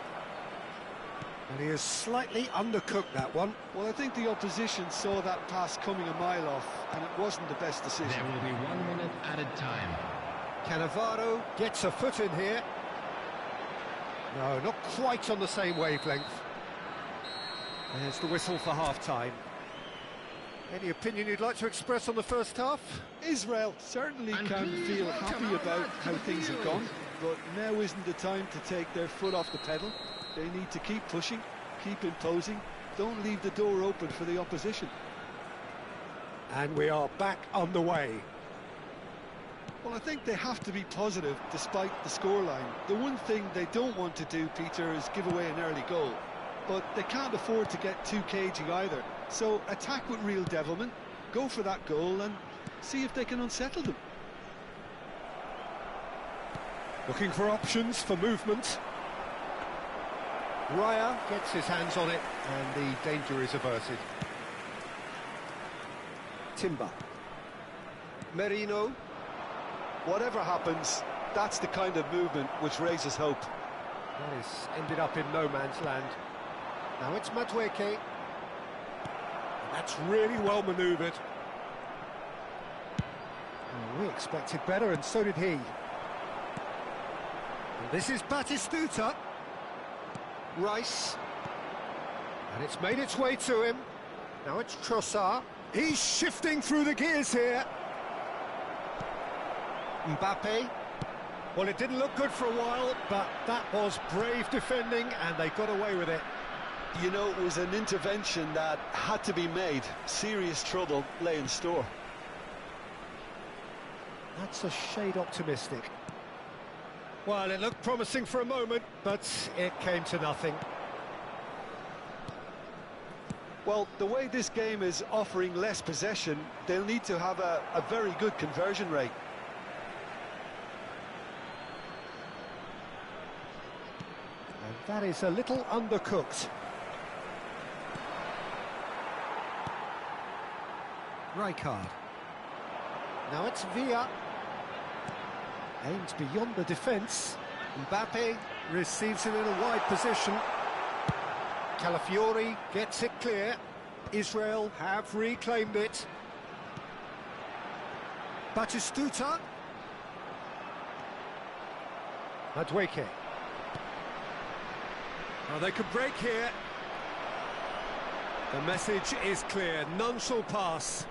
And he has slightly undercooked that one. Well, I think the opposition saw that pass coming a mile off, and it wasn't the best decision. There will be 1 minute added time. Cannavaro gets a foot in here. No, not quite on the same wavelength. There's the whistle for half-time. Any opinion you'd like to express on the first half? Israel certainly can feel happy about how things have gone, but now isn't the time to take their foot off the pedal. They need to keep pushing, keep imposing, don't leave the door open for the opposition. And we are back underway. Well, I think they have to be positive despite the scoreline. The one thing they don't want to do, Peter, is give away an early goal. But they can't afford to get too cagey either. So attack with real devilment, go for that goal and see if they can unsettle them. Looking for options for movement. Raya gets his hands on it and the danger is averted. Timber. Merino. Whatever happens, that's the kind of movement which raises hope. That has ended up in no man's land. Now it's Madueke. That's really well manoeuvred. We expected better, and so did he. And this is Batistuta. Rice. And it's made its way to him. Now it's Trossard. He's shifting through the gears here. Mbappe. Well, it didn't look good for a while, but that was brave defending, and they got away with it. You know, it was an intervention that had to be made. Serious trouble lay in store. That's a shade optimistic. Well, it looked promising for a moment, but it came to nothing. Well, the way this game is offering less possession, they'll need to have a very good conversion rate. And that is a little undercooked. Rijkaard. Now it's Villa. Aims beyond the defence. Mbappe receives it in a wide position. Calafiori gets it clear. Israel have reclaimed it. Batistuta. Madueke. Oh, they could break here. The message is clear. None shall pass.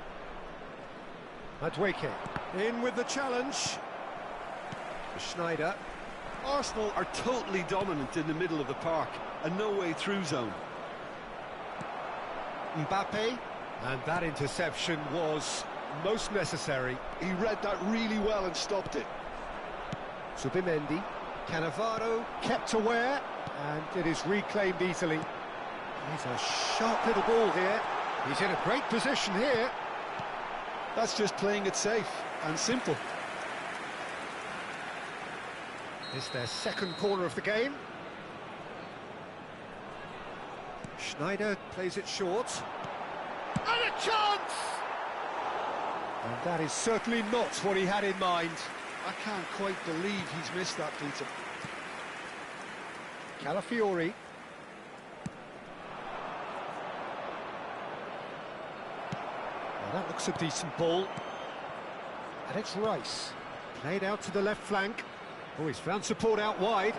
Madueke in with the challenge. Schneider. Arsenal are totally dominant in the middle of the park, a no-way through zone. Mbappe, and that interception was most necessary. He read that really well and stopped it. Zubimendi. Cannavaro kept aware, and it is reclaimed easily. He's a sharp little ball here. He's in a great position here. That's just playing it safe and simple. It's their second corner of the game. Schneider plays it short. And a chance! And that is certainly not what he had in mind. I can't quite believe he's missed that, Peter. Calafiori. Well, that looks a decent ball. And it's Rice. Played out to the left flank. Oh, he's found support out wide.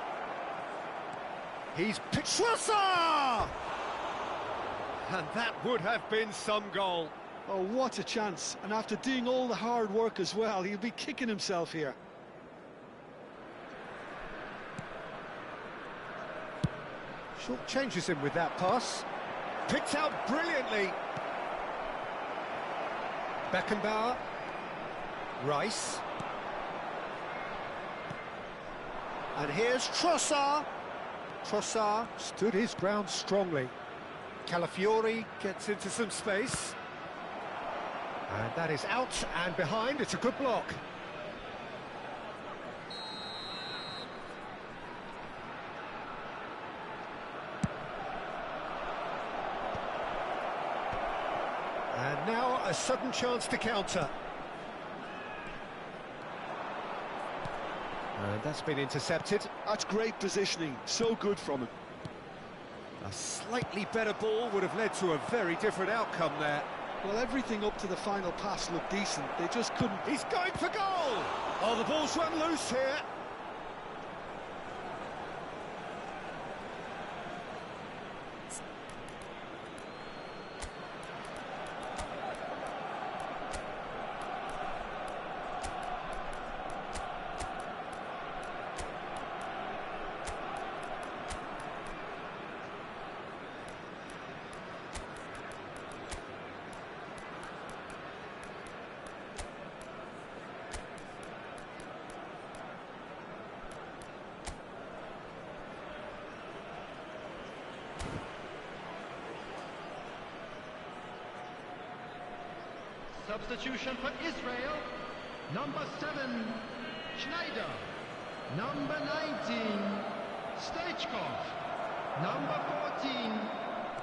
He's picked Trossard! And that would have been some goal. Oh, what a chance. And after doing all the hard work as well, he'll be kicking himself here. Short changes him with that pass. Picked out brilliantly. Beckenbauer. Rice. And here's Trossard. Trossard stood his ground strongly. Calafiori gets into some space. And that is out and behind. It's a good block. And now a sudden chance to counter. And that's been intercepted. That's great positioning, so good from him. A slightly better ball would have led to a very different outcome there. Well, everything up to the final pass looked decent. They just couldn't... He's going for goal! Oh, the ball's run loose here. Substitution for Israel. Number 7, Schneider. Number 19, Stoichkov. Number 14,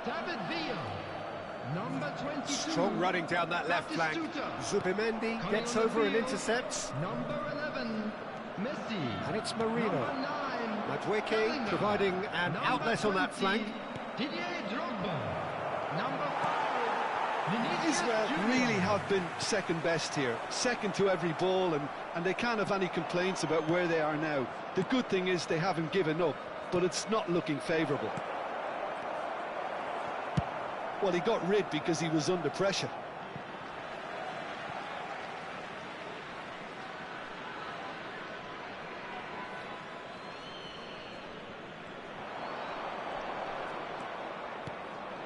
David Villa. Number 22. Strong running down that left flank. Zubimendi gets over and intercepts. Number 11, Messi. And it's Marino. Number 9, Madueke Bellingham. providing an Number outlet on that 20, flank. Didier Drogba. Number 5, Vinicius Israel Junior. really have been second best here, second to every ball, and they can't have any complaints about where they are now. The good thing is they haven't given up, but it's not looking favourable. Well, he got rid because he was under pressure.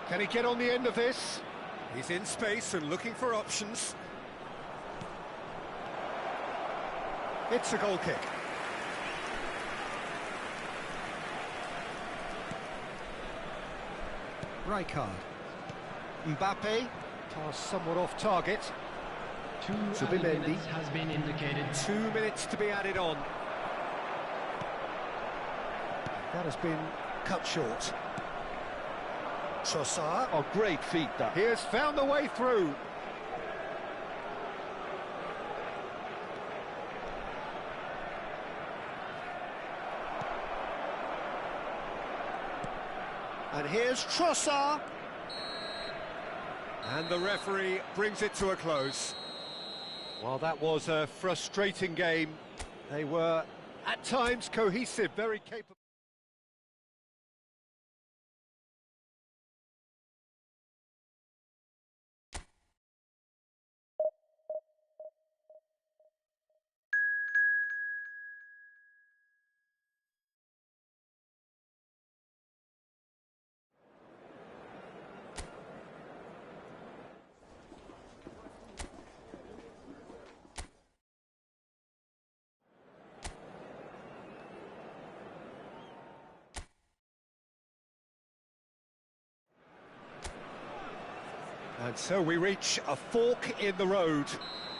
Can he get on the end of this? He's in space and looking for options. It's a goal kick. Rijkaard. Mbappe. Pass somewhat off target. 2 Zubimendi. minutes has been indicated. 2 minutes to be added on. That has been cut short. Trossard. Oh, great feat, that. He has found the way through. And here's Trossard. And the referee brings it to a close. Well, that was a frustrating game. They were, at times, cohesive, very capable. And so we reach a fork in the road.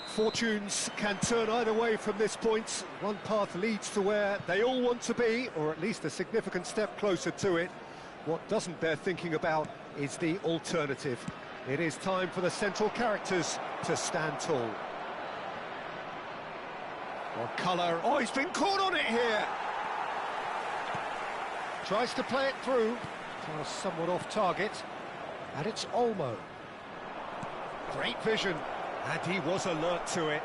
Fortunes can turn either way from this point. One path leads to where they all want to be, or at least a significant step closer to it. What doesn't bear thinking about is the alternative. It is time for the central characters to stand tall. Well, colour. Oh, he's been caught on it here. Tries to play it through. Pass somewhat off target. And it's Olmo. Great vision, and he was alert to it.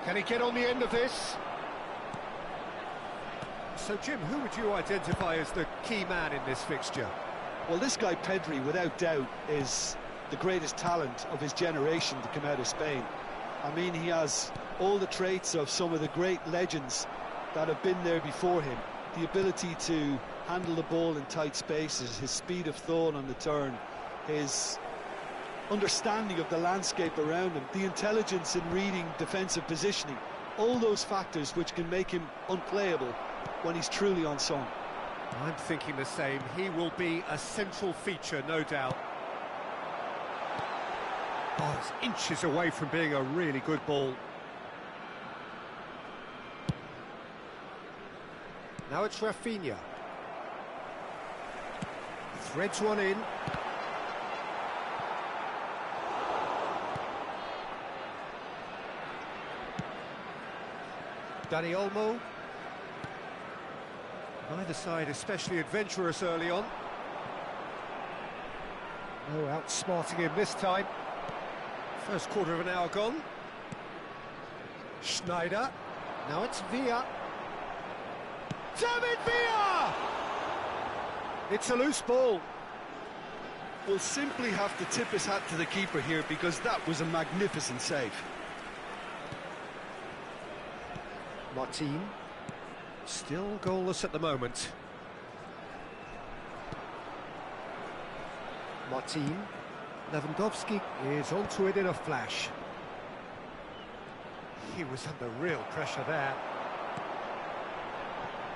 Can he get on the end of this? So, Jim, who would you identify as the key man in this fixture? Well, this guy Pedri, without doubt, is the greatest talent of his generation to come out of Spain. I mean, he has all the traits of some of the great legends that have been there before him. The ability to handle the ball in tight spaces, his speed of thought on the turn, his understanding of the landscape around him, the intelligence in reading defensive positioning, all those factors which can make him unplayable when he's truly on song. I'm thinking the same. He will be a central feature, no doubt. Oh, it's inches away from being a really good ball. Now it's Rafinha. Threads one in. Dani Olmo. Neither side especially adventurous early on. No outsmarting him this time. First quarter of an hour gone. Schneider. Now it's Villa. David Villa! It's a loose ball. Will simply have to tip his hat to the keeper here, because that was a magnificent save. Martin. Still goalless at the moment. Martin. Lewandowski is onto it in a flash. He was under real pressure there.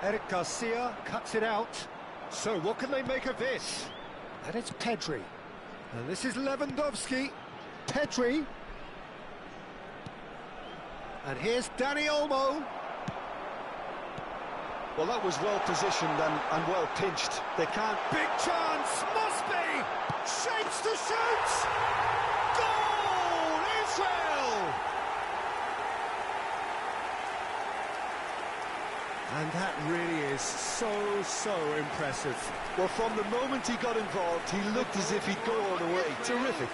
Eric Garcia cuts it out. So what can they make of this? And it's Pedri. And this is Lewandowski. Pedri. And here's Dani Olmo. Well, that was well positioned and well pinched. They can't... Big chance, must be! Shapes to shoot! Goal, Israel! And that really is so impressive. Well, from the moment he got involved, he looked as if he'd go all the way. Terrific.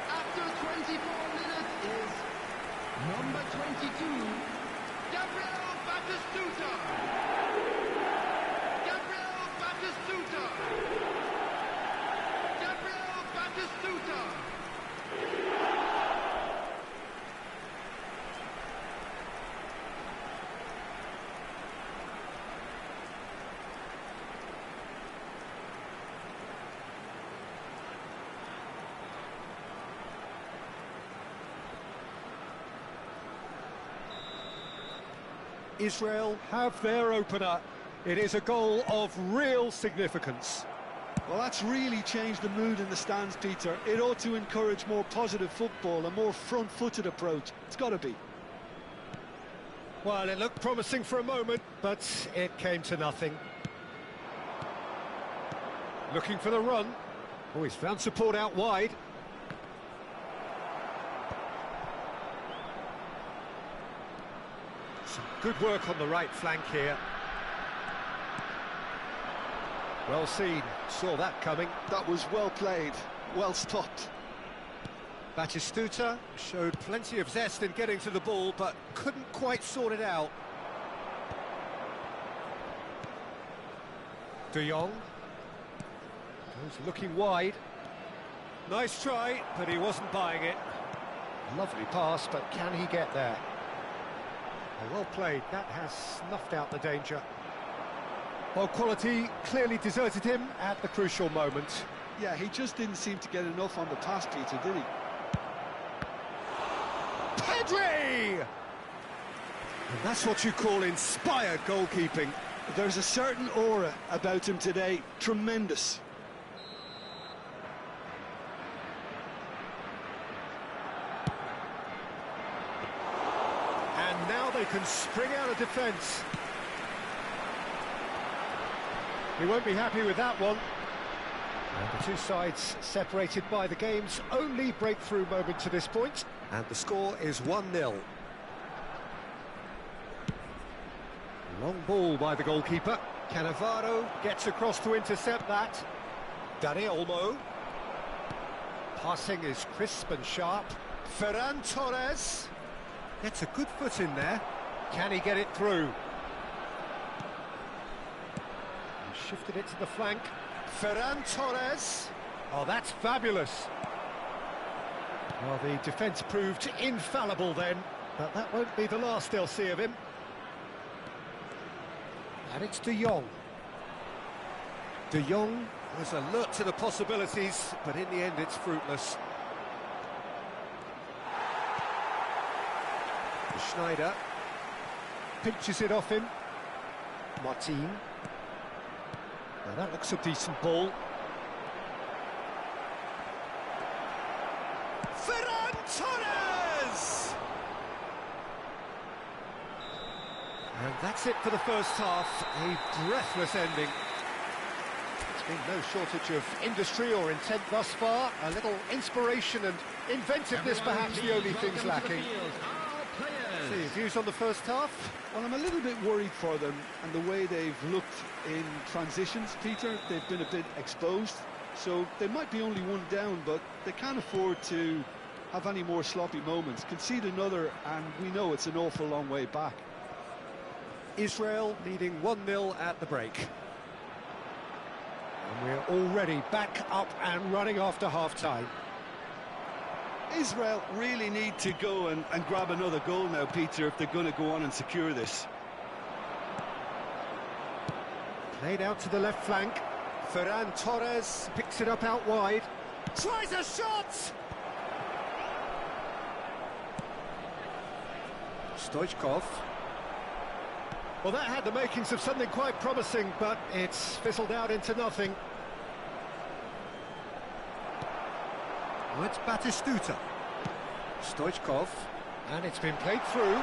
After 24 minutes is number 22, Gabriel Batistuta. Gabriel Batistuta. Gabriel Batistuta. Israel have their opener. It is a goal of real significance. Well, that's really changed the mood in the stands, Peter. It ought to encourage more positive football, a more front-footed approach. It's got to be. Well, it looked promising for a moment, but it came to nothing. Looking for the run. Oh, he's found support out wide. Some good work on the right flank here. Well seen, saw that coming. That was well played, well stopped. Batistuta showed plenty of zest in getting to the ball, but couldn't quite sort it out. De Jong goes looking wide. Nice try, but he wasn't buying it. Lovely pass, but can he get there? Well played, that has snuffed out the danger. Well, quality clearly deserted him at the crucial moment. Yeah, he just didn't seem to get enough on the pass, Peter, did he? Pedri! And that's what you call inspired goalkeeping. There's a certain aura about him today, tremendous. And now they can spring out of defence. He won't be happy with that one. And the two sides separated by the game's only breakthrough moment to this point. And the score is 1-0. Long ball by the goalkeeper. Cannavaro gets across to intercept that. Dani Olmo. Passing is crisp and sharp. Ferran Torres gets a good foot in there. Can he get it through? He shifted it to the flank. Ferran Torres. Oh, that's fabulous. Well, the defence proved infallible then, but that won't be the last they'll see of him. And it's De Jong. De Jong was alert to the possibilities, but in the end it's fruitless. Schneider pinches it off him. Martin. Now that looks a decent ball. Ferran Torres! And that's it for the first half. A breathless ending. There's been no shortage of industry or intent thus far. A little inspiration and inventiveness perhaps the only things lacking. See your views on the first half? Well, I'm a little bit worried for them and the way they've looked in transitions, Peter. They've been a bit exposed, so they might be only one down, but they can't afford to have any more sloppy moments. Concede another, and we know it's an awful long way back. Israel leading 1-0 at the break. And we're already back up and running after half-time. Israel really need to go and grab another goal now, Peter, if they're going to go on and secure this. Played out to the left flank. Ferran Torres picks it up out wide. Tries a shot! Stoichkov. Well, that had the makings of something quite promising, but it's fizzled out into nothing. Oh, it's Batistuta. Stoichkov. And it's been played through.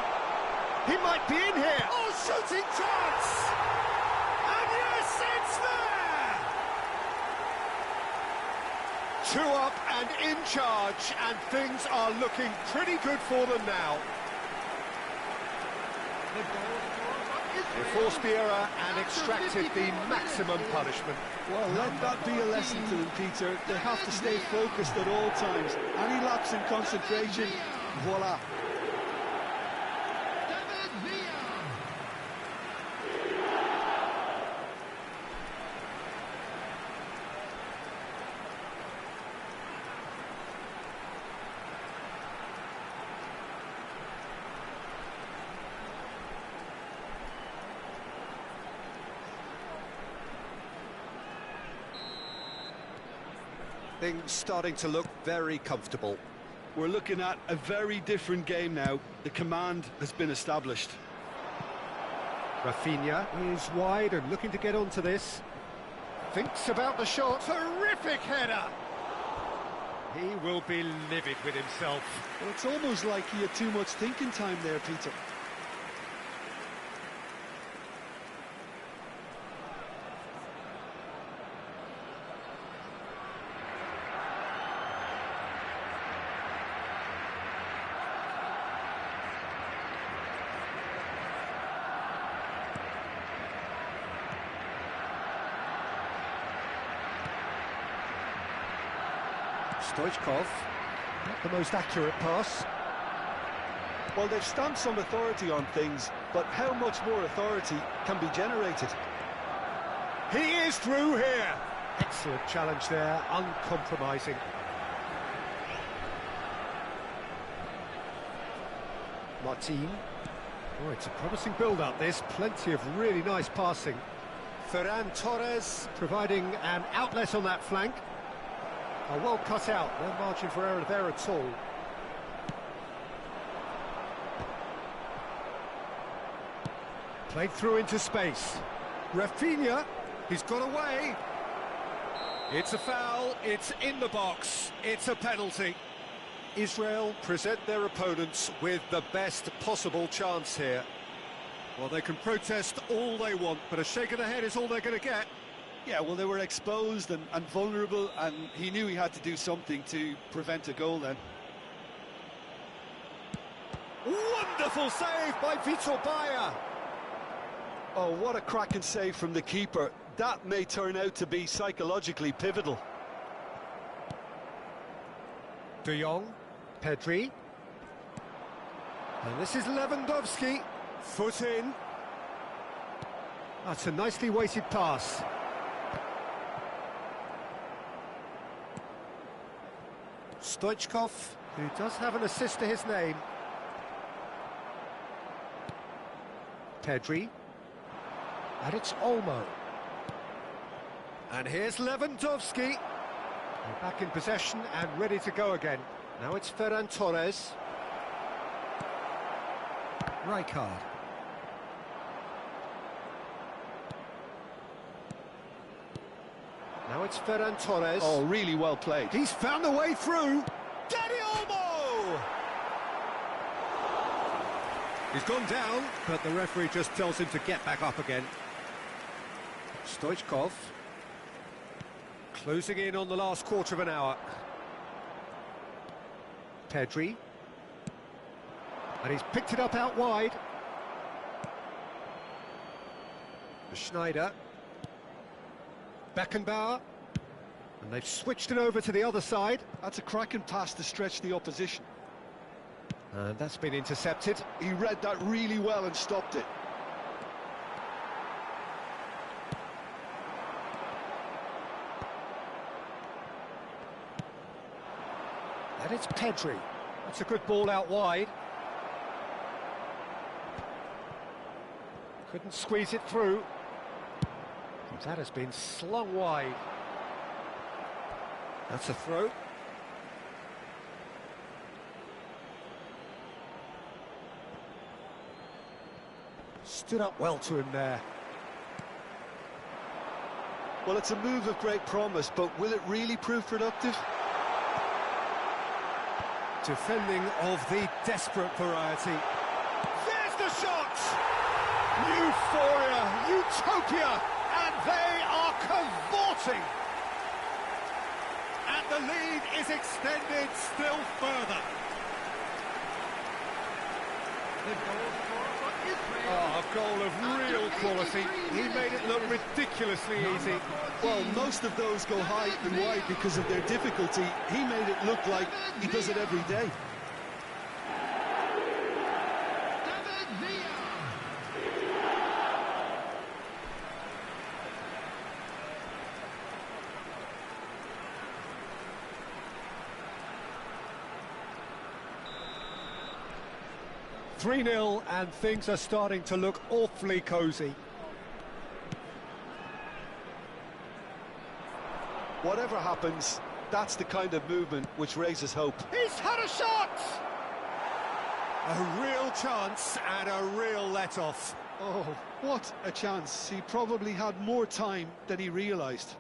He might be in here! Oh, shooting chance! And yes, it's there! 2 up and in charge, and things are looking pretty good for them now. They forced the error and extracted the maximum punishment. Well, let that be a lesson to them, Peter. They have to stay focused at all times. Any lapse in concentration, voila. Things starting to look very comfortable. We're looking at a very different game now. The command has been established. Rafinha is wide and looking to get onto this. Thinks about the shot. Terrific header! He will be livid with himself. Well, it's almost like he had too much thinking time there, Peter. Stoichkov, not the most accurate pass. Well, they've stamped some authority on things, but how much more authority can be generated? He is through here. Excellent challenge there, uncompromising. Martin. Oh, it's a promising build-up, this. Plenty of really nice passing. Ferran Torres providing an outlet on that flank. Oh, well cut out, no margin for error there at all. Played through into space. Rafinha, he's got away. It's a foul, it's in the box, it's a penalty. Israel present their opponents with the best possible chance here. Well, they can protest all they want, but a shake of the head is all they're going to get. Yeah, well, they were exposed and vulnerable, and he knew he had to do something to prevent a goal then. Wonderful save by Vitor Bayer. Oh, what a cracking save from the keeper. That may turn out to be psychologically pivotal. De Jong, Pedri. And this is Lewandowski. Foot in. That's a nicely weighted pass. Stoichkov who does have an assist to his name. Pedri. And it's Olmo. And here's Lewandowski. They're back in possession and ready to go again. Now it's Ferran Torres. Rijkaard. Now it's Ferran Torres. Oh, really well played. He's found the way through. Daddy Olmo! He's gone down, but the referee just tells him to get back up again. Stoichkov. Closing in on the last quarter of an hour. Pedri. And he's picked it up out wide. Schneider. Beckenbauer. And they've switched it over to the other side. That's a cracking pass to stretch the opposition. And that's been intercepted. He read that really well and stopped it. And it's Pedri. That's a good ball out wide. Couldn't squeeze it through. That has been slung wide. That's a throw. Stood up well to him there. Well, it's a move of great promise, but will it really prove productive? Defending of the desperate variety. There's the shot! Euphoria, utopia, and they are cavorting! And the lead is extended still further. Oh, a goal of real quality. He made it look ridiculously easy. Well, most of those go high and wide because of their difficulty. He made it look like he does it every day. 3-0 and things are starting to look awfully cosy. Whatever happens, that's the kind of movement which raises hope. He's had a shot! A real chance and a real let-off. Oh, what a chance. He probably had more time than he realised.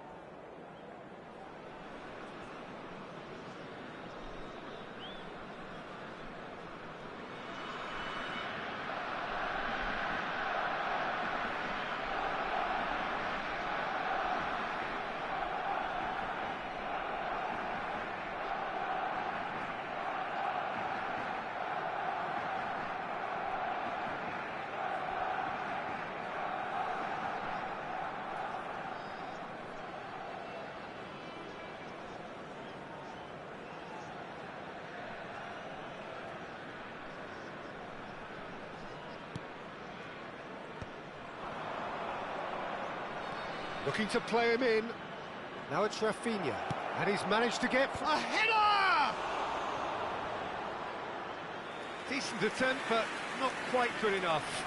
Looking to play him in. Now it's Rafinha. And he's managed to get a header! Decent attempt, but not quite good enough.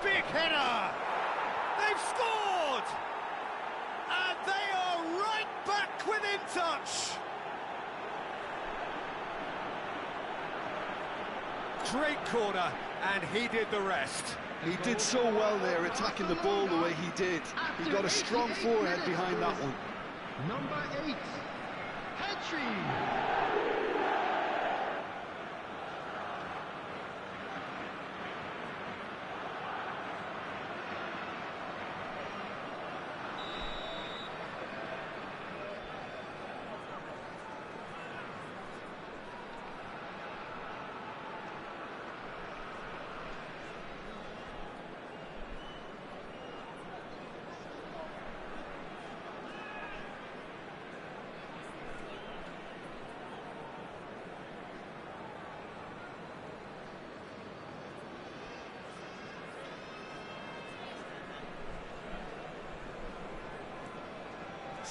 Big header! They've scored! And they are right back within touch! Great corner, and he did the rest. He did so well there, attacking the ball the way he did. He got a strong forehead behind that one. Number 8, Petri.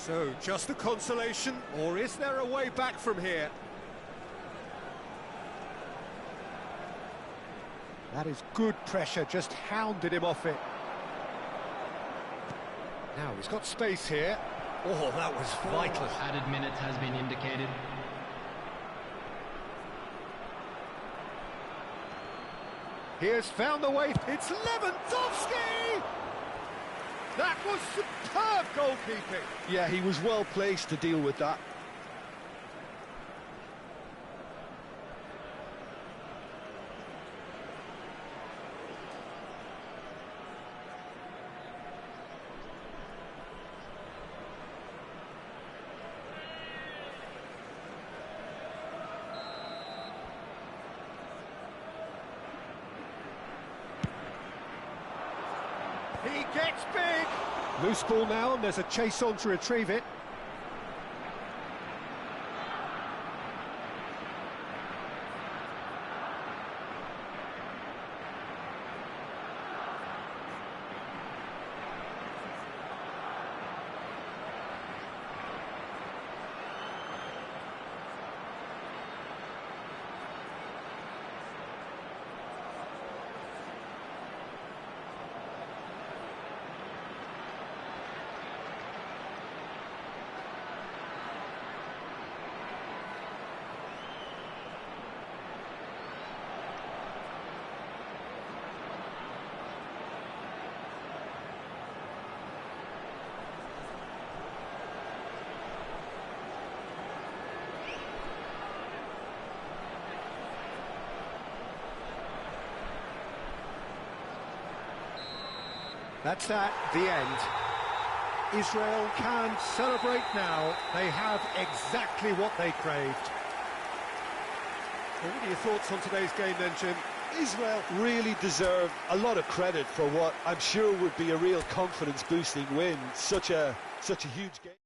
So, just a consolation, or is there a way back from here? That is good pressure, just hounded him off it. Now, he's got space here. Oh, that was vital. Added minutes has been indicated. He has found the way. It's Lewandowski! That was superb goalkeeping. Yeah, he was well placed to deal with that. He gets big. Loose ball now, and there's a chase on to retrieve it. That's that, the end. Israel can celebrate now. They have exactly what they craved. Well, what are your thoughts on today's game then, Jim? Israel really deserve a lot of credit for what I'm sure would be a real confidence-boosting win. Such a huge game.